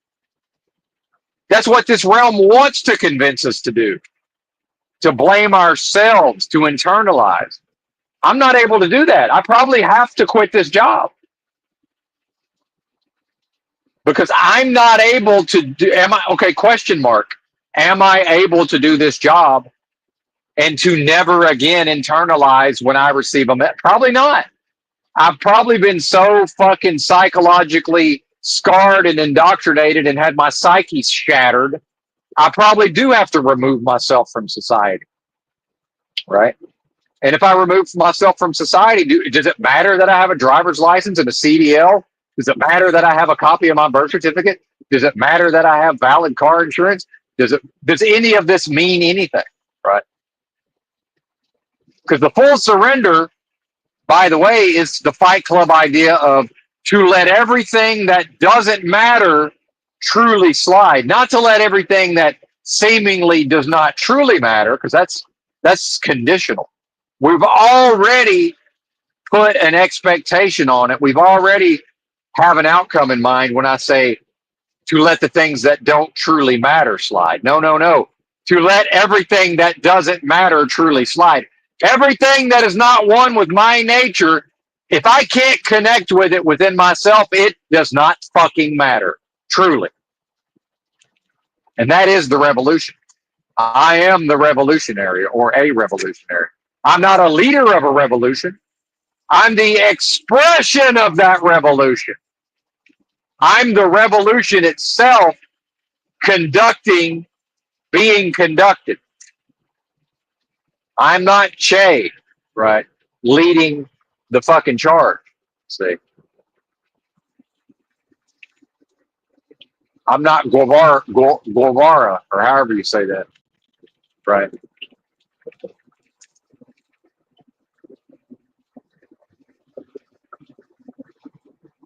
That's what this realm wants to convince us to do, to blame ourselves, to internalize. I'm not able to do that. I probably have to quit this job because I'm not able to do. Am I okay? Question mark. Am I able to do this job and to never again internalize when I receive a message? Probably not. I've probably been so fucking psychologically scarred and indoctrinated and had my psyche shattered. I probably do have to remove myself from society, right? And if I remove myself from society, does it matter that I have a driver's license and a CDL? Does it matter that I have a copy of my birth certificate? Does it matter that I have valid car insurance? Does any of this mean anything? Right? Because the full surrender, by the way, is the Fight Club idea of to let everything that doesn't matter truly slide, not to let everything that seemingly does not truly matter, because that's conditional. We've already put an expectation on it. We've already have an outcome in mind when I say to let the things that don't truly matter slide. No, no, no. To let everything that doesn't matter truly slide. Everything that is not one with my nature, if I can't connect with it within myself, it does not fucking matter. Truly. And that is the revolution. I am the revolutionary or a revolutionary. I'm not a leader of a revolution. I'm the expression of that revolution. I'm the revolution itself being conducted. I'm not Che, right? Leading the fucking charge. See? I'm not Guevara, or however you say that, right?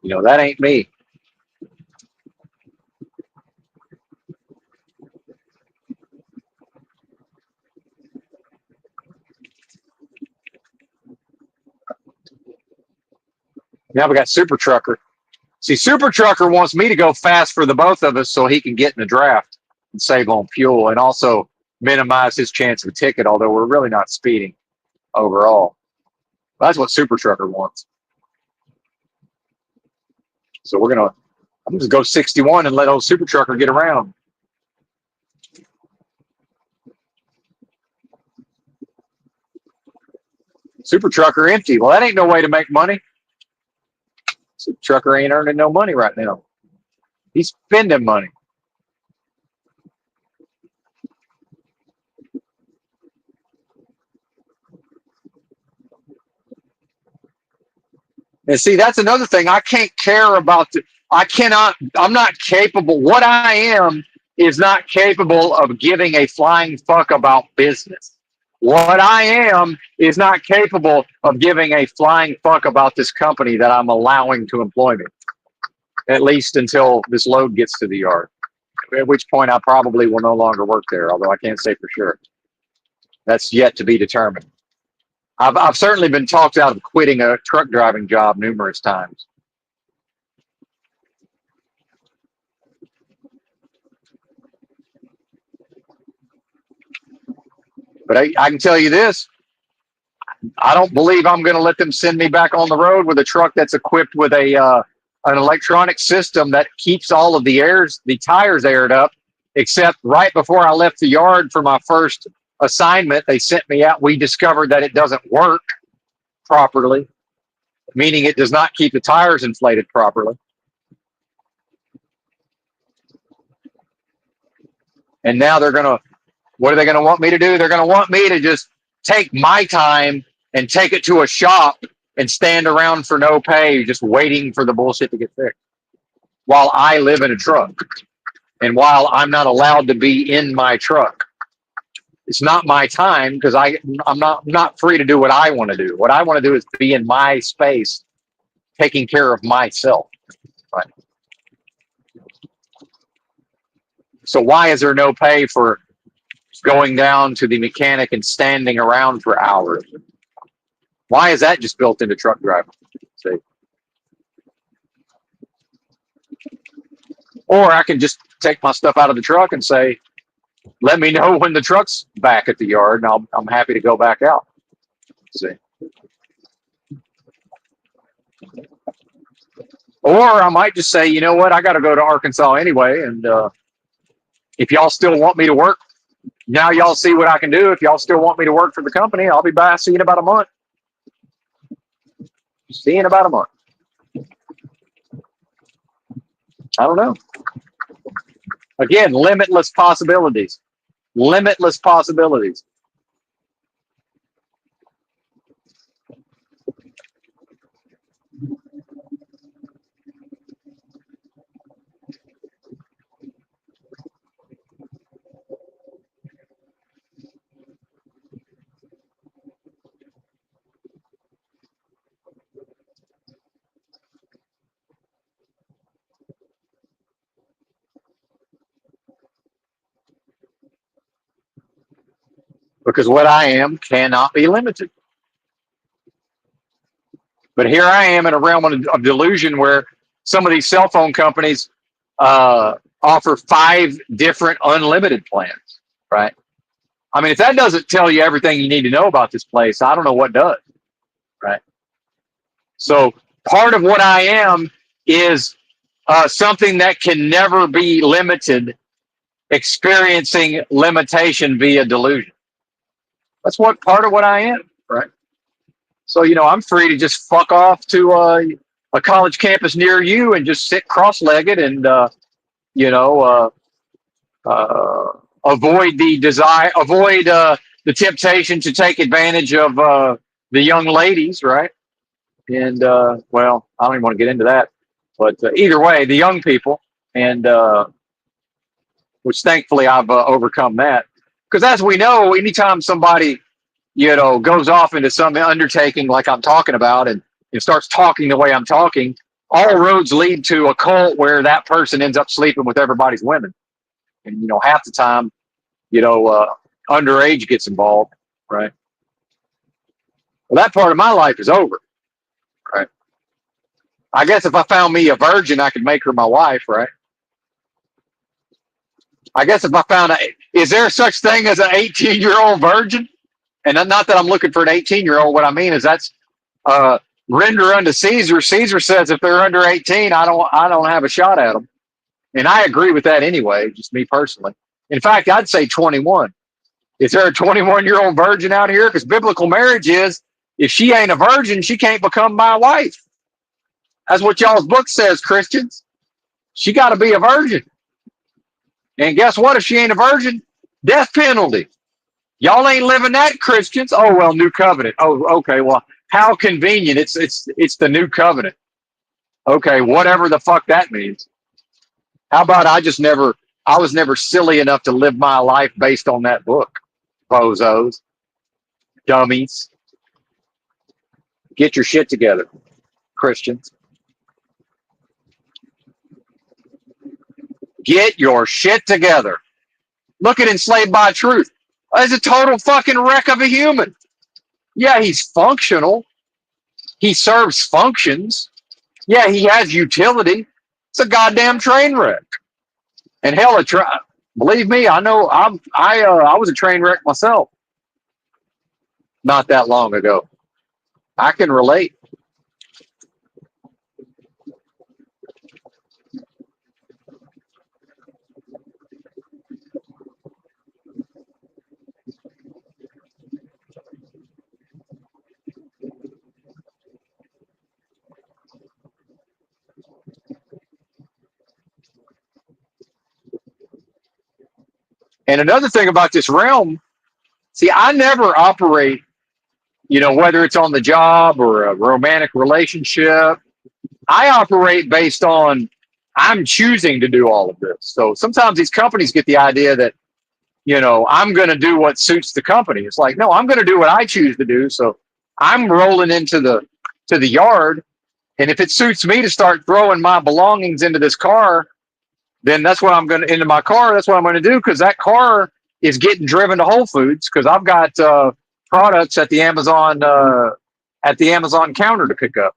You know, that ain't me. Now we got Super Trucker. See, Super Trucker wants me to go fast for the both of us so he can get in the draft and save on fuel and also minimize his chance of a ticket, although we're really not speeding overall. That's what Super Trucker wants. So I'm just go 61 and let old Super Trucker get around. Super Trucker empty. Well, that ain't no way to make money. Super Trucker ain't earning no money right now. He's spending money. And see, that's another thing. I can't care about I cannot, I'm not capable. What I am is not capable of giving a flying fuck about business. What I am is not capable of giving a flying fuck about this company that I'm allowing to employ me, at least until this load gets to the yard, at which point I probably will no longer work there, although I can't say for sure. That's yet to be determined. I've certainly been talked out of quitting a truck driving job numerous times. But I can tell you this, I don't believe I'm going to let them send me back on the road with a truck that's equipped with an electronic system that keeps all of the tires aired up, except right before I left the yard for my first assignment, they sent me out. We discovered that it doesn't work properly, meaning it does not keep the tires inflated properly. And now what are they going to want me to do? They're going to want me to just take my time and take it to a shop and stand around for no pay, just waiting for the bullshit to get fixed while I live in a truck and while I'm not allowed to be in my truck. It's not my time because I'm not free to do what I want to do. What I want to do is be in my space, taking care of myself. Right. So why is there no pay for going down to the mechanic and standing around for hours? Why is that just built into truck driving? See? Or I can just take my stuff out of the truck and say, let me know when the truck's back at the yard, and I'm happy to go back out. See? Or I might just say, you know what, I got to go to Arkansas anyway, and if y'all still want me to work, now y'all see what I can do. If y'all still want me to work for the company, I'll be back. See you in about a month. See you in about a month. I don't know. Again, limitless possibilities. Limitless possibilities. Because what I am cannot be limited. But here I am in a realm of delusion where some of these cell phone companies offer 5 different unlimited plans, right? I mean, if that doesn't tell you everything you need to know about this place, I don't know what does, right? So part of what I am is something that can never be limited, experiencing limitation via delusion. That's what part of what I am, right? So, I'm free to just fuck off to a college campus near you and just sit cross-legged and, avoid the temptation to take advantage of the young ladies, right? And, well, I don't even want to get into that. But either way, the young people, and which thankfully I've overcome that. Because as we know, anytime somebody goes off into some undertaking like I'm talking about and starts talking the way I'm talking, all roads lead to a cult where that person ends up sleeping with everybody's women. And, half the time, underage gets involved, right? Well, that part of my life is over, right? I guess if I found me a virgin, I could make her my wife, right? I guess if I found is there such thing as an 18-year-old virgin? And not that I'm looking for an 18-year-old. What I mean is that's render unto Caesar. Caesar says if they're under 18, I don't have a shot at them. And I agree with that anyway, just me personally. In fact, I'd say 21. Is there a 21-year-old virgin out here? Because biblical marriage is, if she ain't a virgin, she can't become my wife. That's what y'all's book says, Christians. She got to be a virgin. And guess what? If she ain't a virgin, death penalty. Y'all ain't living that, Christians. Oh well, new covenant. Oh, okay. Well, how convenient. It's the new covenant. Okay, whatever the fuck that means. How about I was never silly enough to live my life based on that book. Bozos, dummies. Get your shit together, Christians. Get your shit together. Look at Enslaved by Truth. He's a total fucking wreck of a human. Yeah, he's functional. He serves functions. Yeah, he has utility. It's a goddamn train wreck. And hell, believe me, I know. I was a train wreck myself not that long ago. I can relate. And another thing about this realm, see, I never operate, whether it's on the job or a romantic relationship, I operate based on I'm choosing to do all of this. So sometimes these companies get the idea that, I'm going to do what suits the company. It's like, no, I'm going to do what I choose to do. So I'm rolling into the yard. And if it suits me to start throwing my belongings into this car, then that's what I'm going to into my car. That's what I'm going to do because that car is getting driven to Whole Foods because I've got products at the Amazon counter to pick up.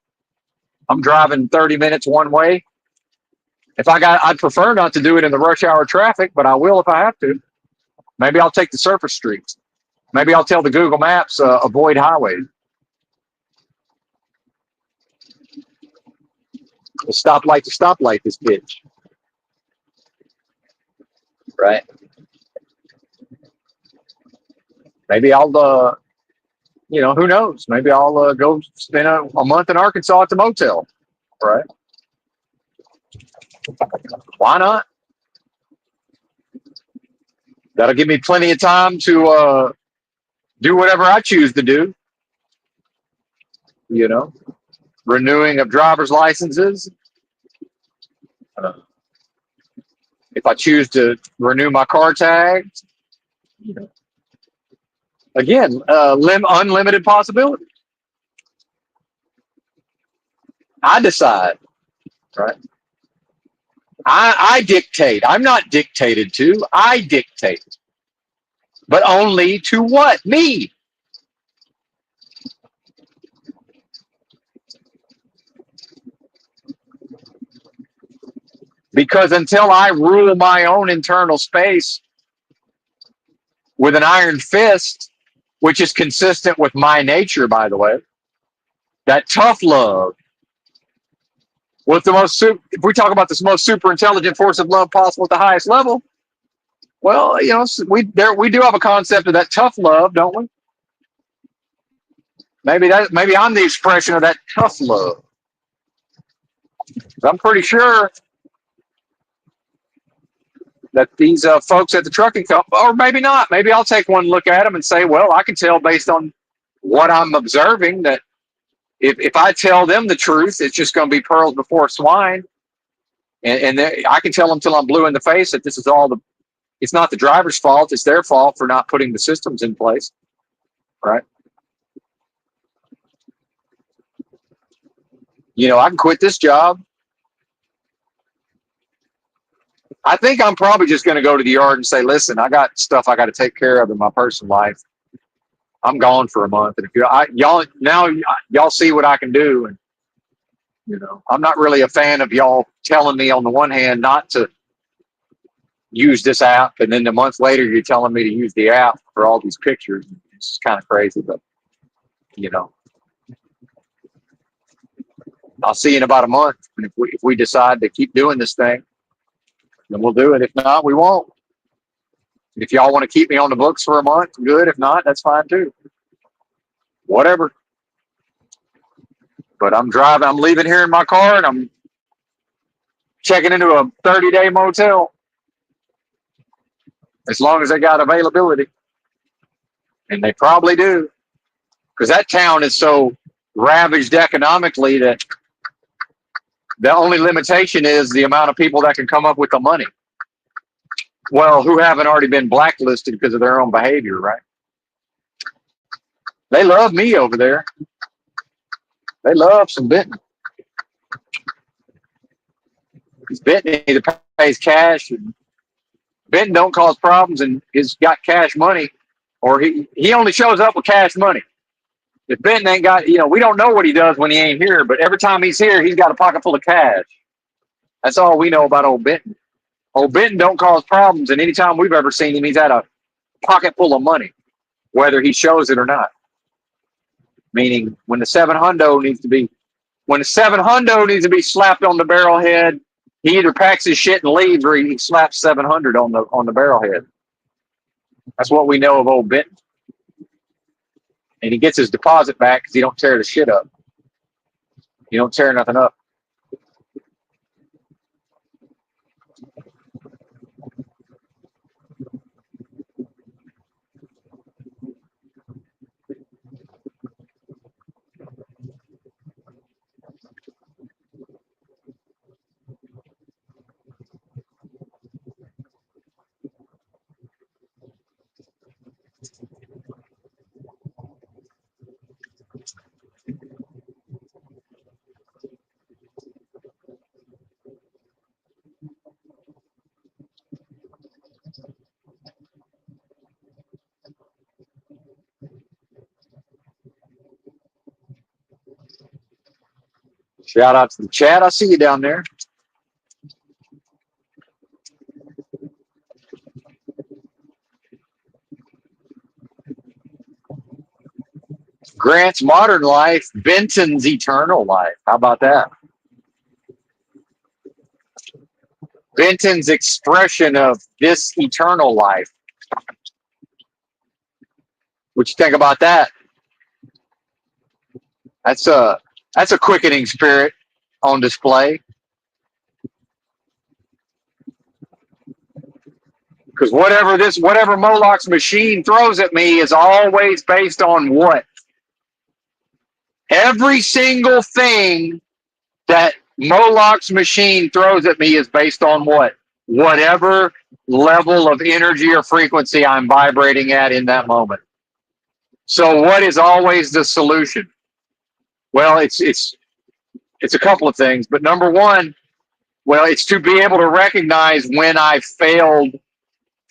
I'm driving 30 minutes one way. I'd prefer not to do it in the rush hour traffic, but I will if I have to. Maybe I'll take the surface streets. Maybe I'll tell the Google Maps avoid highways. The stoplight to stoplight this bitch. Right? Maybe I'll, who knows? Maybe I'll go spend a month in Arkansas at the motel. Right? Why not? That'll give me plenty of time to do whatever I choose to do. Renewing of driver's licenses. If I choose to renew my car tags, again, unlimited possibilities. I decide, right? I dictate. I'm not dictated to. I dictate. But only to what? Me. Because until I rule my own internal space with an iron fist, which is consistent with my nature, by the way, that tough love, with if we talk about the most super intelligent force of love possible at the highest level, well, we do have a concept of that tough love, don't we? Maybe I'm the expression of that tough love. I'm pretty sure that these folks at the trucking company, or maybe not. Maybe I'll take one look at them and say, well, I can tell based on what I'm observing that if I tell them the truth, it's just going to be pearls before swine. And I can tell them till I'm blue in the face that this is it's not the driver's fault. It's their fault for not putting the systems in place. Right. I can quit this job. I think I'm probably just going to go to the yard and say, listen, I got stuff I got to take care of in my personal life. I'm gone for a month. And if y'all see what I can do. And, I'm not really a fan of y'all telling me on the one hand not to use this app. And then a month later, you're telling me to use the app for all these pictures. It's kind of crazy, but, I'll see you in about a month. And if we decide to keep doing this thing, then we'll do it. If not, we won't. If y'all want to keep me on the books for a month, good. If not, that's fine too. Whatever. But I'm leaving here in my car and I'm checking into a 30-day motel as long as they got availability. And they probably do, because that town is so ravaged economically that the only limitation is the amount of people that can come up with the money. Well, who haven't already been blacklisted because of their own behavior, right? They love me over there. They love some Benton. Because Benton either pays cash, and Benton don't cause problems and he's got cash money, or he only shows up with cash money. If Benton ain't got, we don't know what he does when he ain't here, but every time he's here, he's got a pocket full of cash. That's all we know about old Benton. Old Benton don't cause problems, and anytime we've ever seen him, he's had a pocket full of money, whether he shows it or not. Meaning, when the seven hundo needs to be slapped on the barrel head, he either packs his shit and leaves, or he slaps 700 on the barrel head. That's what we know of old Benton. And he gets his deposit back because he don't tear the shit up. He don't tear nothing up. Shout out to the chat. I see you down there. Grant's modern life, Benton's eternal life. How about that? Benton's expression of this eternal life. What you think about that? That's a quickening spirit on display. Because whatever Moloch's machine throws at me is always based on what? Every single thing that Moloch's machine throws at me is based on what? Whatever level of energy or frequency I'm vibrating at in that moment. So what is always the solution? Well, it's a couple of things, but number one, well, it's to be able to recognize when I failed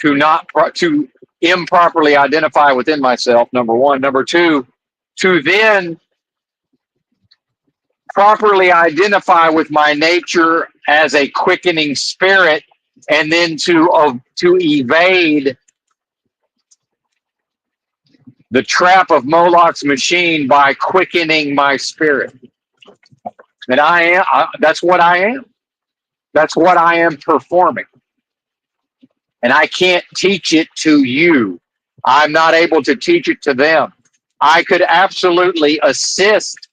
to improperly identify within myself, number one. Number two, to then properly identify with my nature as a quickening spirit, and then to evade the trap of Moloch's machine by quickening my spirit. And that's what I am. That's what I am performing. And I can't teach it to you. I'm not able to teach it to them. I could absolutely assist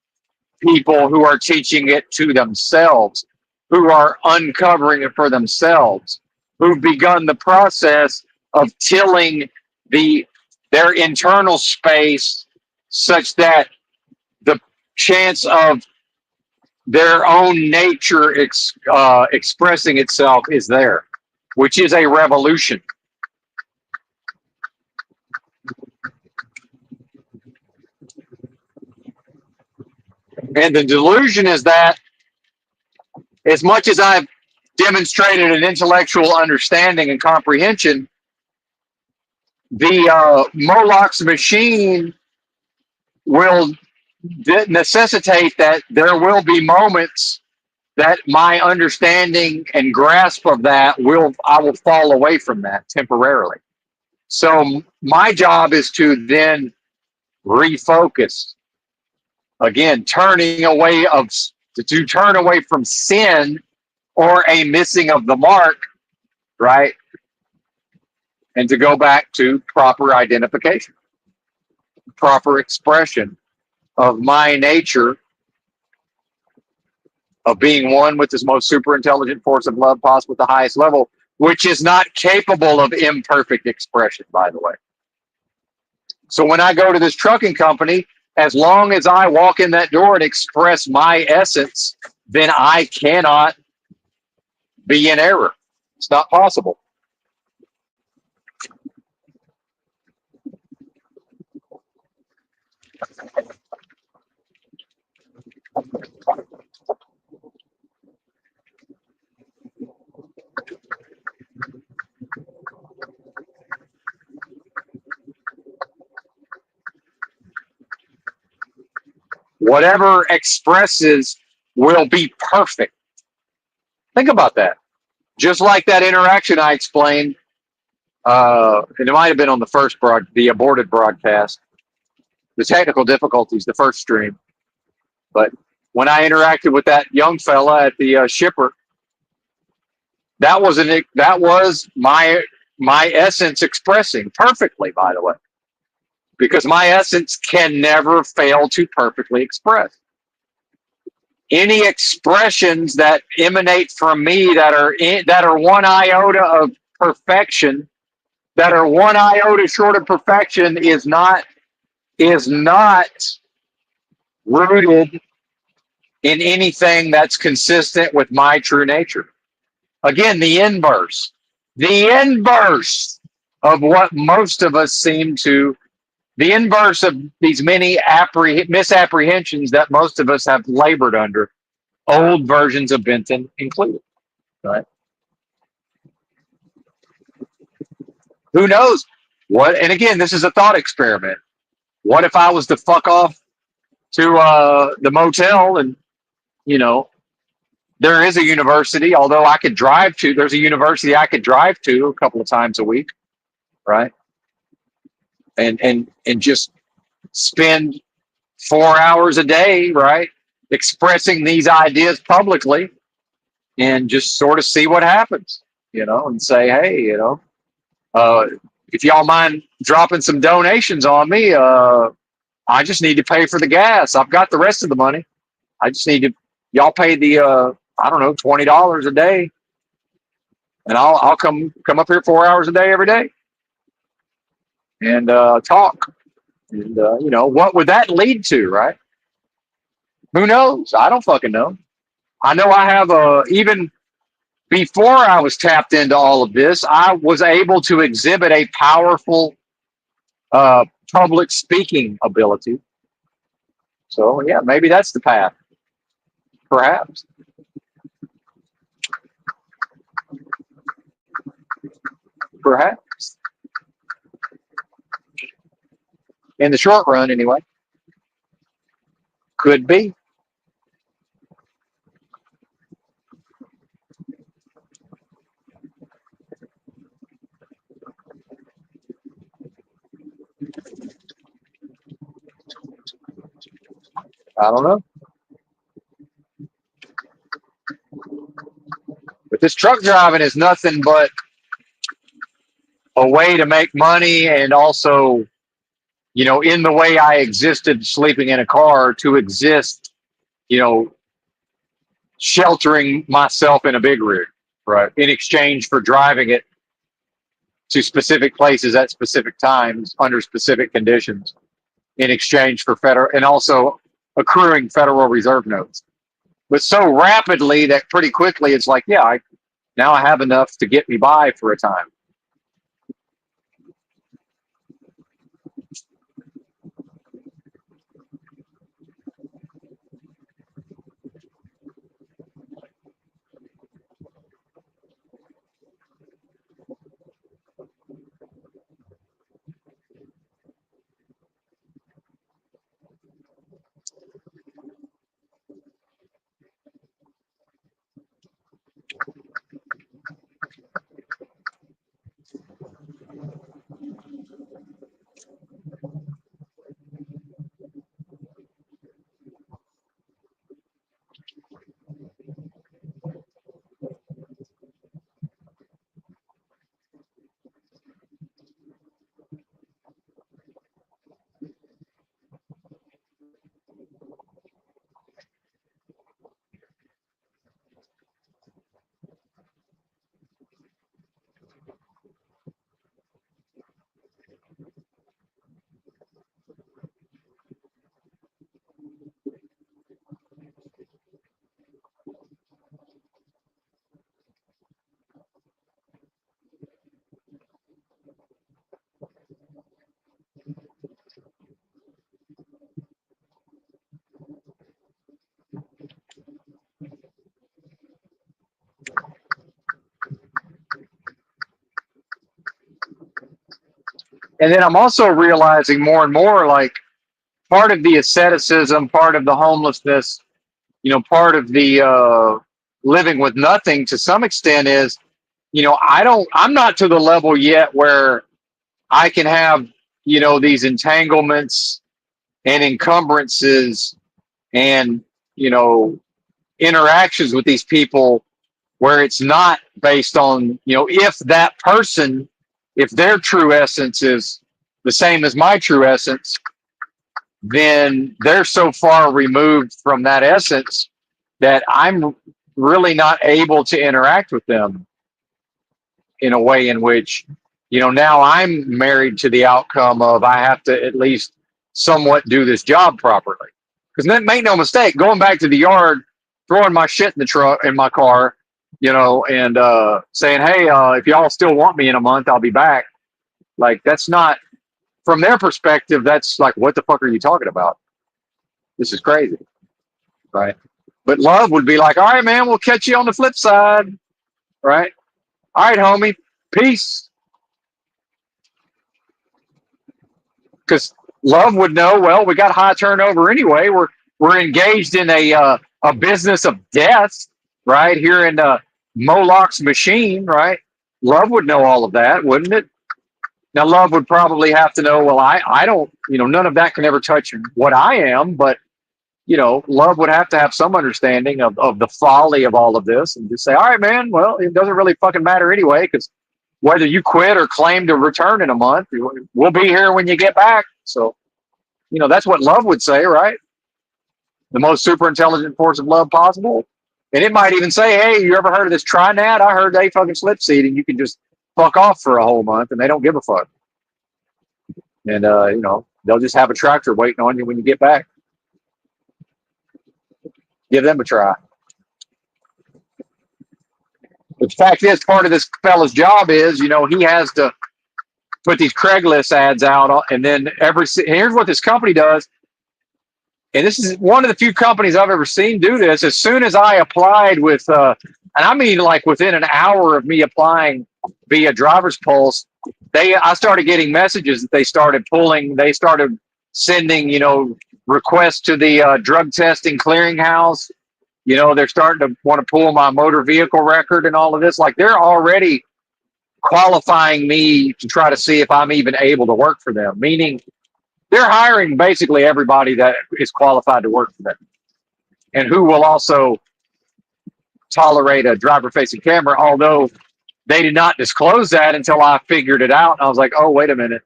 people who are teaching it to themselves, who are uncovering it for themselves, who've begun the process of tilling their internal space such that the chance of their own nature expressing itself is there, which is a revolution. And the delusion is that as much as I've demonstrated an intellectual understanding and comprehension, the Moloch's machine will necessitate that there will be moments that my understanding and grasp of that I will fall away from that temporarily. So my job is to then refocus. Again, turn away from sin or a missing of the mark, right? And to go back to proper identification, proper expression of my nature of being one with this most super intelligent force of love possible at the highest level, which is not capable of imperfect expression, by the way. So when I go to this trucking company, as long as I walk in that door and express my essence, then I cannot be in error. It's not possible. Whatever expresses will be perfect. Think about that. Just like that interaction I explained, and it might have been on the first the aborted broadcast, the technical difficulties, the first stream. But when I interacted with that young fella at the shipper, that was my essence expressing perfectly, by the way, because my essence can never fail to perfectly express. Any expressions that emanate from me that are one iota of perfection, that are one iota short of perfection, is not rooted in anything that's consistent with my true nature. Again, the inverse of what most of us seem to, the inverse of these many misapprehensions that most of us have labored under, old versions of Benton included. Right? Who knows what? And again, this is a thought experiment. What if I was to fuck off to the motel and you know there is a university, although I could drive to. There's a university I could drive to a couple of times a week, right? And just spend 4 hours a day, right, expressing these ideas publicly, and just sort of see what happens, and say, hey, uh, if y'all mind dropping some donations on me, I just need to pay for the gas. I've got the rest of the money. I just need to. Y'all pay the I don't know, $20 a day, and I'll come up here 4 hours a day every day and talk. And what would that lead to, right? Who knows? I don't fucking know. I know I have even before I was tapped into all of this, I was able to exhibit a powerful public speaking ability. So yeah, maybe that's the path. Perhaps. Perhaps. In the short run, anyway. Could be. I don't know. But this truck driving is nothing but a way to make money, and also, in the way I existed sleeping in a car, to exist, you know, sheltering myself in a big rig, right? In exchange for driving it to specific places at specific times under specific conditions, in exchange for federal, and also accruing Federal Reserve notes. But so rapidly that pretty quickly it's like, yeah, now I have enough to get me by for a time. And then I'm also realizing more and more, like, part of the asceticism, part of the homelessness, part of the living with nothing to some extent is, I'm not to the level yet where I can have, these entanglements and encumbrances and, you know, interactions with these people where it's not based on, if that person, if their true essence is the same as my true essence, then they're so far removed from that essence that I'm really not able to interact with them in a way in which, now I'm married to the outcome of I have to at least somewhat do this job properly. Because make no mistake, going back to the yard, throwing my shit in the truck in my car, and saying, "Hey, if y'all still want me in a month, I'll be back." Like, that's not, from their perspective. That's like, what the fuck are you talking about? This is crazy, right? But love would be like, "All right, man, we'll catch you on the flip side, right? All right, homie, peace." Because love would know, well, we got high turnover anyway. We're engaged in a business of death, right here in Moloch's machine, right? Love would know all of that, wouldn't it? Now, love would probably have to know, well, I don't, none of that can ever touch what I am, but love would have to have some understanding of the folly of all of this and just say, all right, man, well, it doesn't really fucking matter anyway, because whether you quit or claim to return in a month, we'll be here when you get back. So, that's what love would say, right? The most super intelligent force of love possible. And it might even say, hey, you ever heard of this Trinad? I heard they fucking slip seed and you can just fuck off for a whole month and they don't give a fuck. And, they'll just have a tractor waiting on you when you get back. Give them a try. But the fact is, part of this fella's job is, he has to put these Craigslist ads out, and then here's what this company does. And this is one of the few companies I've ever seen do this. As soon as I applied and I mean like within an hour of me applying via Driver's Pulse, I started getting messages that they started sending, requests to the drug testing clearinghouse. They're starting to want to pull my motor vehicle record and all of this. Like, they're already qualifying me to try to see if I'm even able to work for them, meaning they're hiring basically everybody that is qualified to work for them and who will also tolerate a driver facing camera. Although they did not disclose that until I figured it out. And I was like, oh, wait a minute.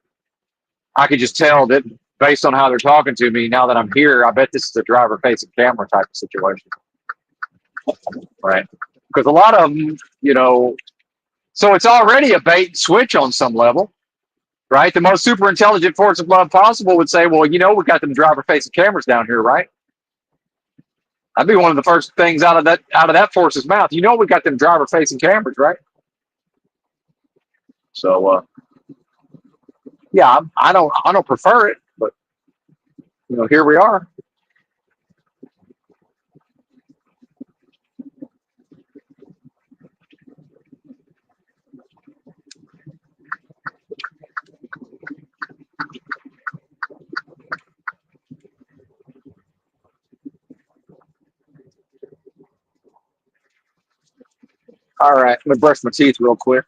I could just tell that based on how they're talking to me now that I'm here, I bet this is a driver facing camera type of situation. Right. Because a lot of them, so it's already a bait and switch on some level. Right? The most super intelligent force of love possible would say, well, we've got them driver facing cameras down here, right? That'd be one of the first things out of that force's mouth. We got them driver facing cameras, right? So yeah, I don't prefer it, but here we are. All right, I'm gonna brush my teeth real quick.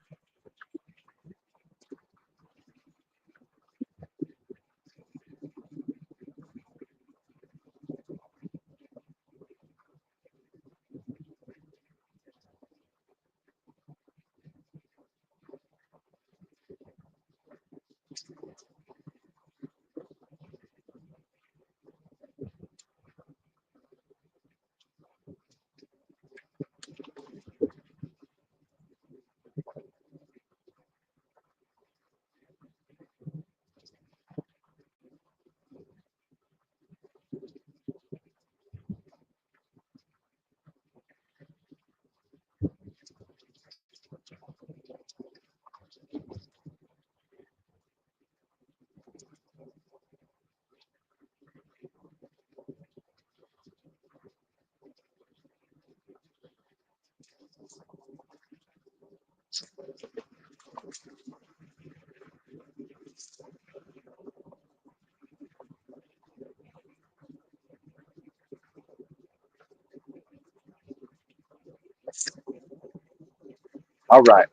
All right.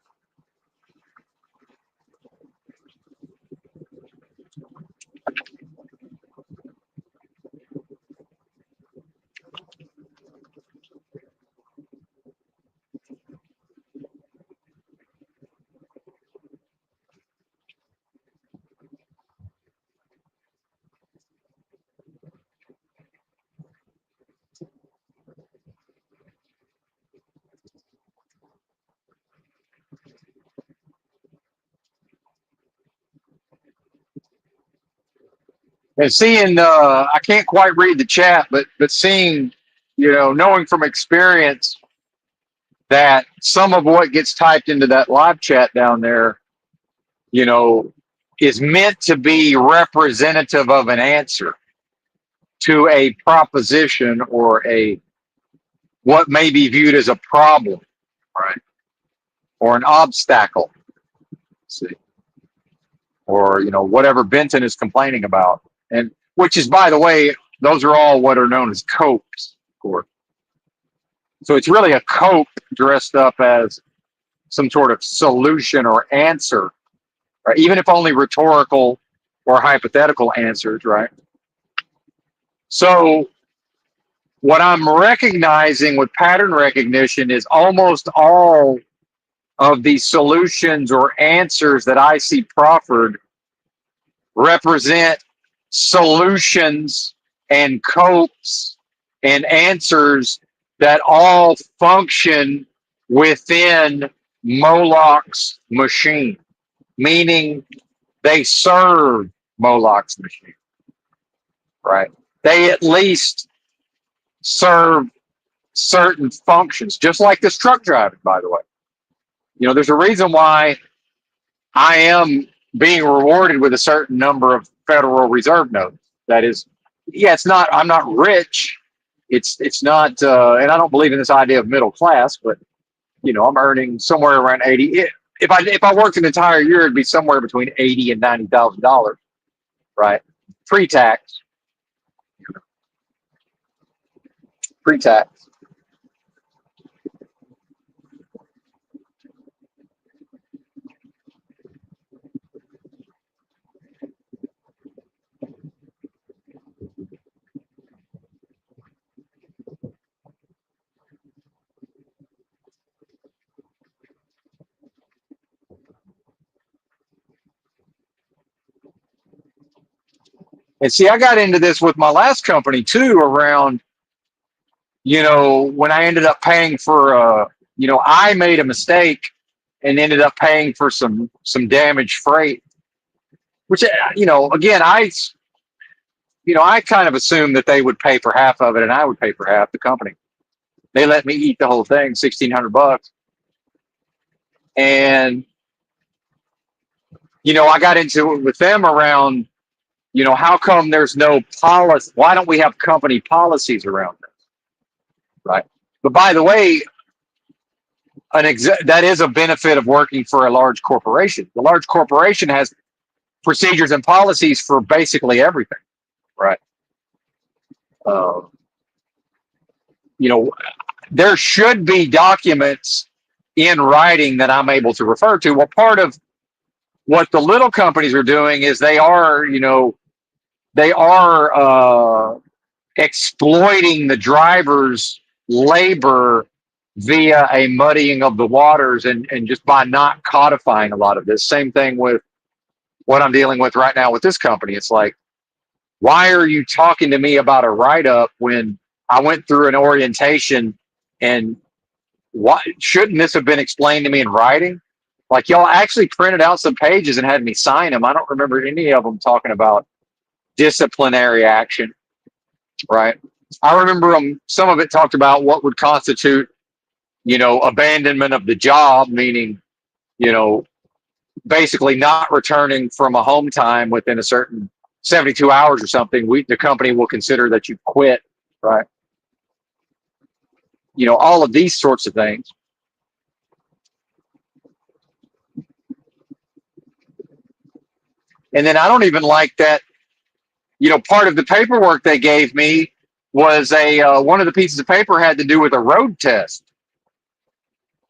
And seeing, I can't quite read the chat, but seeing, knowing from experience that some of what gets typed into that live chat down there, you know, is meant to be representative of an answer to a proposition or a what may be viewed as a problem, right, or an obstacle, see, or whatever Benton is complaining about, and which is, by the way, those are all what are known as copes, of course. So it's really a cope dressed up as some sort of solution or answer, right? Even if only rhetorical or hypothetical answers, right? So what I'm recognizing with pattern recognition is almost all of the solutions or answers that I see proffered represent solutions and copes and answers that all function within Moloch's machine, meaning they serve Moloch's machine, right? They at least serve certain functions, just like this truck driving, by the way. There's a reason why I am being rewarded with a certain number of Federal Reserve notes. That is, yeah, it's not, I'm not rich. It's not, and I don't believe in this idea of middle class, but I'm earning somewhere around 80. If I worked an entire year, it'd be somewhere between 80 and $90,000, right? Pre-tax, pre-tax. And see, I got into this with my last company too, around, when I ended up paying for, I made a mistake and ended up paying for some damaged freight, which, again, I kind of assumed that they would pay for half of it and I would pay for half, the company. They let me eat the whole thing, $1,600. And, I got into it with them around, how come there's no policy? Why don't we have company policies around this? Right. But by the way, that is a benefit of working for a large corporation. The large corporation has procedures and policies for basically everything. Right. Uh, you know, there should be documents in writing that I'm able to refer to. Well, part of what the little companies are doing is they are exploiting the driver's labor via a muddying of the waters and just by not codifying a lot of this. Same thing with what I'm dealing with right now with this company. It's like, why are you talking to me about a write-up when I went through an orientation, and why shouldn't this have been explained to me in writing? Like, y'all actually printed out some pages and had me sign them. I don't remember any of them talking about disciplinary action, right? I remember some of it talked about what would constitute, abandonment of the job, meaning, you know, basically not returning from a home time within a certain 72 hours or something. The company will consider that you quit, right? All of these sorts of things. And then I don't even like that, part of the paperwork they gave me was one of the pieces of paper had to do with a road test.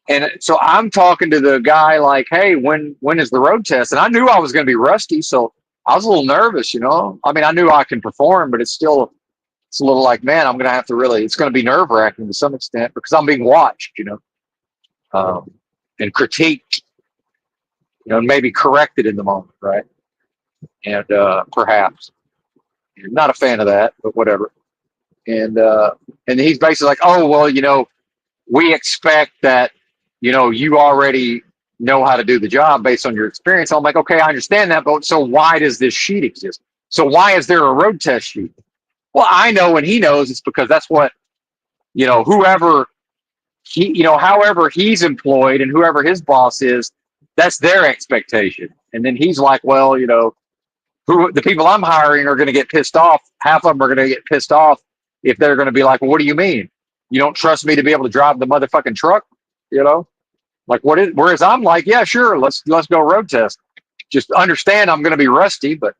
And so I'm talking to the guy like, hey, when is the road test? And I knew I was going to be rusty, so I was a little nervous, you know. I mean, I knew I can perform, but it's a little like, man, I'm going to have to really. It's going to be nerve wracking to some extent because I'm being watched, you know, and critiqued, you know, and maybe corrected in the moment, right? And perhaps not a fan of that, but whatever. And he's basically like, oh well, you know, we expect that, you know, you already know how to do the job based on your experience. I'm like, okay, I understand that, but so why does this sheet exist? So why is there a road test sheet? Well, I know and he knows it's because that's what, you know, whoever he, you know, however he's employed and whoever his boss is, that's their expectation. And then he's like, well, you know, who the people I'm hiring are going to get pissed off. Half of them are going to get pissed off if they're going to be like, well, what do you mean? You don't trust me to be able to drive the motherfucking truck? You know, like what is, whereas I'm like, yeah, sure. Let's go road test. Just understand I'm going to be rusty, but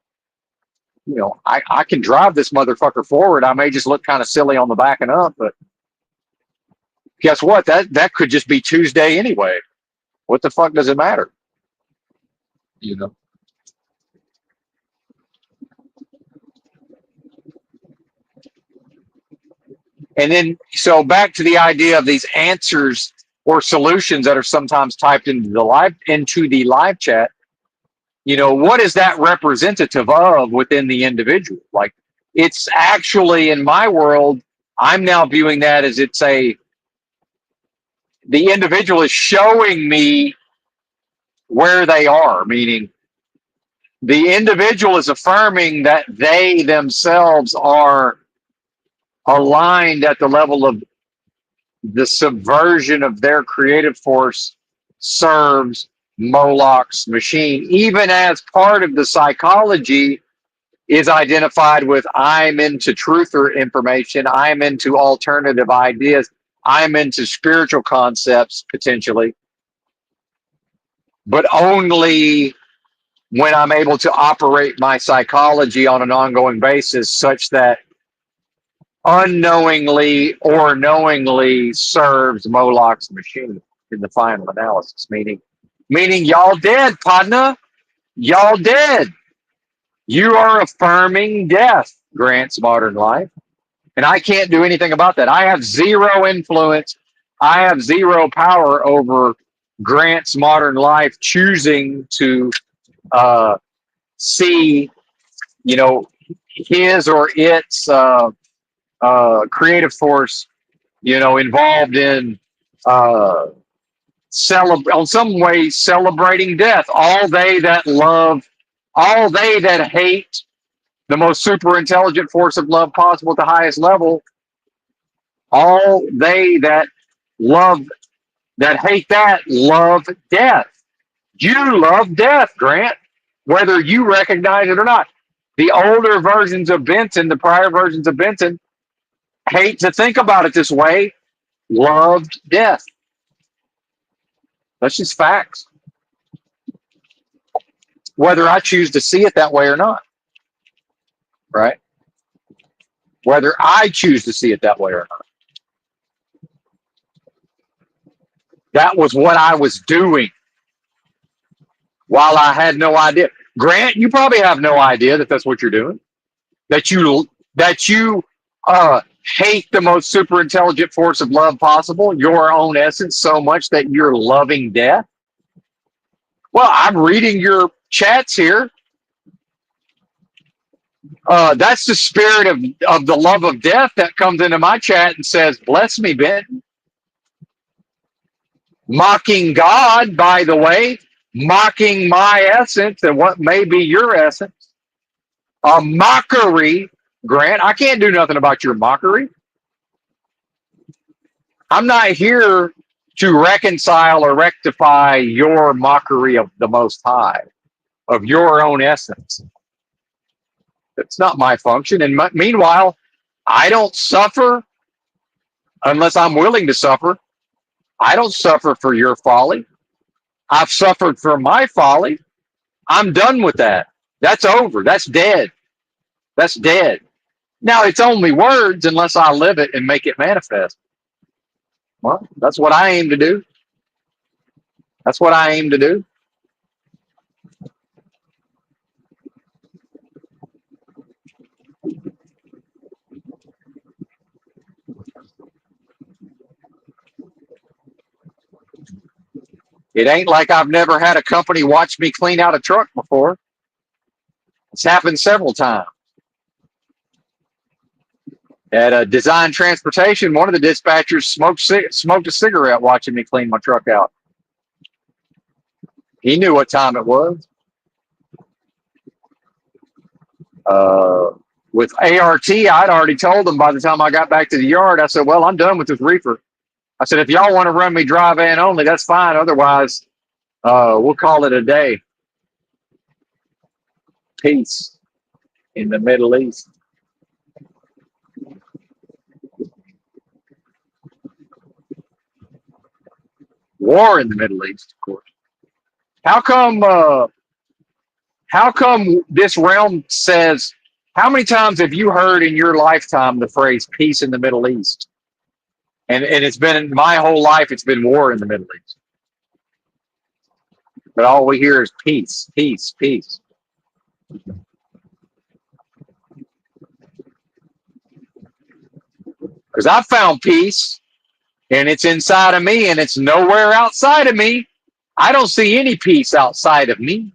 you know, I can drive this motherfucker forward. I may just look kind of silly on the backing up, but guess what? That could just be Tuesday anyway. What the fuck does it matter? You know? And then, so back to the idea of these answers or solutions that are sometimes typed into the live chat. You know, what is that representative of within the individual? Like, it's actually in my world, I'm now viewing that as the individual is showing me where they are, meaning the individual is affirming that they themselves are aligned at the level of the subversion of their creative force serves Moloch's machine, even as part of the psychology is identified with I'm into truther information, I'm into alternative ideas, I'm into spiritual concepts potentially, but only when I'm able to operate my psychology on an ongoing basis such that unknowingly or knowingly serves Moloch's machine in the final analysis. Meaning y'all dead, partner. Y'all dead. You are affirming death, Grant's modern life. And I can't do anything about that. I have zero influence. I have zero power over Grant's modern life choosing to see, you know, his or its creative force, you know, involved in uh, on some way celebrating death. All they that love, all they that hate the most super intelligent force of love possible at the highest level, all they that love, that hate that, love death. You love death, Grant, whether you recognize it or not. The older versions of Benton, the prior versions of Benton, hate to think about it this way, loved death. That's just facts. Whether I choose to see it that way or not, right? Whether I choose to see it that way or not. That was what I was doing while I had no idea. Grant, you probably have no idea that that's what you're doing. That you hate the most super intelligent force of love possible, your own essence, so much that you're loving death. Well, I'm reading your chats here. That's the spirit of the love of death that comes into my chat and says, bless me, Ben. Mocking God, by the way, mocking my essence and what may be your essence. A mockery, Grant. I can't do nothing about your mockery. I'm not here to reconcile or rectify your mockery of the Most High, of your own essence. It's not my function. And meanwhile, I don't suffer unless I'm willing to suffer. I don't suffer for your folly. I've suffered for my folly. I'm done with that. That's over. That's dead. That's dead. Now, it's only words unless I live it and make it manifest. Well, that's what I aim to do. That's what I aim to do. It ain't like I've never had a company watch me clean out a truck before. It's happened several times. At Design Transportation, one of the dispatchers smoked a cigarette watching me clean my truck out. He knew what time it was. With ART, I'd already told them by the time I got back to the yard, I said, well, I'm done with this reefer. I said, if y'all want to run me dry van only, that's fine. Otherwise, we'll call it a day. Peace in the Middle East. War in the Middle East, of course. How come this realm says, how many times have you heard in your lifetime the phrase peace in the Middle East? And it's been my whole life, it's been war in the Middle East. But all we hear is peace, peace, peace. Because I found peace, and it's inside of me, and it's nowhere outside of me. I don't see any peace outside of me.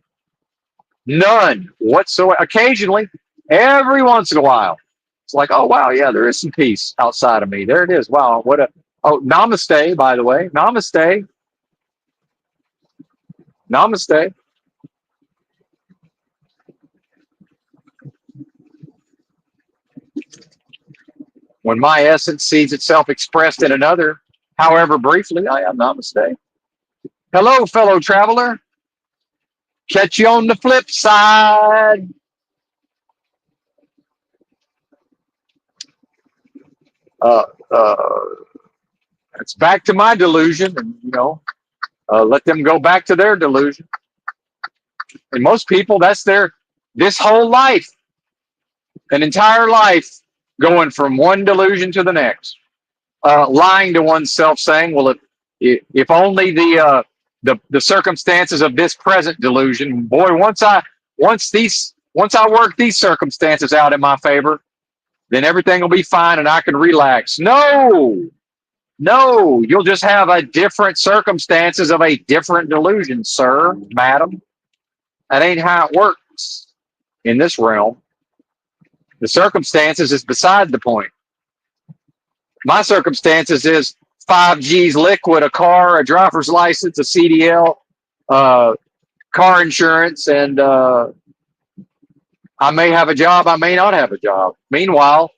None whatsoever. Occasionally, every once in a while, it's like, oh, wow, yeah, there is some peace outside of me. There it is. Wow, what a, oh, namaste, by the way. Namaste. Namaste. When my essence sees itself expressed in another, however briefly, I am namaste. Hello, fellow traveler. Catch you on the flip side. Uh, uh, it's back to my delusion, and let them go back to their delusion. And most people, that's this whole life, an entire life, going from one delusion to the next, lying to oneself, saying, "Well, if only the circumstances of this present delusion, boy, once I work these circumstances out in my favor, then everything will be fine and I can relax." No, no, you'll just have a different circumstances of a different delusion, sir, madam. That ain't how it works in this realm. The circumstances is beside the point. My circumstances is 5G's liquid, a car, a driver's license, a CDL, car insurance, and I may have a job, I may not have a job. Meanwhile,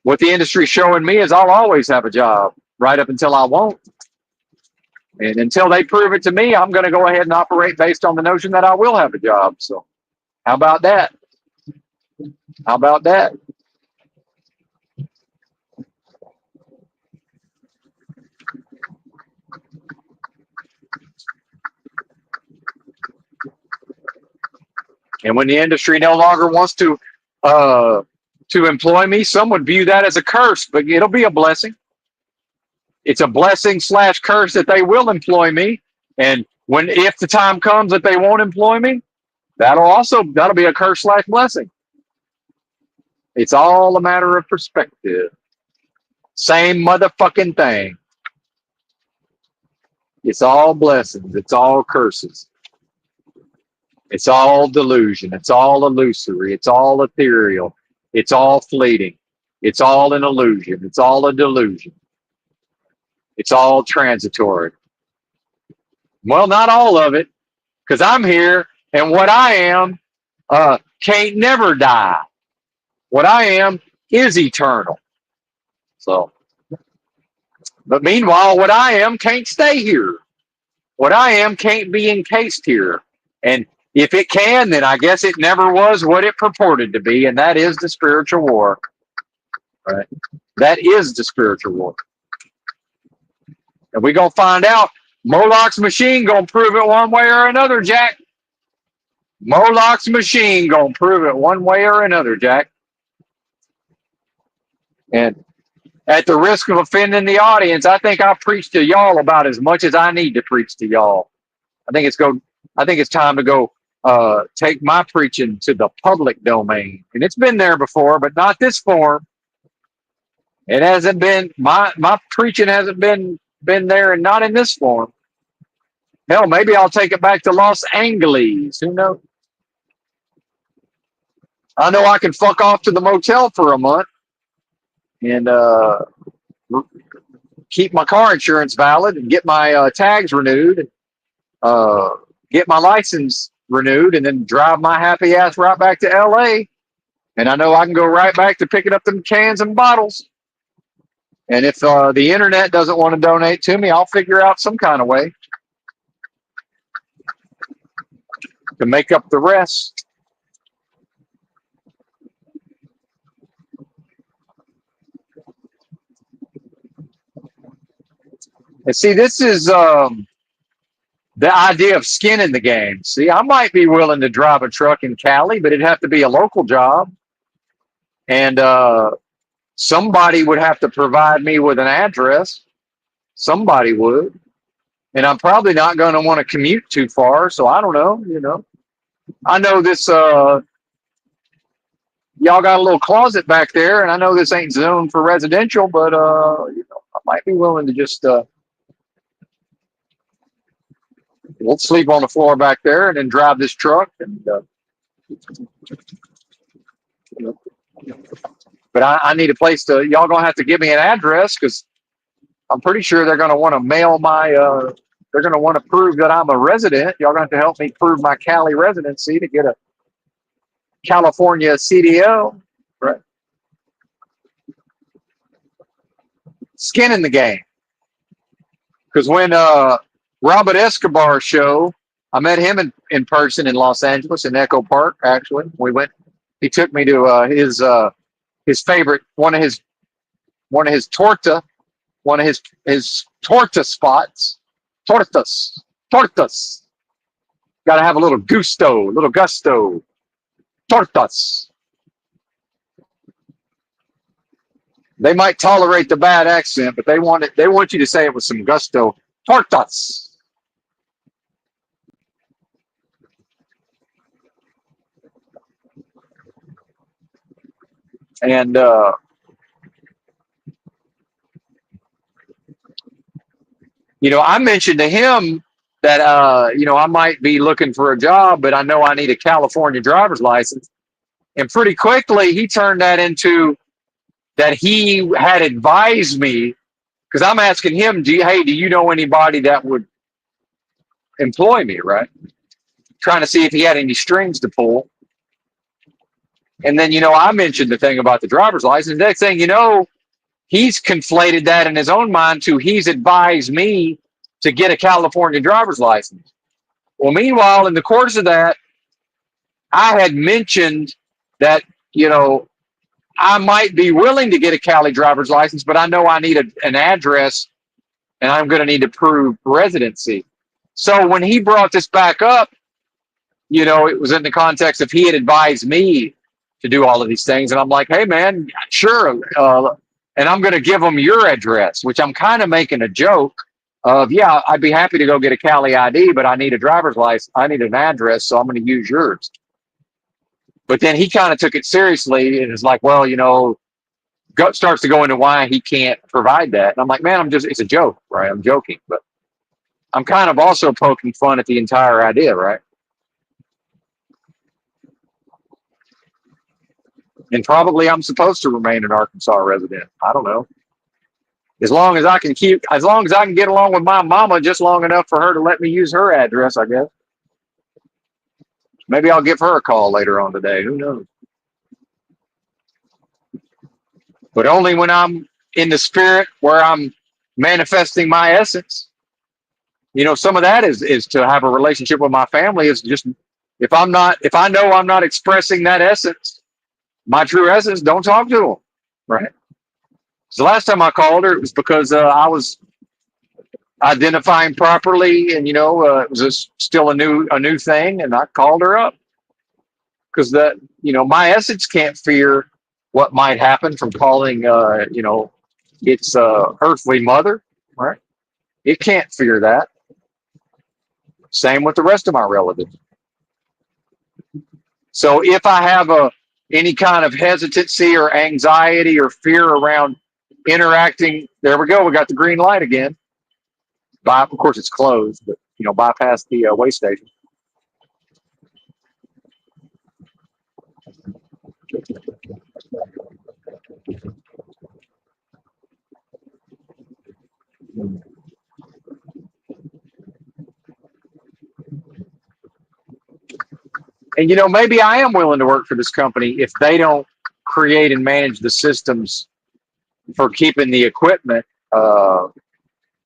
what the industry's showing me is I'll always have a job, right up until I won't. And until they prove it to me, I'm going to go ahead and operate based on the notion that I will have a job. So how about that? How about that? And when the industry no longer wants to employ me, some would view that as a curse, but it'll be a blessing. It's a blessing / curse that they will employ me. And if the time comes that they won't employ me, that'll be a curse / blessing. It's all a matter of perspective. Same motherfucking thing. It's all blessings. It's all curses. It's all delusion. It's all illusory. It's all ethereal. It's all fleeting. It's all an illusion. It's all a delusion. It's all transitory. Well, not all of it, because I'm here, and what I am can't never die. What I am is eternal. So, but meanwhile, what I am can't stay here. What I am can't be encased here. And if it can, then I guess it never was what it purported to be, and that is the spiritual war. Right? That is the spiritual war. And we're going to find out. Moloch's machine going to prove it one way or another, Jack. Moloch's machine going to prove it one way or another, Jack. And at the risk of offending the audience, I think I preach to y'all about as much as I need to preach to y'all. I think it's time to go take my preaching to the public domain. And it's been there before, but not this form. It hasn't been my preaching hasn't been there and not in this form. Hell, maybe I'll take it back to Los Angeles. Who knows? I know I can fuck off to the motel for a month and keep my car insurance valid and get my tags renewed and get my license renewed and then drive my happy ass right back to LA. And I know I can go right back to picking up them cans and bottles. And if the internet doesn't want to donate to me, I'll figure out some kind of way to make up the rest. And see, this is the idea of skin in the game. See, I might be willing to drive a truck in Cali, but it'd have to be a local job. And somebody would have to provide me with an address. Somebody would. And I'm probably not going to want to commute too far. So I don't know, I know this, y'all got a little closet back there, and I know this ain't zoned for residential, but, I might be willing to just, we'll sleep on the floor back there and then drive this truck. And, but I need a place to, y'all going to have to give me an address because I'm pretty sure they're going to want to mail my, they're going to want to prove that I'm a resident. Y'all going to have to help me prove my Cali residency to get a California CDL, right? Skin in the game. Because when Robert Escobar's show, I met him in person in Los Angeles in Echo Park. Actually, we went. He took me to his favorite one of his torta spots. Tortas. Got to have a little gusto, Tortas. They might tolerate the bad accent, but they want you to say it with some gusto. Tortas. And I mentioned to him that I might be looking for a job, but I know I need a California driver's license. And pretty quickly he turned that into that he had advised me, because I'm asking him, do you know anybody that would employ me, right? Trying to see if he had any strings to pull. And then, I mentioned the thing about the driver's license. Next thing you know, he's conflated that in his own mind to he's advised me to get a California driver's license. Well, meanwhile, in the course of that, I had mentioned that, I might be willing to get a Cali driver's license, but I know I need an address and I'm going to need to prove residency. So when he brought this back up, it was in the context of he had advised me to do all of these things. And I'm like, hey, man, sure. And I'm going to give him your address, which I'm kind of making a joke of, yeah, I'd be happy to go get a Cali ID, but I need a driver's license. I need an address, so I'm going to use yours. But then he kind of took it seriously and is like, well, starts to go into why he can't provide that. And I'm like, man, it's a joke, right? I'm joking, but I'm kind of also poking fun at the entire idea, right? And probably I'm supposed to remain an Arkansas resident. I don't know. As long as I can get along with my mama just long enough for her to let me use her address, I guess. Maybe I'll give her a call later on today. Who knows? But only when I'm in the spirit where I'm manifesting my essence. Some of that is to have a relationship with my family. Is just if I know I'm not expressing that essence, my true essence, don't talk to them, right? So the last time I called her, it was because I was identifying properly, and it was still a new thing, and I called her up because my essence can't fear what might happen from calling its earthly mother, right? It can't fear that. Same with the rest of my relatives. So if I have any kind of hesitancy or anxiety or fear around interacting, there we go. We got the green light again. Of course, it's closed, but bypass the way station. And maybe I am willing to work for this company if they don't create and manage the systems for keeping the equipment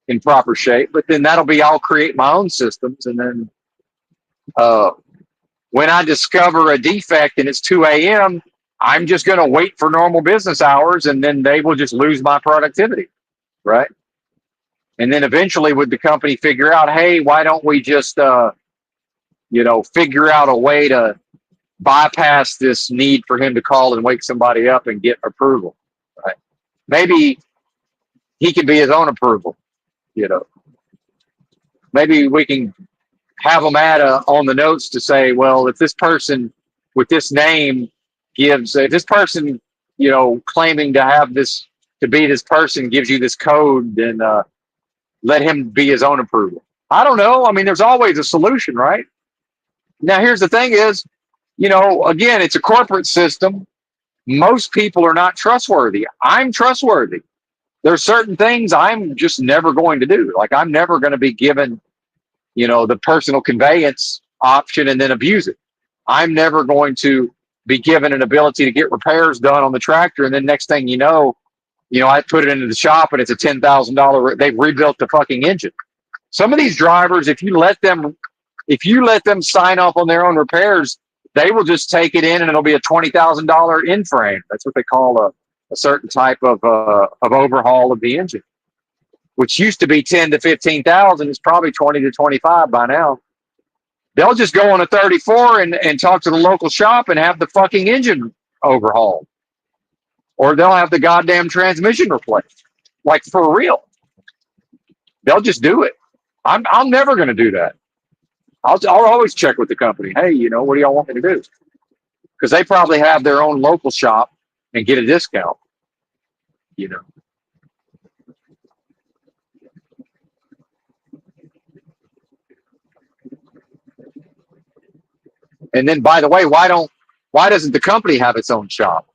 in proper shape. But then I'll create my own systems, and then when I discover a defect and it's 2 a.m., I'm just going to wait for normal business hours, and then they will just lose my productivity, right? And then eventually, would the company figure out, hey, why don't we just figure out a way to bypass this need for him to call and wake somebody up and get approval, right? Maybe he can be his own approval, Maybe we can have them add on the notes to say, well, if this person with this name if this person, claiming to have this, to be this person gives you this code, then let him be his own approval. I don't know. I mean, there's always a solution, right? Now, here's the thing is, again, it's a corporate system. Most people are not trustworthy. I'm trustworthy. There's certain things I'm just never going to do. Like, I'm never going to be given, the personal conveyance option and then abuse it. I'm never going to be given an ability to get repairs done on the tractor, and then next thing I put it into the shop and it's a $10,000. They've rebuilt the fucking engine. Some of these drivers, if you let them sign off on their own repairs, they will just take it in and it'll be a $20,000 in frame. That's what they call a certain type of overhaul of the engine, which used to be 10 to 15,000. It's probably 20 to 25 by now. They'll just go on a 34 and talk to the local shop and have the fucking engine overhauled. Or they'll have the goddamn transmission replaced. Like, for real. They'll just do it. I'm never going to do that. I'll always check with the company. Hey, what do y'all want me to do? Because they probably have their own local shop and get a discount. And then, by the way, why doesn't the company have its own shop?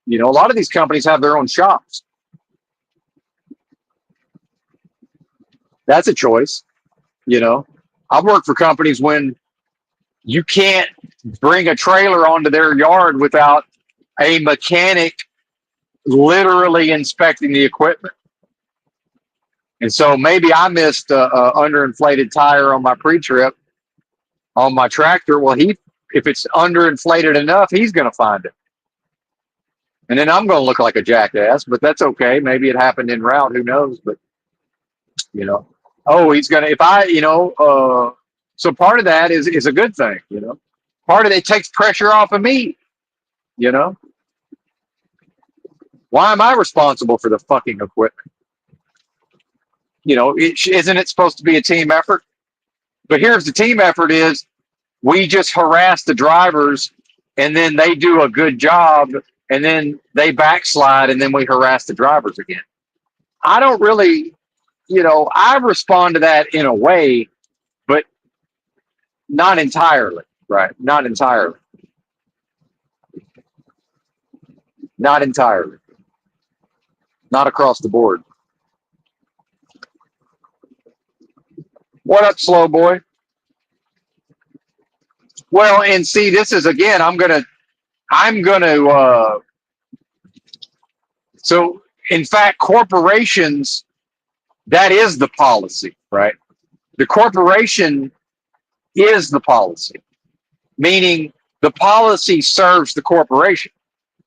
A lot of these companies have their own shops. That's a choice. I've worked for companies when you can't bring a trailer onto their yard without a mechanic literally inspecting the equipment. And so maybe I missed a underinflated tire on my pre-trip on my tractor. Well, if it's underinflated enough, he's going to find it. And then I'm going to look like a jackass, but that's okay. Maybe it happened en route. Who knows? But, he's going to, so part of that is a good thing, Part of it takes pressure off of me, Why am I responsible for the fucking equipment? Isn't it supposed to be a team effort? But here's the team effort is we just harass the drivers and then they do a good job and then they backslide and then we harass the drivers again. I don't really, I respond to that in a way, but not entirely, right? Not entirely. Not entirely. Not across the board. What up, slow boy? Well, and see, this is again, so in fact, corporations, that is the policy, right? The corporation is the policy, meaning the policy serves the corporation.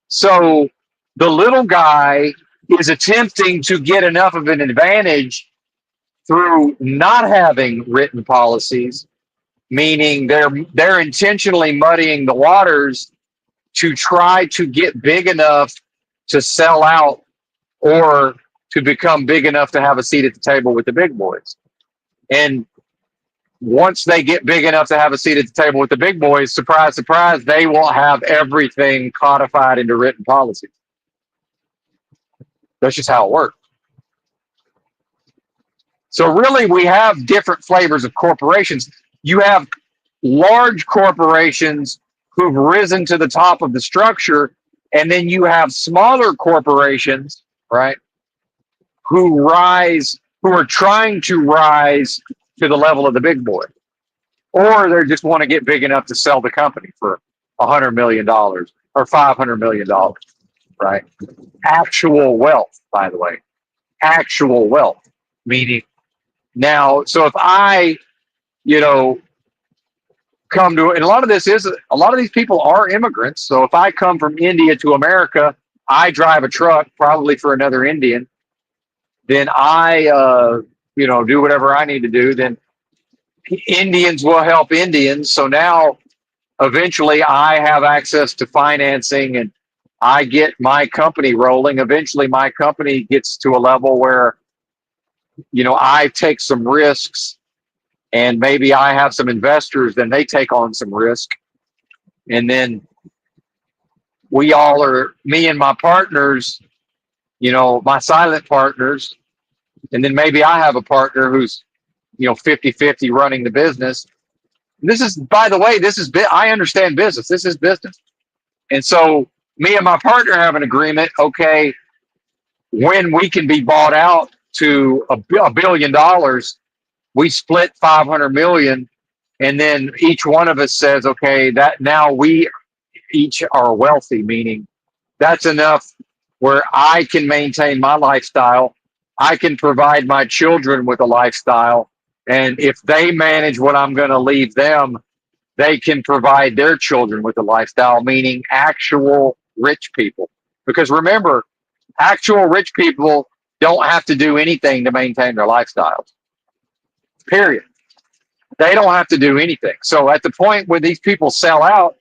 So the little guy is attempting to get enough of an advantage through not having written policies, meaning they're intentionally muddying the waters to try to get big enough to sell out or to become big enough to have a seat at the table with the big boys. And once they get big enough to have a seat at the table with the big boys, surprise, surprise, they will have everything codified into written policies. That's just how it works. So really, we have different flavors of corporations. You have large corporations who've risen to the top of the structure, and then you have smaller corporations, right, who are trying to rise to the level of the big boy, or they just want to get big enough to sell the company for $100 million or $500 million, right? Actual wealth, by the way, actual wealth, meaning now. So if I, you know, come to, and a lot of these people are immigrants. So if I come from India to America, I drive a truck probably for another Indian, then I, do whatever I need to do. Then Indians will help Indians. So now eventually I have access to financing and I get my company rolling. Eventually my company gets to a level where, I take some risks and maybe I have some investors, then they take on some risk. And then me and my partners, my silent partners, and then maybe I have a partner who's, 50-50 running the business. This is, by the way, I understand business. This is business. And so me and my partner have an agreement. Okay, when we can be bought out to $1 billion, we split 500 million. And then each one of us says, okay, that now we each are wealthy, meaning that's enough where I can maintain my lifestyle. I can provide my children with a lifestyle. And if they manage what I'm going to leave them, they can provide their children with a lifestyle, meaning actual rich people. Because remember, actual rich people don't have to do anything to maintain their lifestyles. Period. They don't have to do anything. So at the point where these people sell out,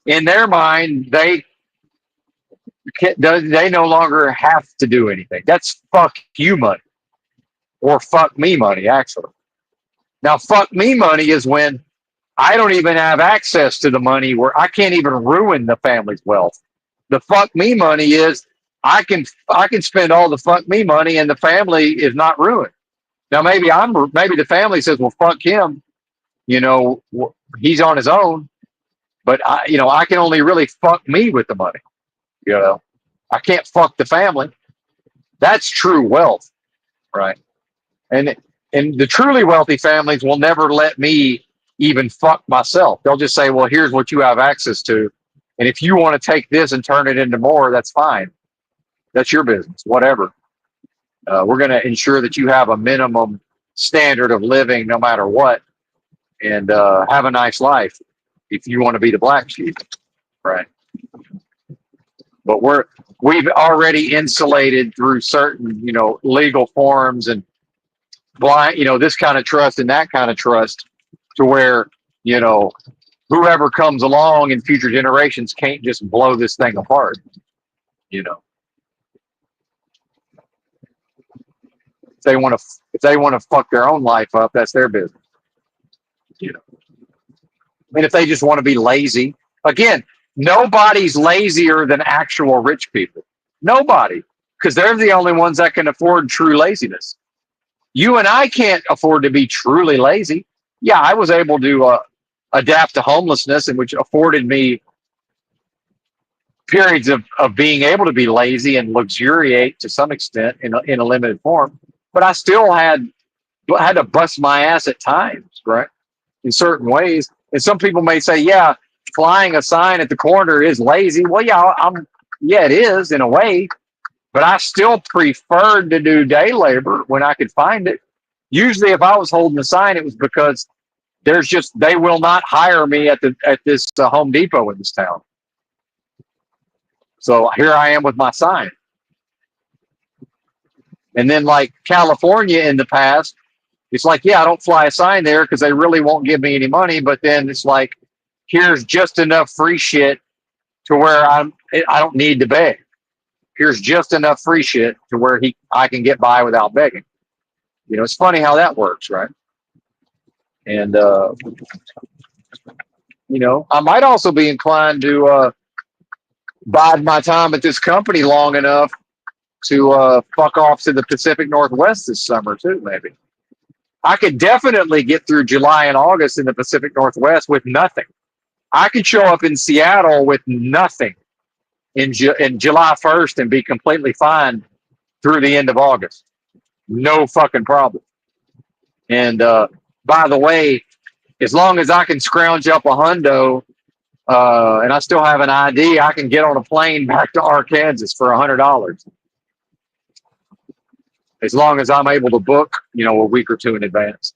in their mind, they no longer have to do anything. That's fuck you money, or fuck me money, actually. Now, fuck me money is when I don't even have access to the money, where I can't even ruin the family's wealth. The fuck me money is I can spend all the fuck me money and the family is not ruined. Now maybe the family says, well, fuck him, he's on his own, but I can only really fuck me with the money. I can't fuck the family. That's true wealth, right? And the truly wealthy families will never let me even fuck myself. They'll just say, well, here's what you have access to. And if you want to take this and turn it into more, that's fine. That's your business, whatever. We're going to ensure that you have a minimum standard of living no matter what, and have a nice life if you want to be the black sheep, right? But we've already insulated through certain, legal forms and blind, this kind of trust and that kind of trust, to where, whoever comes along in future generations can't just blow this thing apart. If they want to fuck their own life up, that's their business. I mean, if they just want to be lazy, again, nobody's lazier than actual rich people. Nobody, because they're the only ones that can afford true laziness. You and I can't afford to be truly lazy. Yeah, I was able to adapt to homelessness, and which afforded me periods of being able to be lazy and luxuriate to some extent in a limited form. But I still had to bust my ass at times, right? In certain ways. And some people may say, yeah, flying a sign at the corner is lazy. Well, yeah, it is in a way, but I still preferred to do day labor when I could find it. Usually if I was holding a sign, it was because they will not hire me at this Home Depot in this town. So here I am with my sign. And then like California in the past, it's like, yeah, I don't fly a sign there because they really won't give me any money. But then it's like, here's just enough free shit to where I don't need to beg. Here's just enough free shit to where I can get by without begging. It's funny how that works, right? And I might also be inclined to bide my time at this company long enough to fuck off to the Pacific Northwest this summer too. Maybe I could definitely get through July and August in the Pacific Northwest with nothing. I could show up in Seattle with nothing in July 1st and be completely fine through the end of August. No fucking problem. And by the way, as long as I can scrounge up a hundo and I still have an ID, I can get on a plane back to Arkansas for $100. As long as I'm able to book, a week or two in advance.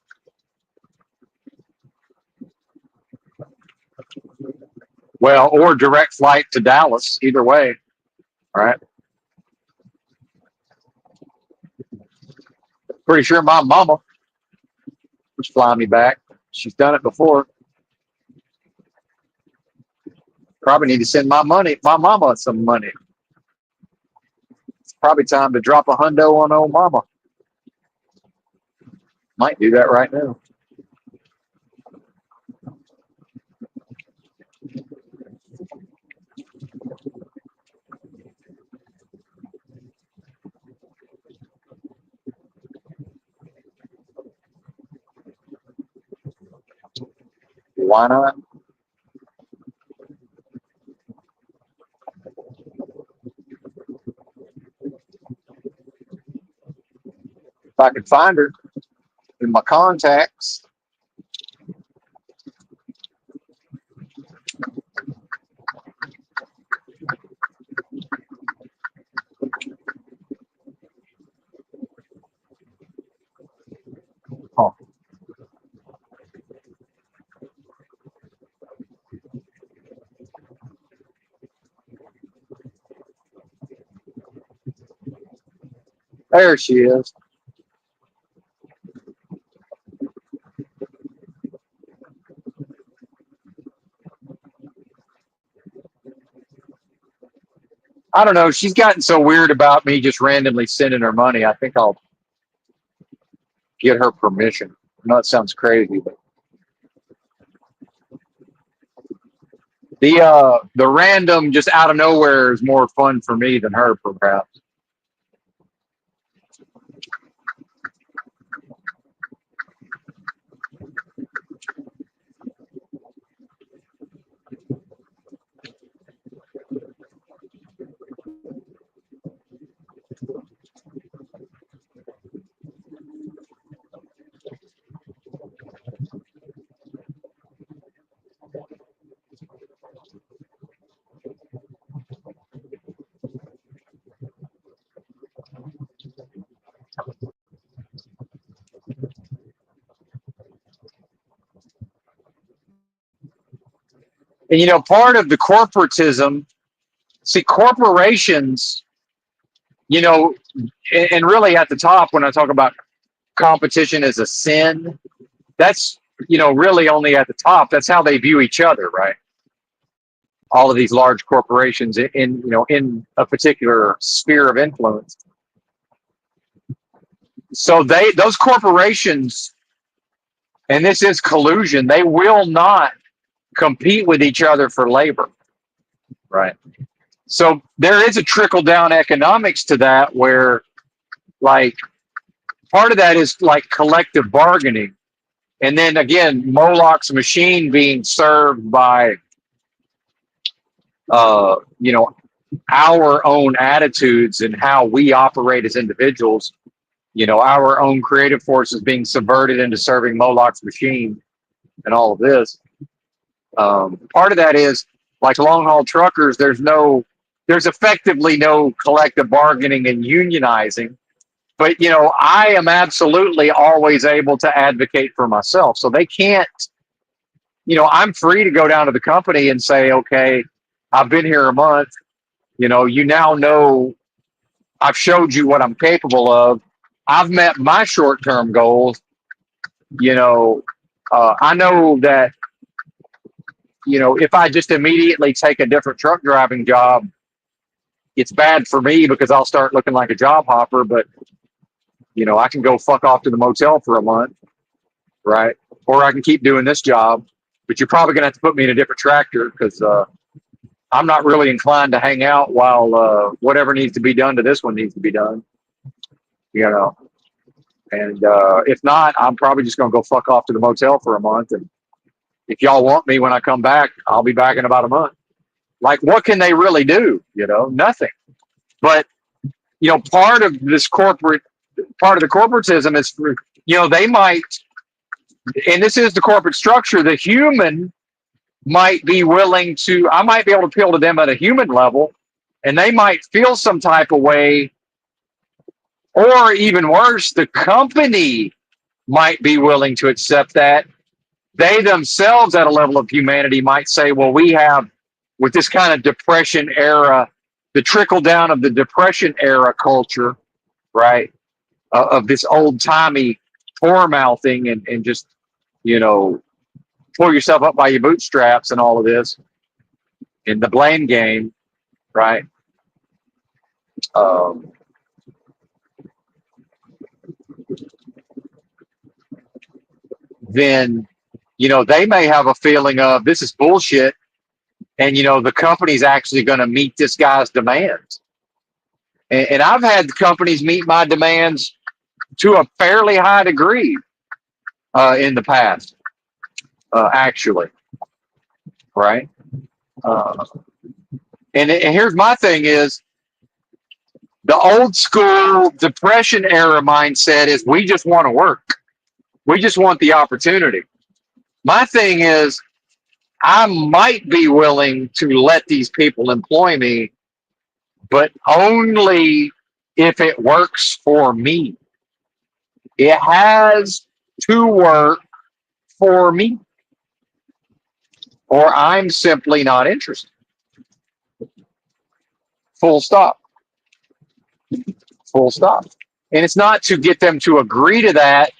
Well, or direct flight to Dallas, either way. All right. Pretty sure my mama would fly me back. She's done it before. Probably need to send my mama some money. It's probably time to drop a hundo on old mama. Might do that right now. Why not? If I could find her in my contacts. Oh, there she is. I don't know. She's gotten so weird about me just randomly sending her money. I think I'll get her permission. I know it sounds crazy, but the random just out of nowhere is more fun for me than her, perhaps. And part of the corporatism, see, corporations, and really at the top when I talk about competition as a sin, that's really only at the top. That's how they view each other, right? All of these large corporations in a particular sphere of influence. So those corporations, and this is collusion, they will not compete with each other for labor, right? So there is a trickle down economics to that where, like, part of that is like collective bargaining. And then again, Moloch's machine being served by, our own attitudes and how we operate as individuals, our own creative forces being subverted into serving Moloch's machine and all of this. Part of that is like long haul truckers, there's effectively no collective bargaining and unionizing. But, I am absolutely always able to advocate for myself. So they can't, I'm free to go down to the company and say, okay, I've been here a month. You now know I've showed you what I'm capable of. I've met my short-term goals. I know that, if I just immediately take a different truck driving job, it's bad for me because I'll start looking like a job hopper. But, I can go fuck off to the motel for a month, right? or I can keep doing this job, but you're probably going to have to put me in a different tractor because I'm not really inclined to hang out while whatever needs to be done to this one needs to be done, you know. And if not, I'm probably just going to go fuck off to the motel for a month. And if y'all want me when I come back, I'll be back in about a month. Like, what can they really do? You know, nothing. But, you know, part of the corporatism is, you know, they might, and this is the corporate structure, the human might be willing to, I might be able to appeal to them at a human level, and they might feel some type of way, or even worse, the company might be willing to accept that. They themselves, at a level of humanity, might say, well, we have, with this kind of Depression era, the trickle down of the Depression era culture, right? Of this old timey poor mouthing and just, you know, pull yourself up by your bootstraps and all of this in the blame game, right? Then, you know, they may have a feeling of this is bullshit. And, you know, the company's actually going to meet this guy's demands. And I've had companies meet my demands to a fairly high degree in the past, actually, right? And here's my thing is, the old school Depression era mindset is we just want to work. We just want the opportunity. My thing is, I might be willing to let these people employ me, but only if it works for me. It has to work for me, or I'm simply not interested. Full stop. Full stop. And it's not to get them to agree to that,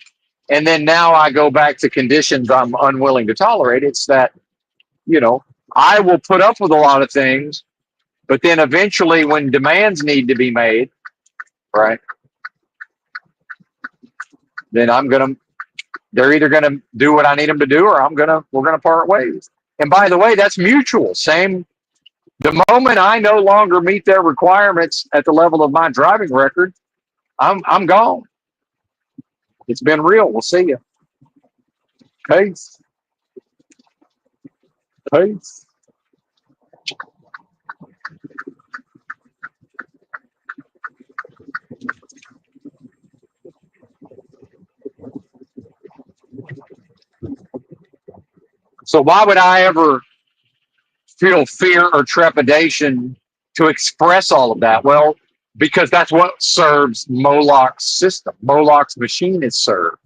and then now I go back to conditions I'm unwilling to tolerate. It's that, you know, I will put up with a lot of things, but then eventually when demands need to be made, right, then they're either gonna do what I need them to do, or we're gonna part ways. And by the way, that's mutual. Same, the moment I no longer meet their requirements at the level of my driving record, I'm gone. It's been real. We'll see you. Peace. Peace. So why would I ever feel fear or trepidation to express all of that? Well, because that's what serves Moloch's system. Moloch's machine is served.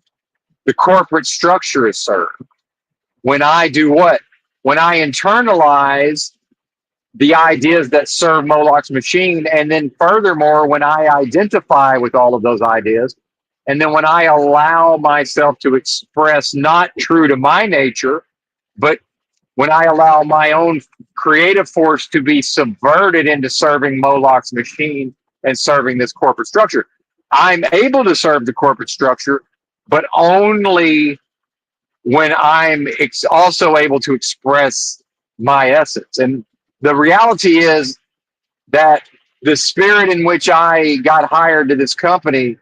The corporate structure is served. When I do what? When I internalize the ideas that serve Moloch's machine, and then furthermore, when I identify with all of those ideas, and then when I allow myself to express not true to my nature, but when I allow my own creative force to be subverted into serving Moloch's machine and serving this corporate structure, I'm able to serve the corporate structure, but only when I'm also able to express my essence. And the reality is that the spirit in which I got hired to this company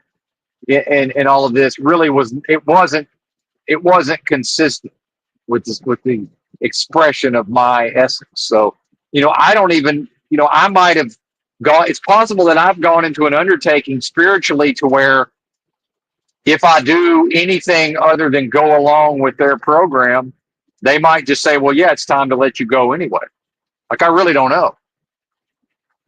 and all of this really wasn't consistent with the expression of my essence. So, you know, I don't even, you know, I might have gone, it's possible that I've gone into an undertaking spiritually to where if I do anything other than go along with their program, they might just say, well, yeah, it's time to let you go anyway. Like, I really don't know.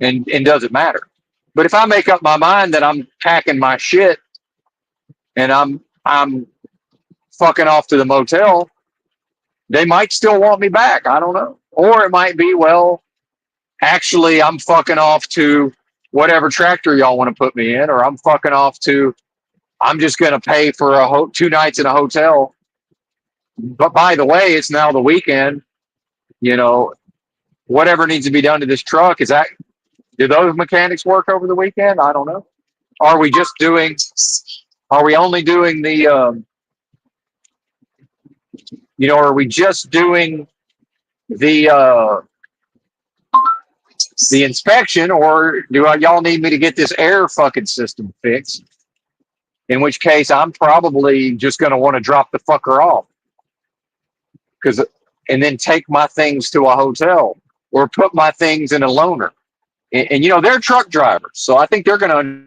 And does it matter? But if I make up my mind that I'm packing my shit and I'm fucking off to the motel, they might still want me back. I don't know. Or it might be, well, actually, I'm fucking off to whatever tractor y'all want to put me in, or I'm fucking off to, I'm just going to pay for 2 nights in a hotel. But by the way, it's now the weekend. You know, whatever needs to be done to this truck, do those mechanics work over the weekend? I don't know. Are we only doing the Are we just doing the the inspection, or y'all need me to get this air fucking system fixed? In which case, I'm probably just going to want to drop the fucker off, because, and then take my things to a hotel or put my things in a loaner. And they're truck drivers, so I think they're going to.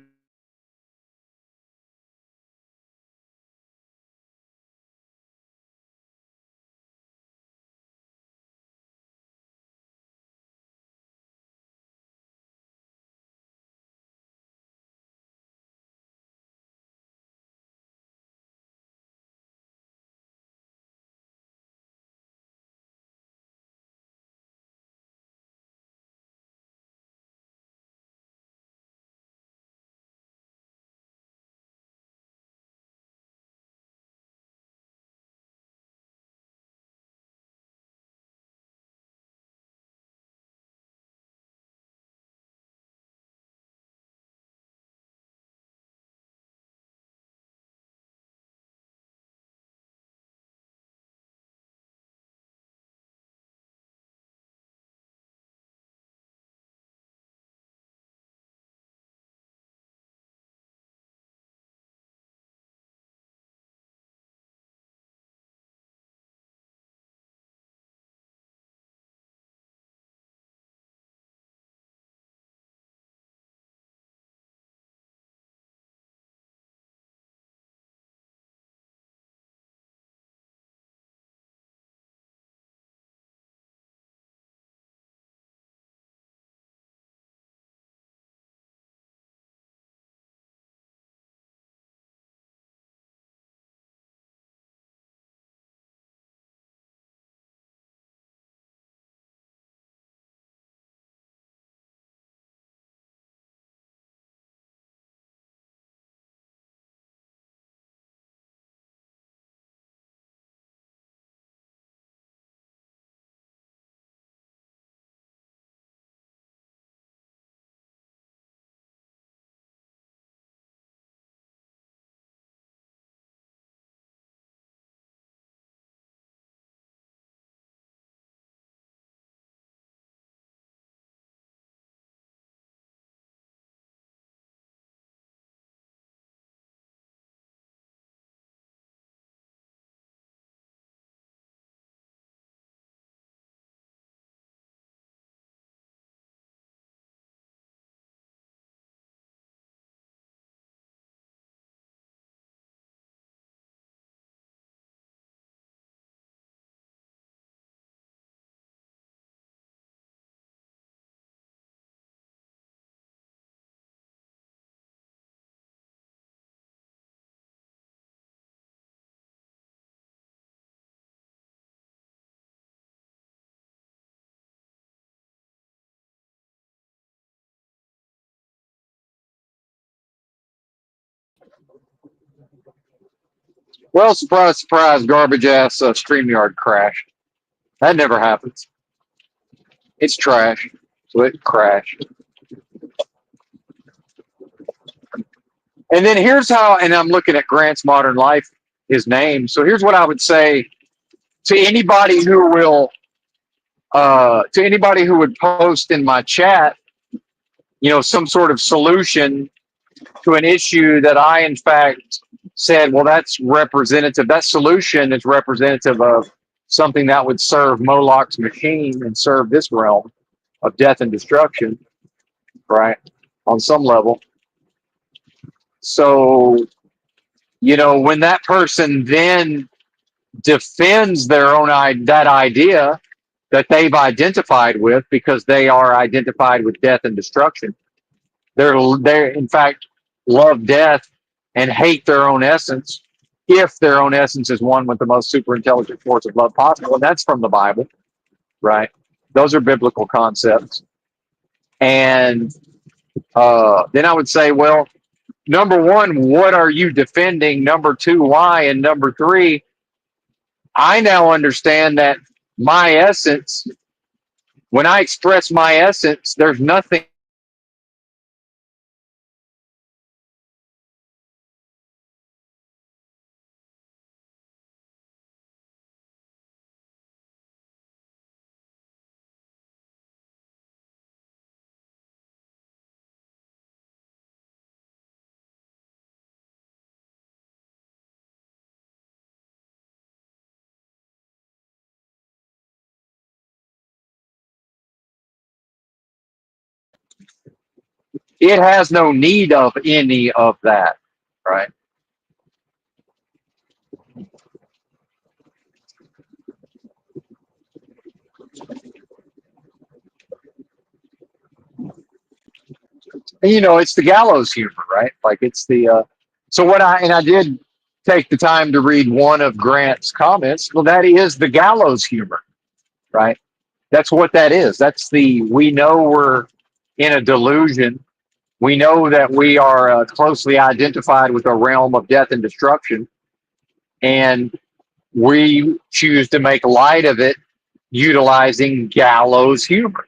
Well, surprise, surprise, garbage ass StreamYard crash. That never happens. It's trash, so it crashed. And then here's how, and I'm looking at Grant's Modern Life, his name. So here's what I would say to anybody who will, to anybody who would post in my chat, some sort of solution to an issue that I, in fact, said, well, that's representative. That solution is representative of something that would serve Moloch's machine and serve this realm of death and destruction, right? On some level. So, when that person then defends their own that idea that they've identified with, because they are identified with death and destruction, they're in fact love death and hate their own essence, if their own essence is one with the most super intelligent force of love possible. And that's from the Bible, right? Those are biblical concepts. And then I would say, well, number one, what are you defending? Number two, why? And number three, I now understand that my essence, when I express my essence, there's nothing It has no need of any of that, right? And, it's the gallows humor, right? Like it's the so what I did take the time to read one of Grant's comments. Well, that is the gallows humor, right? That's what that is. That's the we know we're in a delusion. We know that we are closely identified with a realm of death and destruction, and we choose to make light of it utilizing gallows humor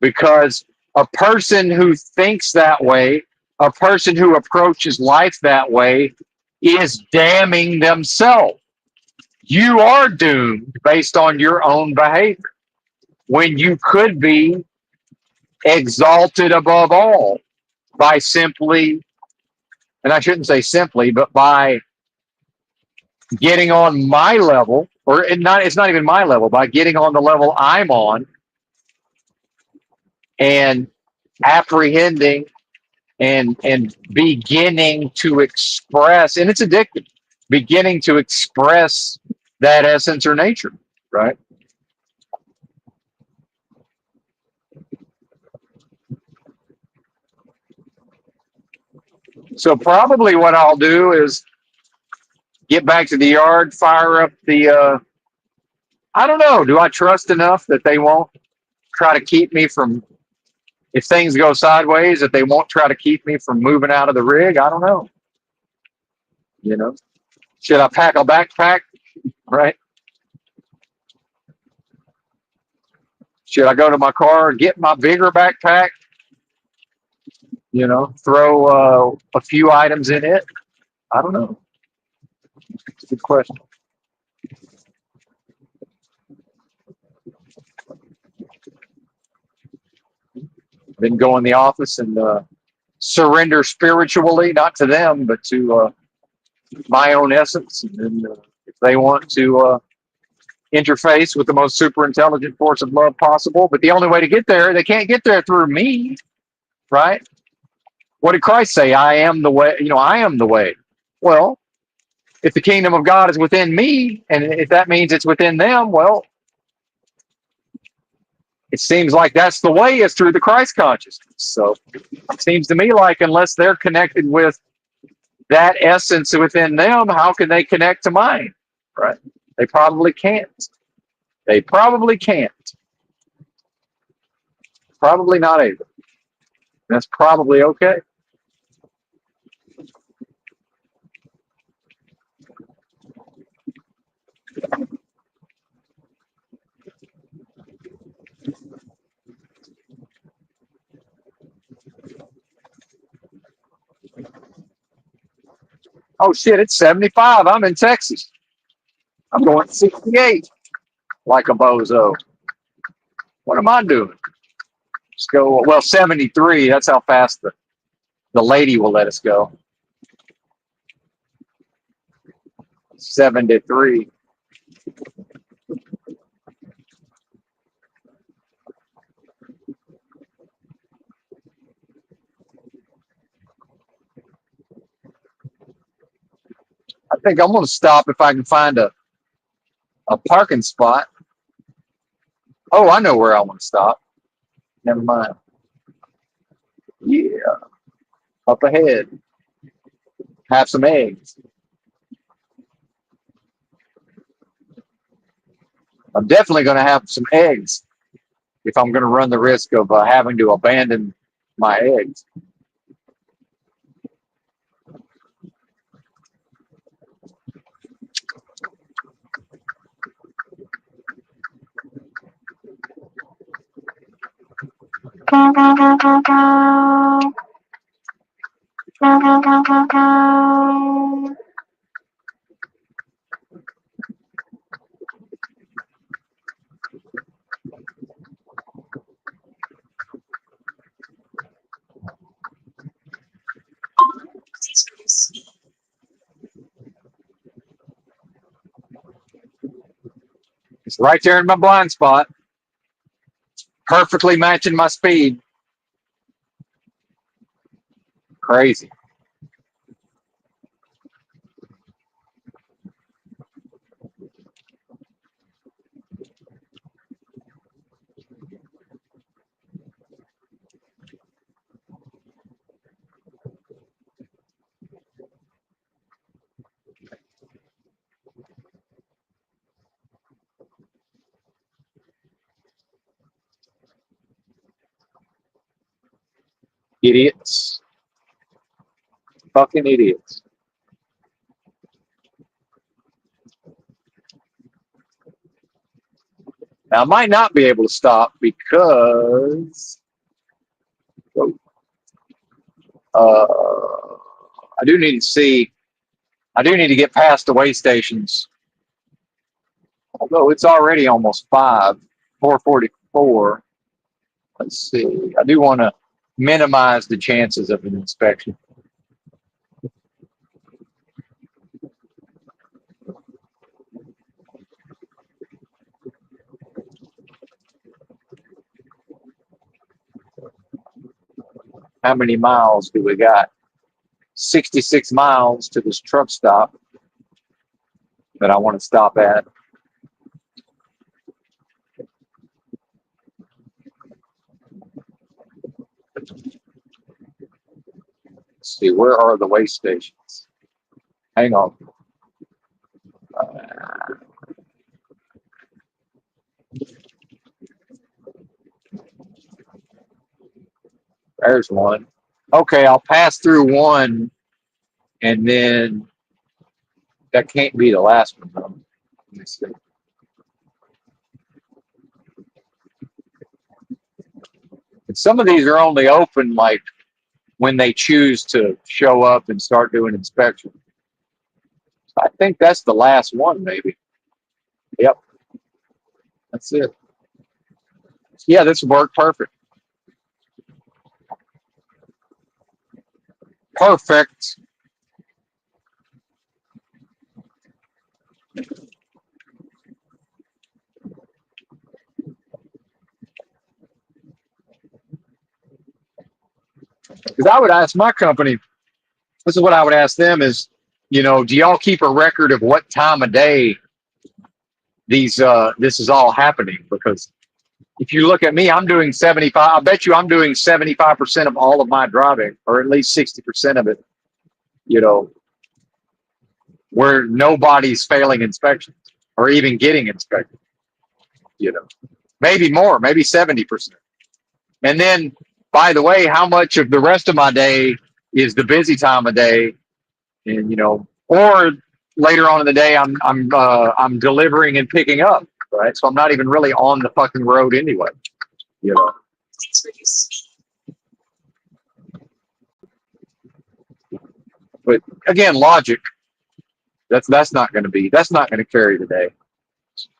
because a person who thinks that way, a person who approaches life that way, is damning themselves. You are doomed based on your own behavior when you could be exalted above all by simply, and I shouldn't say simply, but by getting on my level, or it's not even my level, by getting on the level I'm on and apprehending and beginning to express, and it's addictive, beginning to express that essence or nature, right? So probably what I'll do is get back to the yard, fire up the. I don't know. Do I trust enough that they won't try to keep me from, if things go sideways, that they won't try to keep me from moving out of the rig? I don't know. You know, should I pack a backpack? Right? Should I go to my car and get my bigger backpack? Throw a few items in it. I don't know. It's a good question. Then go in the office and surrender spiritually, not to them, but to my own essence. And then if they want to interface with the most super intelligent force of love possible, but the only way to get there, they can't get there through me, right? What did Christ say? I am the way. I am the way. Well, if the kingdom of God is within me, and if that means it's within them, well, it seems like that's the way is through the Christ consciousness. So it seems to me like unless they're connected with that essence within them, how can they connect to mine? Right? They probably can't. They probably can't. Probably not able. That's probably okay. Oh shit, it's 75. I'm in Texas. I'm going 68 like a bozo. What am I doing? Let's go. Well, 73. That's how fast the lady will let us go. 73. I think I'm going to stop if I can find a parking spot. Oh, I know where I want to stop. Never mind. Yeah, up ahead. Have some eggs. I'm definitely going to have some eggs if I'm going to run the risk of having to abandon my eggs. It's right there in my blind spot, perfectly matching my speed. Crazy. Idiots. Fucking idiots. Now, I might not be able to stop because I do need to see, I do need to get past the way stations. Although it's already almost 4:44. Let's see. I do want to minimize the chances of an inspection. How many miles do we got? 66 miles to this truck stop that I want to stop at. Let's see, where are the way stations? Hang on. There's one. Okay, I'll pass through one, and then that can't be the last one. Though. Let me see. And some of these are only open like when they choose to show up and start doing inspection. I think that's the last one, maybe. Yep, that's it. Yeah, this worked perfect. Perfect. Because I would ask my company, this is what I would ask them is, you know, do y'all keep a record of what time of day this is all happening? Because if you look at me, I'm doing 75. I bet you I'm doing 75% of all of my driving, or at least 60% of it, you know, where nobody's failing inspections or even getting inspected, you know, maybe more, maybe 70%. And then, by the way, how much of the rest of my day is the busy time of day, and you know, or later on in the day, I'm delivering and picking up, right? So I'm not even really on the fucking road anyway, you know. But again, logic. That's not going to be. That's not going to carry the day.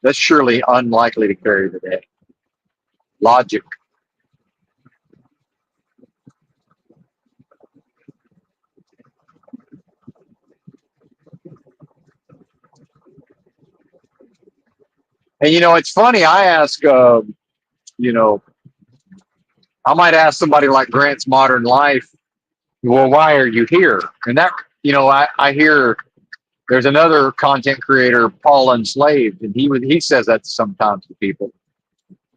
That's surely unlikely to carry the day. Logic. And you know, it's funny. I ask, you know, I might ask somebody like Grant's Modern Life, well, why are you here? And that, you know, I hear there's another content creator, Paul Unslaved, and he says that sometimes to people.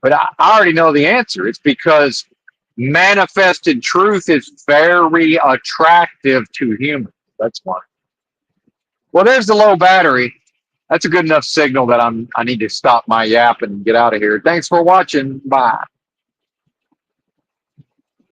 But I already know the answer. It's because manifested truth is very attractive to humans. That's why. Well, there's the low battery. That's a good enough signal that I need to stop my yap and get out of here. Thanks for watching. Bye.